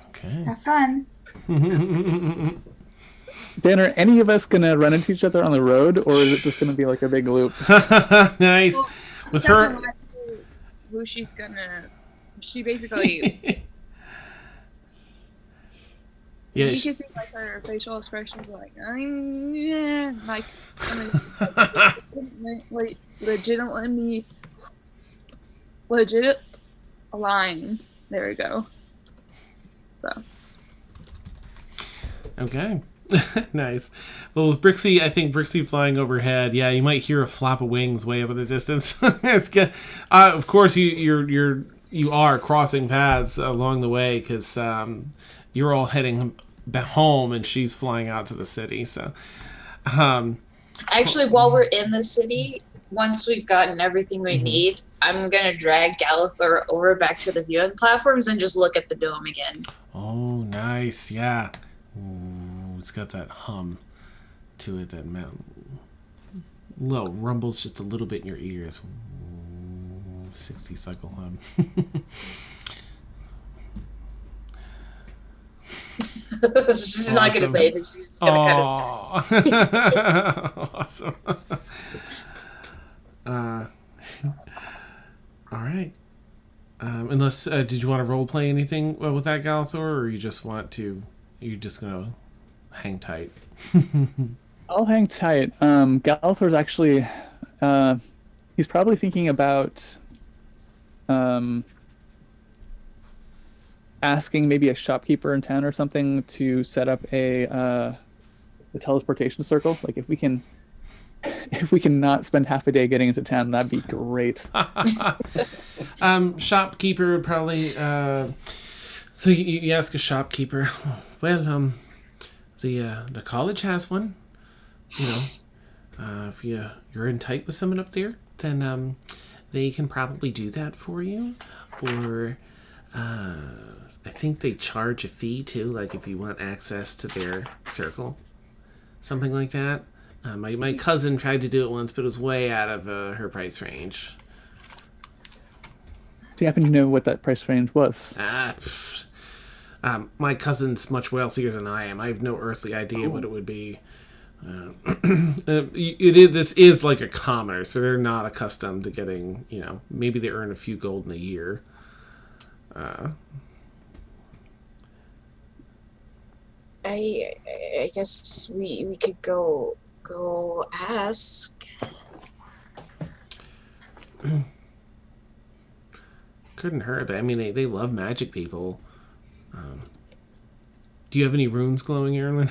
Okay. Have fun. Dan, are any of us gonna run into each other on the road, or is it just gonna be like a big loop? Nice. Well, With her. Who she's gonna. She basically. Yeah. You can see like her facial expressions, like yeah, like legit line. There we go. So. Okay. Nice. Well, with Brixi, I think Brixi flying overhead. Yeah, you might hear a flap of wings way up in the distance. It's good. Of course, you are crossing paths along the way because you're all heading back home, and she's flying out to the city. So, Actually, while we're in the city, once we've gotten everything we need, I'm gonna drag Galithor over back to the viewing platforms and just look at the dome again. Oh, nice. Yeah. Ooh, it's got that hum to it, that little rumbles just a little bit in your ears. Ooh, 60 cycle hum. She's not gonna say that. She's just gonna kind of start. Awesome. All right. Unless, did you want to role play anything with that Galathor, or you just you're just gonna hang tight? I'll hang tight. Galathor's actually, he's probably thinking about asking maybe a shopkeeper in town or something to set up a teleportation circle. Like if we can not spend half a day getting into town, that'd be great. Shopkeeper would probably. So you ask a shopkeeper. Well, the college has one. You know, if you're in tight with someone up there, then they can probably do that for you. Or I think they charge a fee too. Like if you want access to their circle, something like that. My cousin tried to do it once, but it was way out of her price range. Do you happen to know what that price range was? My cousin's much wealthier than I am. I have no earthly idea what it would be. This is like a commoner, so they're not accustomed to getting, maybe they earn a few gold in a year. I guess we could go ask. Couldn't hurt. I mean, they love magic people. Do you have any runes glowing, Erlen?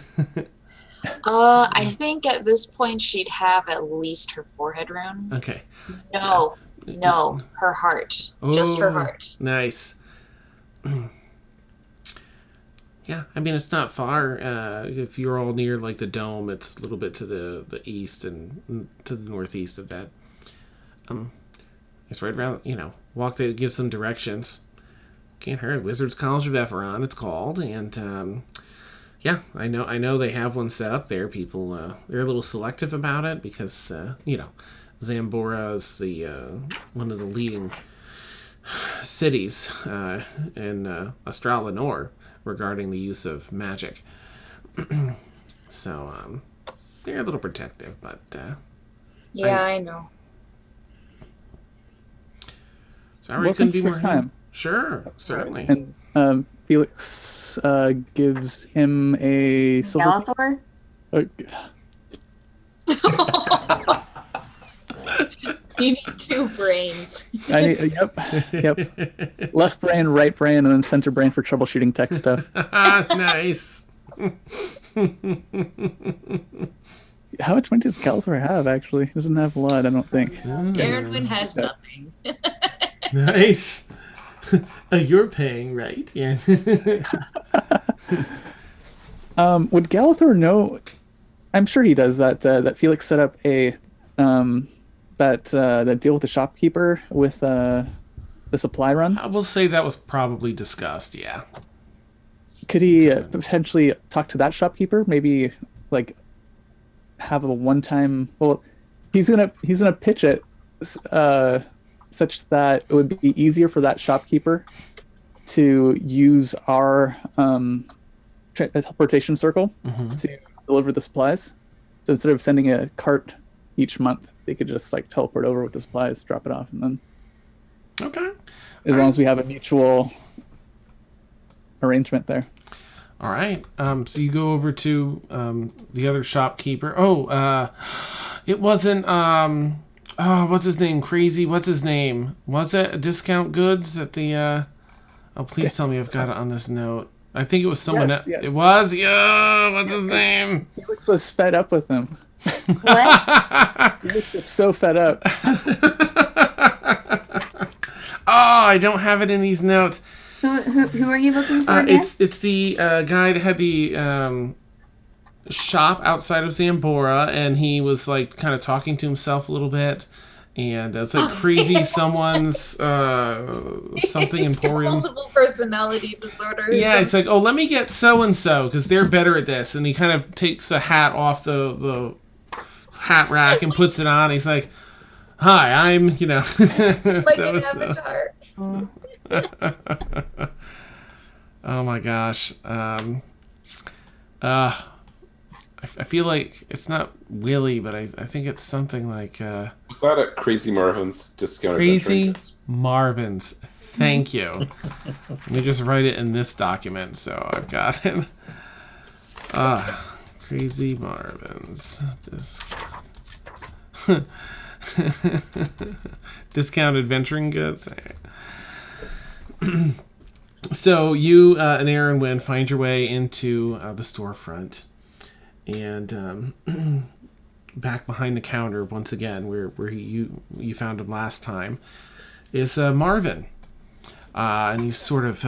I think at this point she'd have at least her forehead rune. Okay. No, her heart. Just her heart. Nice. Yeah, I mean, it's not far. If you're all near, like, the dome, it's a little bit to the east and to the northeast of that. It's right around, walk there, give some directions. Can't hurt. Wizards College of Ephron, it's called. And, yeah, I know they have one set up there. People, they're a little selective about it because, Zambora is one of the leading cities in Australanor regarding the use of magic. So, they're a little protective, but... yeah, I know. Sorry, couldn't be more time. Sure, certainly. And Felix gives him a silver... Galathor? You need two brains. Yep. Left brain, right brain, and then center brain for troubleshooting tech stuff. Nice. How much money does Galathor have, actually? He doesn't have a lot, I don't think. Erwin has nothing. Nice. You're paying, right? Yeah. Would Galathor know... I'm sure he does that Felix set up a... that deal with the shopkeeper with the supply run? I will say that was probably discussed, yeah. Could he potentially talk to that shopkeeper? Maybe like have a one-time. Well, he's gonna pitch it such that it would be easier for that shopkeeper to use our teleportation circle to deliver the supplies. So instead of sending a cart each month, they could just like teleport over with the supplies, drop it off, and then. Okay. As long as we have a mutual arrangement there. All right. So you go over to the other shopkeeper. It wasn't. What's his name? Crazy. What's his name? Was it Discount Goods at the? Oh, please tell me I've got it on this note. I think it was someone else. Yes. It was. Yeah. What's his name? Felix was fed up with him. What? Felix was so fed up. Oh, I don't have it in these notes. Who are you looking for again? It's the guy that had the shop outside of Zambora, and he was like kind of talking to himself a little bit, and it's like crazy someone's something emporium. Multiple personality disorders. Yeah, it's like, oh, let me get so and so because they're better at this, and he kind of takes a hat off the hat rack and puts it on. He's like, hi, I'm like so an avatar. Oh my gosh. I feel like it's not Willie, but I think it's something like Was that at Crazy Marvin's Discount Crazy Adventure? Marvin's. Thank you. Let me just write it in this document so I've got it. Crazy Marvin's. Discount adventuring goods. So you and Aaron Wynn find your way into the storefront, and back behind the counter once again, where you found him last time, is Marvin, and he's sort of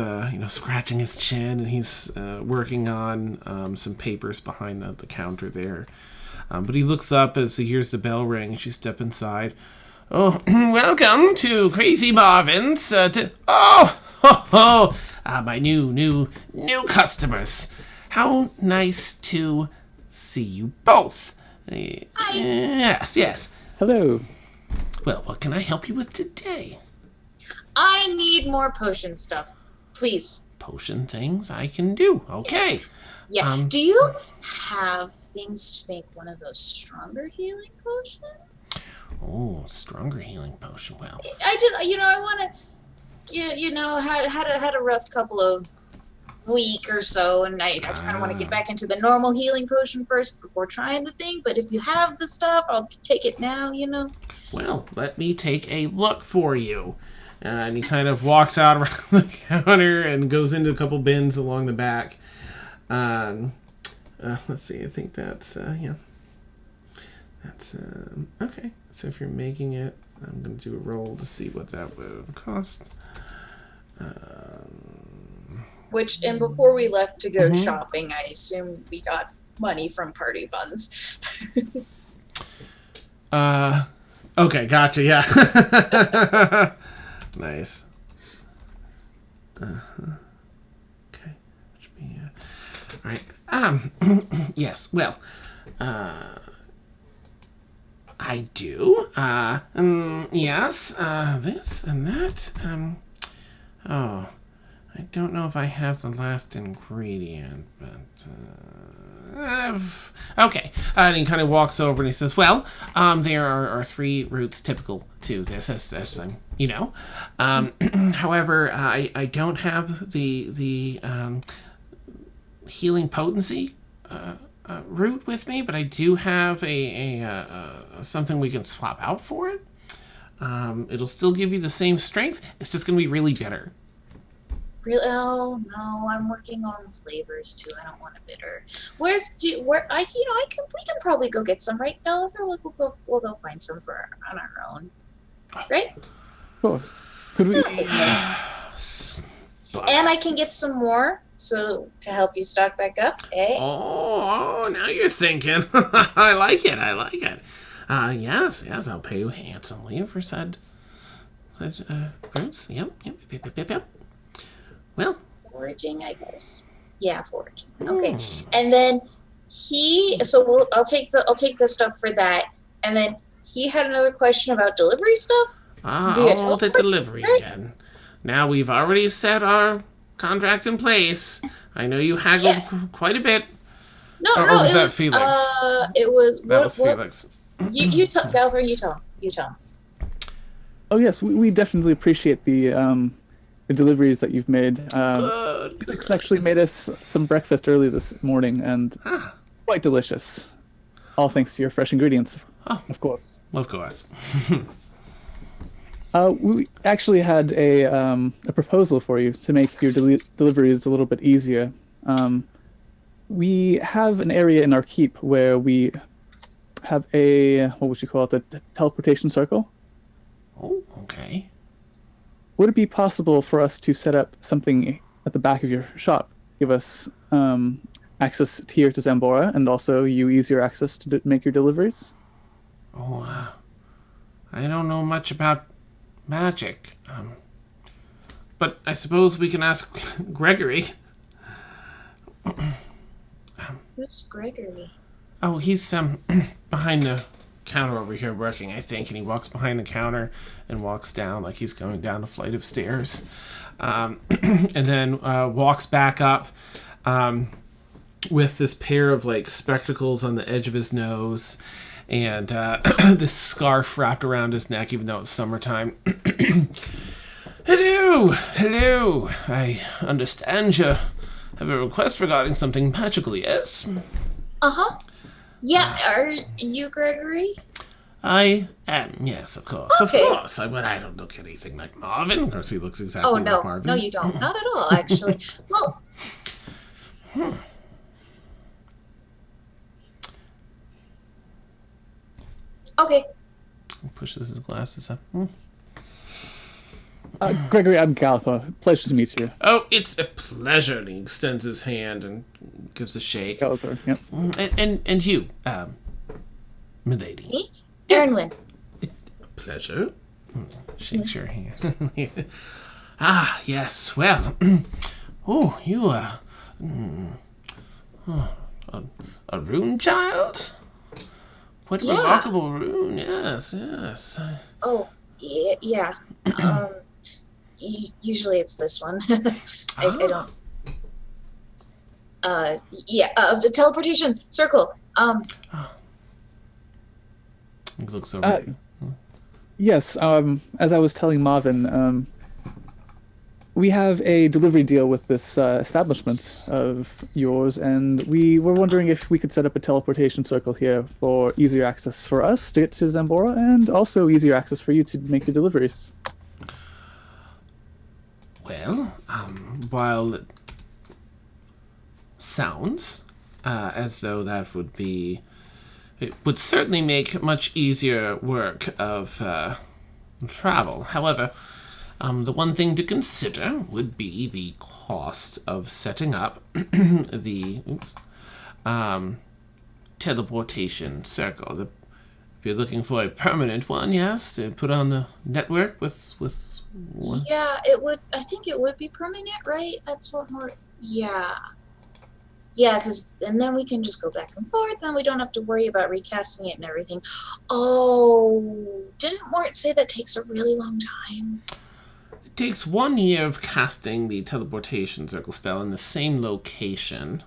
scratching his chin, and he's working on some papers behind the counter there. But he looks up as he hears the bell ring, and she steps inside. Oh, welcome to Crazy Marvin's. My new customers. How nice to see you both. Hi. Yes. Hello. Well, what can I help you with today? I need more potion stuff, please. Potion things I can do. Okay. Yeah. Do you have things to make one of those stronger healing potions? Oh, stronger healing potion. Well, I just, I want to, had a rough couple of week or so, and I kind of want to get back into the normal healing potion first before trying the thing. But if you have the stuff, I'll take it now. Well, let me take a look for you. And he kind of walks out around the counter and goes into a couple bins along the back. Let's see. I think that's That's okay. So if you're making it, I'm going to do a roll to see what that would cost. And before we left to go shopping, I assume we got money from party funds. Okay, gotcha. Yeah. Nice. Okay. Should be, all right. Yes. Well. I do. Yes. This and that. Oh, I don't know if I have the last ingredient, but okay. And he kind of walks over and he says, "Well, there are 3 roots typical to this, as however, I don't have the healing potency root with me, but I do have a something we can swap out for it. It'll still give you the same strength. It's just going to be really bitter." Really? Oh no, I'm working on flavors too. I don't want a bitter. We can probably go get some, right, Dallas? Or we'll go find some on our own, right? Of course. Could we? And I can get some more, so to help you stock back up, eh? Oh, now you're thinking. I like it. Yes, I'll pay you handsomely for said groups. Yep. Well, foraging, I guess. Yeah, foraging. Okay, and then I'll take the stuff for that, and then he had another question about delivery stuff. The delivery again. Now we've already set our contract in place. I know you haggled quite a bit. No, or was that Felix? It was. That was Felix. You tell Galthor. You tell him. Oh yes, we definitely appreciate the deliveries that you've made. Felix actually made us some breakfast early this morning, and quite delicious. All thanks to your fresh ingredients, of course. Of course. We actually had a proposal for you to make your deliveries a little bit easier. We have an area in our keep where we have what would you call it, a teleportation circle. Oh, okay. Would it be possible for us to set up something at the back of your shop? Give us access here to Zambora, and also you easier access to make your deliveries? Oh, I don't know much about magic. But I suppose we can ask Gregory. Who's Gregory? Oh, he's behind the counter over here working, I think, and he walks behind the counter and walks down like he's going down a flight of stairs, and then walks back up, and with this pair of like spectacles on the edge of his nose and this scarf wrapped around his neck, even though it's summertime. Hello. I understand you have a request regarding something magical, yes? Uh-huh. Yeah, are you Gregory? I am, yes, of course. Okay. Of course. I don't look anything like Marvin. Of course, he looks exactly Oh, like no. Marvin. No, you don't. Not at all, actually. Well, okay. He pushes his glasses up. Gregory, I'm Galathor. Pleasure to meet you. Oh, it's a pleasure. And he extends his hand and gives a shake. Galathor, yep. And you, milady. Me? Erinwin. Pleasure. Shakes your hand. Ah, yes. Well, oh, you are a rune child? What Yeah. remarkable rune. Yes. Oh, yeah. Usually it's this one. I don't. The teleportation circle. He looks over at you. Yes, as I was telling Marvin, we have a delivery deal with this establishment of yours, and we were wondering if we could set up a teleportation circle here for easier access for us to get to Zambora, and also easier access for you to make your deliveries. Well, while it sounds as though that would be... It would certainly make much easier work of travel. However, the one thing to consider would be the cost of setting up the teleportation circle. If you're looking for a permanent one, yes, to put on the network with Yeah, it would. I think it would be permanent, right? That's what more. Yeah. Yeah, because and then we can just go back and forth, and we don't have to worry about recasting it and everything. Oh, didn't Mort say that takes a really long time? It takes 1 year of casting the teleportation circle spell in the same location.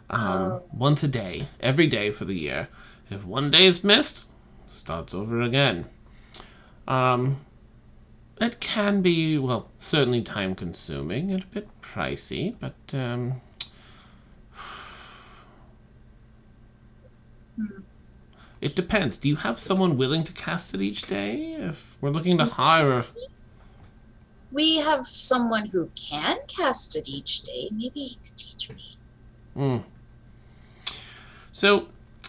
Once a day, every day for the year. If one day is missed, starts over again. It can be, well, certainly time consuming and a bit pricey, but it depends. Do you have someone willing to cast it each day? If we're looking to hire We have someone who can cast it each day. Maybe he could teach me. So,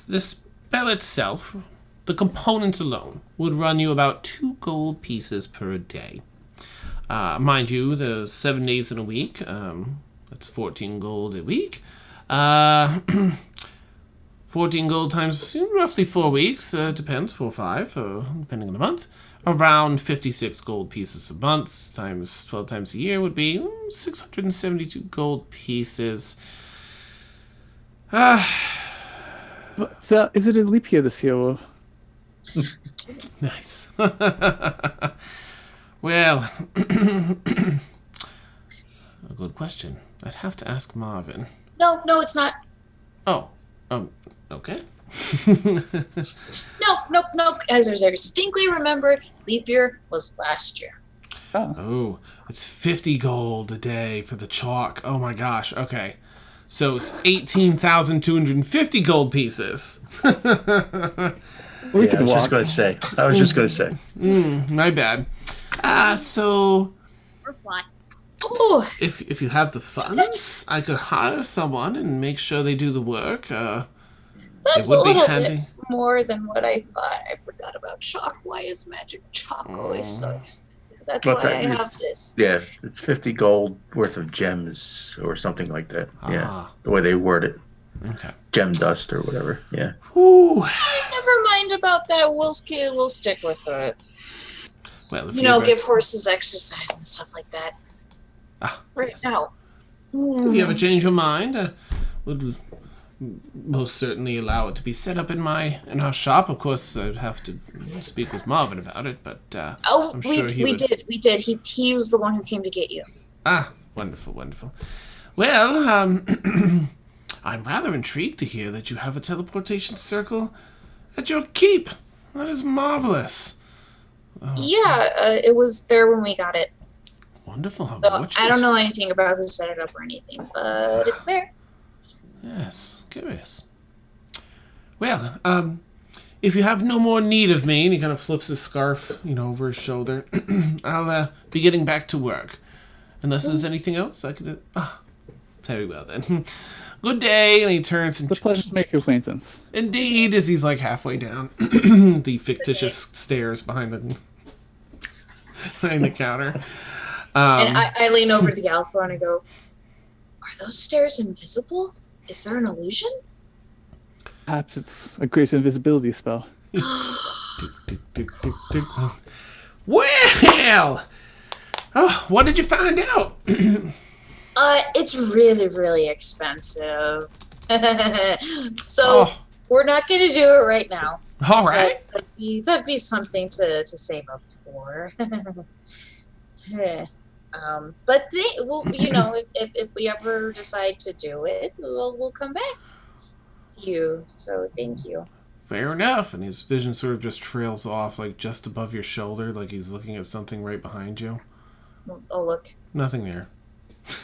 the spell itself, the components alone, would run you about 2 gold pieces per day. Mind you, the 7 days in a week, that's 14 gold a week. 14 gold times roughly 4 weeks, depends, 4 or 5, depending on the month. Around 56 gold pieces a month, times 12 times a year would be 672 gold pieces. But is it a leap year this year? Or... Nice. Well, a good question. I'd have to ask Marvin. No, it's not. Oh, okay. No. As I distinctly remember, leap year was last year. Oh, it's 50 gold a day for the chalk. Oh my gosh. Okay. So it's 18,250 gold pieces. We I could was walk. just going to say. My bad. So For what? Oh, if you have the funds, I could hire someone and make sure they do the work. that's a would be little handy. bit more than what I thought. I forgot about chalk. Why is magic chalk always so? That's What's why that? I have this. Yeah, it's 50 gold worth of gems or something like that. Yeah, Ah. the way they word it. Okay. Gem dust or whatever. Yeah. Whew. Never mind about that. We'll stick with it. Well, if You know, ever- give horses exercise and stuff like that. Right yes. now. If you ever change your mind, would most certainly allow it to be set up in our shop. Of course, I'd have to speak with Marvin about it, but Oh, I'm we sure he would. did. He was the one who came to get you. Wonderful. Well, I'm rather intrigued to hear that you have a teleportation circle at your keep. That is marvelous. It was there when we got it. Wonderful. How So fortunate. I don't know anything about who set it up or anything, but it's there. Yes, curious. Well, if you have no more need of me, and he kind of flips his scarf, over his shoulder, I'll be getting back to work. Unless there's anything else I could. Very well then. Good day, and he turns and. It's a pleasure to make your acquaintance. Indeed, as he's like halfway down the fictitious stairs behind the counter. And I lean over to the alpha and I go, "Are those stairs invisible? Is there an illusion?" Perhaps it's a great invisibility spell. Well, what did you find out? It's really, really expensive. So we're not going to do it right now. All right. That'd be something to save up for. But if we ever decide to do it, we'll come back to you. So thank you. Fair enough. And his vision sort of just trails off, like just above your shoulder, like he's looking at something right behind you. Oh, look. Nothing there.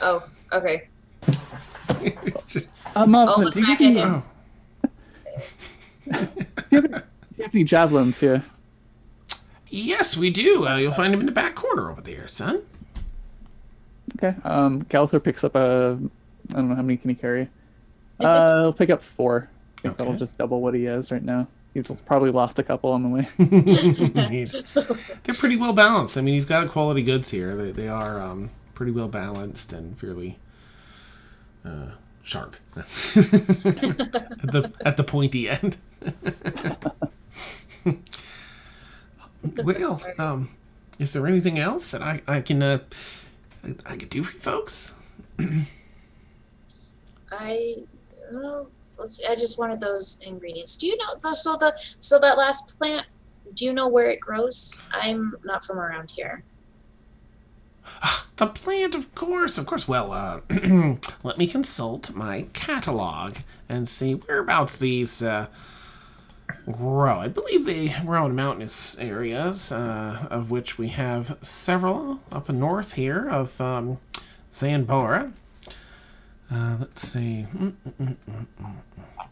Oh, okay. Malvin, look do you back at have him. any any javelins here? Yes, we do. You'll find him in the back corner over there, son. Okay. Gallagher picks up I don't know how many can he carry. He'll pick up 4. I think that'll just double what he has right now. He's probably lost a couple on the way. They're pretty well balanced. I mean, he's got quality goods here. They are pretty well balanced and fairly sharp at the pointy end. Well, is there anything else that I can do for you folks? Let's see, I just wanted those ingredients. Do you know so that last plant? Do you know where it grows? I'm not from around here. The plant, of course. Well, let me consult my catalog and see whereabouts these grow. I believe they grow in mountainous areas, of which we have several up north here of Zambora. Let's see. I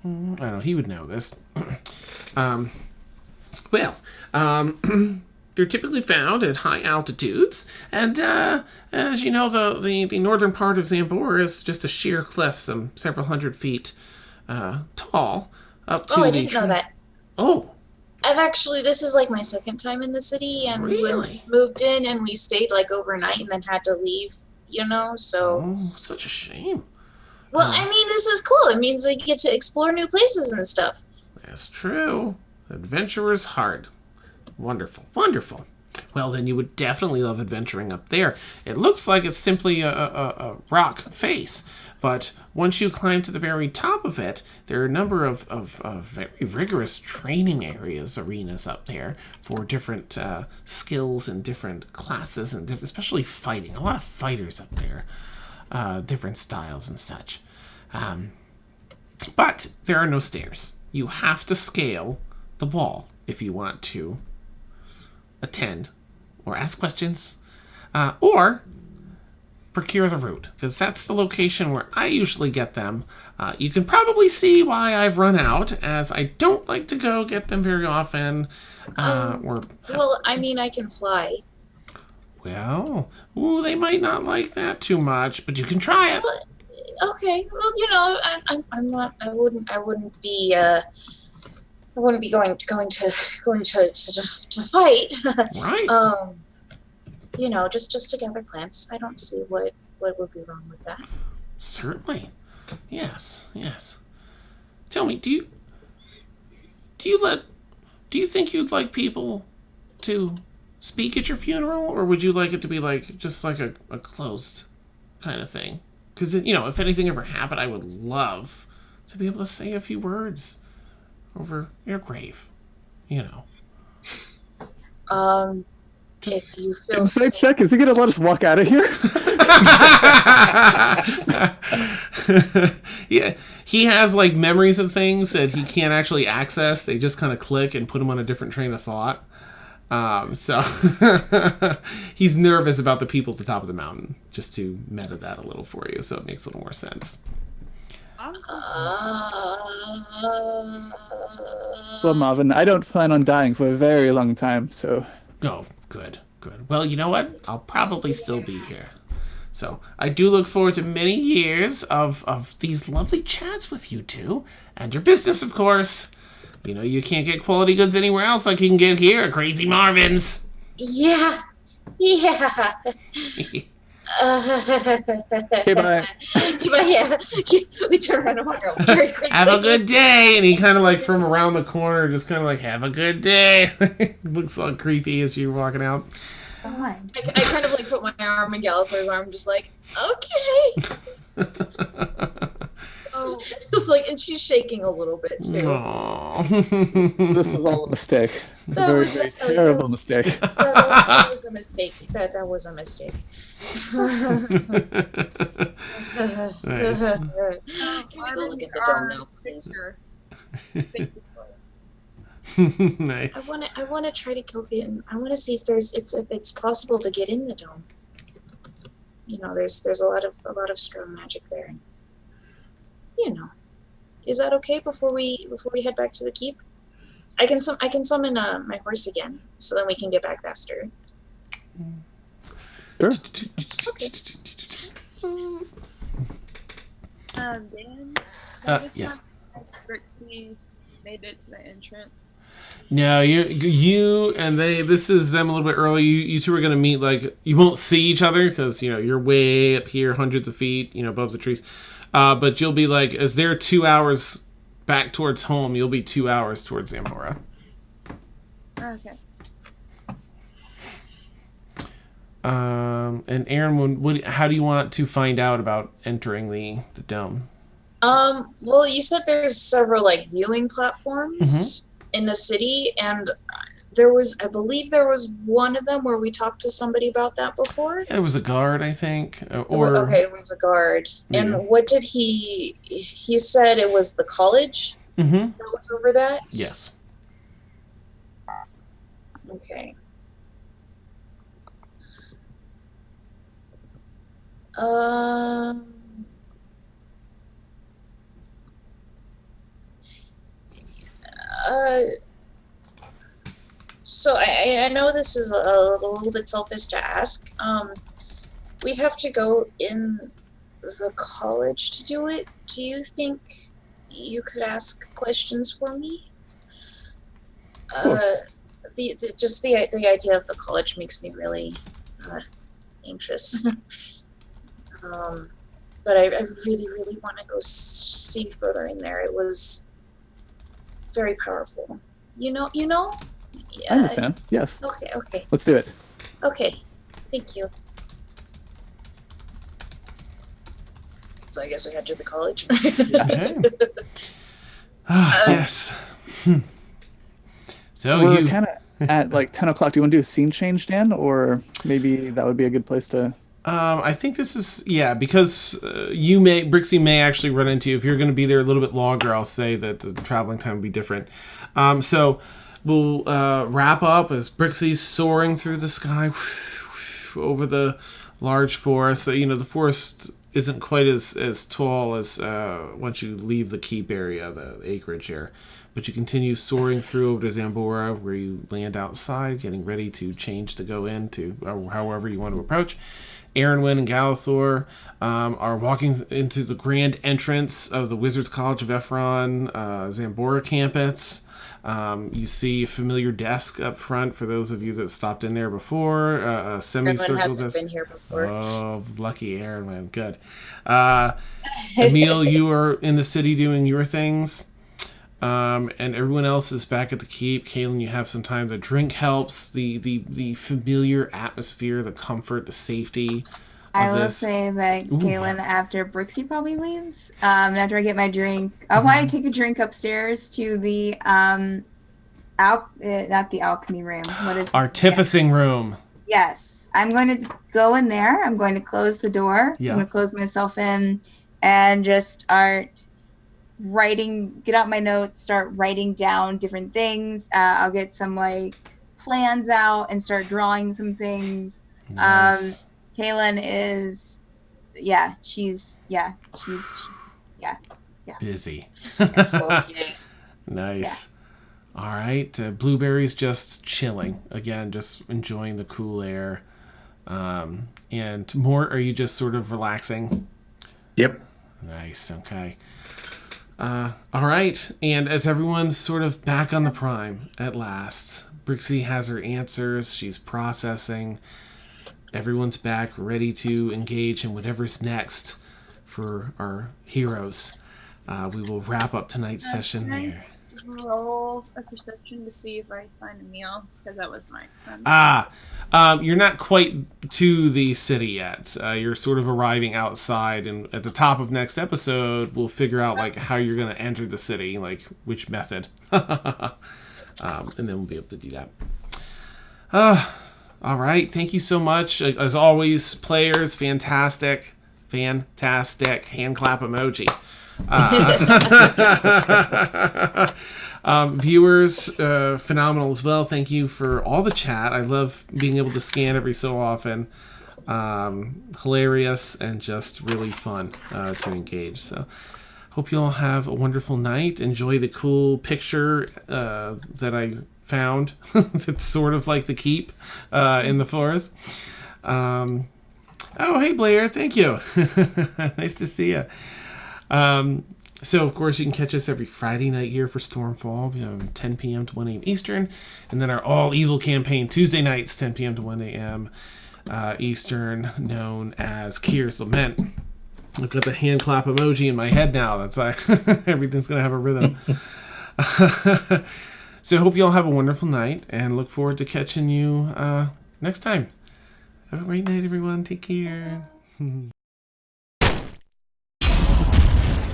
don't know. He would know this. They're typically found at high altitudes, and as you know, the northern part of Zambora is just a sheer cliff, some several hundred feet tall. Up to I didn't know that. Oh. This is like my second time in the city, and really? we moved in and we stayed like overnight and then had to leave, so. Oh, such a shame. Well, I mean, this is cool. It means I get to explore new places and stuff. That's true. Adventurer's heart. Wonderful, wonderful. Well, then you would definitely love adventuring up there. It looks like it's simply a rock face, but once you climb to the very top of it, there are a number of very rigorous training arenas up there for different skills and different classes, and especially fighting. A lot of fighters up there. Different styles and such. But there are no stairs. You have to scale the wall if you want to attend or ask questions or procure the route, because that's the location where I usually get them. You can probably see why I've run out, as I don't like to go get them very often. Well, I mean, I can fly. Well, they might not like that too much, but you can try it. Well, okay. Well, I'm not. I wouldn't be going to fight. Right. Just to gather plants. I don't see what would be wrong with that. Certainly. Yes. Tell me, do you think you'd like people to speak at your funeral, or would you like it to be just like a closed kind of thing? Because if anything ever happened, I would love to be able to say a few words over your grave. if you feel Insight safe. check. Is he gonna let us walk out of here? Yeah, he has like memories of things that he can't actually access. They just kind of click and put him on a different train of thought. So he's nervous about the people at the top of the mountain, just to meta that a little for you, so it makes a little more sense. Well, Marvin, I don't plan on dying for a very long time, so Oh, good. Well, you know what? I'll probably still be here. So I do look forward to many years of these lovely chats with you two, and your business, of course. You know, you can't get quality goods anywhere else like you can get here at Crazy Marvin's. Yeah. okay, bye. Yeah. We turn around and walk out very quickly. Have a good day. And he kind of like from around the corner, just kind of like, have a good day. Looks all creepy as you're walking out. God. I kind of like put my arm in Gallifrey's arm, just like, okay. It's like, and she's shaking a little bit too. Aww. This was all a mistake. A That very, was very definitely- terrible mistake. That was a mistake. That was a mistake. Nice. Can we go look at the dome now, please? Basically. Nice. I want to try to go in. I want to see if it's possible to get in the dome. You know, there's a lot of strong magic there. You know, is that okay before we head back to the keep? I can summon my horse again, so then we can get back faster. Sure. Okay. Dan, Yeah. has Brixi made it to the entrance? No, you and they. This is them a little bit early. You two are gonna meet. Like you won't see each other because you know you're way up here, hundreds of feet, above the trees. But you'll be like, as they're 2 hours back towards home, you'll be 2 hours towards Zambora. Okay. And Aaron, how do you want to find out about entering the dome? Well, you said there's several like viewing platforms in the city, and I believe there was one of them where we talked to somebody about that before. There was a guard, I think, Okay, it was a guard. Yeah. And what did he said it was the college that was over that? Yes. Okay. So I know this is a little bit selfish to ask. We'd have to go in the college to do it. Do you think you could ask questions for me? Of course. The idea of the college makes me really anxious. But I really, really want to go see further in there. It was very powerful. You know? I understand. Yes. Okay. Let's do it. Okay. Thank you. So I guess we head to the college. Okay. Yes. So We're you kind of at like 10 o'clock. Do you want to do a scene change, Dan? Or maybe that would be a good place to... I think this is, because Brixi may actually run into you. If you're going to be there a little bit longer, I'll say that the traveling time will be different. So we'll wrap up as Brixi's soaring through the sky over the large forest. So, the forest isn't quite as tall as once you leave the keep area, the acreage here. But you continue soaring through over to Zambora, where you land outside, getting ready to change to go into however you want to approach. Aaronwyn and Galathor are walking into the grand entrance of the Wizards College of Ephron, Zambora campus. You see a familiar desk up front for those of you that stopped in there before. A semicircle Everyone hasn't desk. been here before. Oh, lucky Aaronwyn. Good. Emil, you are in the city doing your things. And everyone else is back at the keep. Kaylin, you have some time. The drink helps. The familiar atmosphere, the comfort, the safety. I will this. say that Kaylin, after Brixie probably leaves, after I get my drink, I want to take a drink upstairs to the not the alchemy room. What is Artificing room. Yes, I'm going to go in there. I'm going to close the door. Yeah. I'm going to close myself in and just start writing, get out my notes, start writing down different things. I'll get some like plans out and start drawing some things. Nice. Kaylin is, she's Busy. Focus. Nice. Yeah. All right. Blueberry's just chilling. Again, just enjoying the cool air. And Mort, are you just sort of relaxing? Yep. Nice. Okay. All right. And as everyone's sort of back on the prime at last, Brixi has her answers. She's processing. Everyone's back, ready to engage in whatever's next for our heroes. We will wrap up tonight's session Can I there. roll a perception to see if I find a meal, because that was my You're not quite to the city yet. You're sort of arriving outside, and at the top of next episode, we'll figure out like how you're going to enter the city, like which method, and then we'll be able to do that. All right, thank you so much. As always, players, fantastic. Hand clap emoji. Viewers, phenomenal as well. Thank you for all the chat. I love being able to scan every so often. Hilarious and just really fun to engage. So hope you all have a wonderful night. Enjoy the cool picture that I found. It's sort of like the keep in the forest. Oh, hey Blair, thank you. Nice to see you. So, of course, you can catch us every Friday night here for Stormfall, 10 p.m. to 1 a.m. Eastern. And then our All Evil campaign, Tuesday nights, 10 p.m. to 1 a.m. Eastern, known as Kier's Lament. I've got the hand clap emoji in my head now. That's like, everything's going to have a rhythm. So, I hope you all have a wonderful night and look forward to catching you next time. Have a great night, everyone. Take care.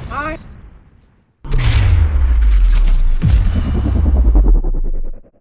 Bye.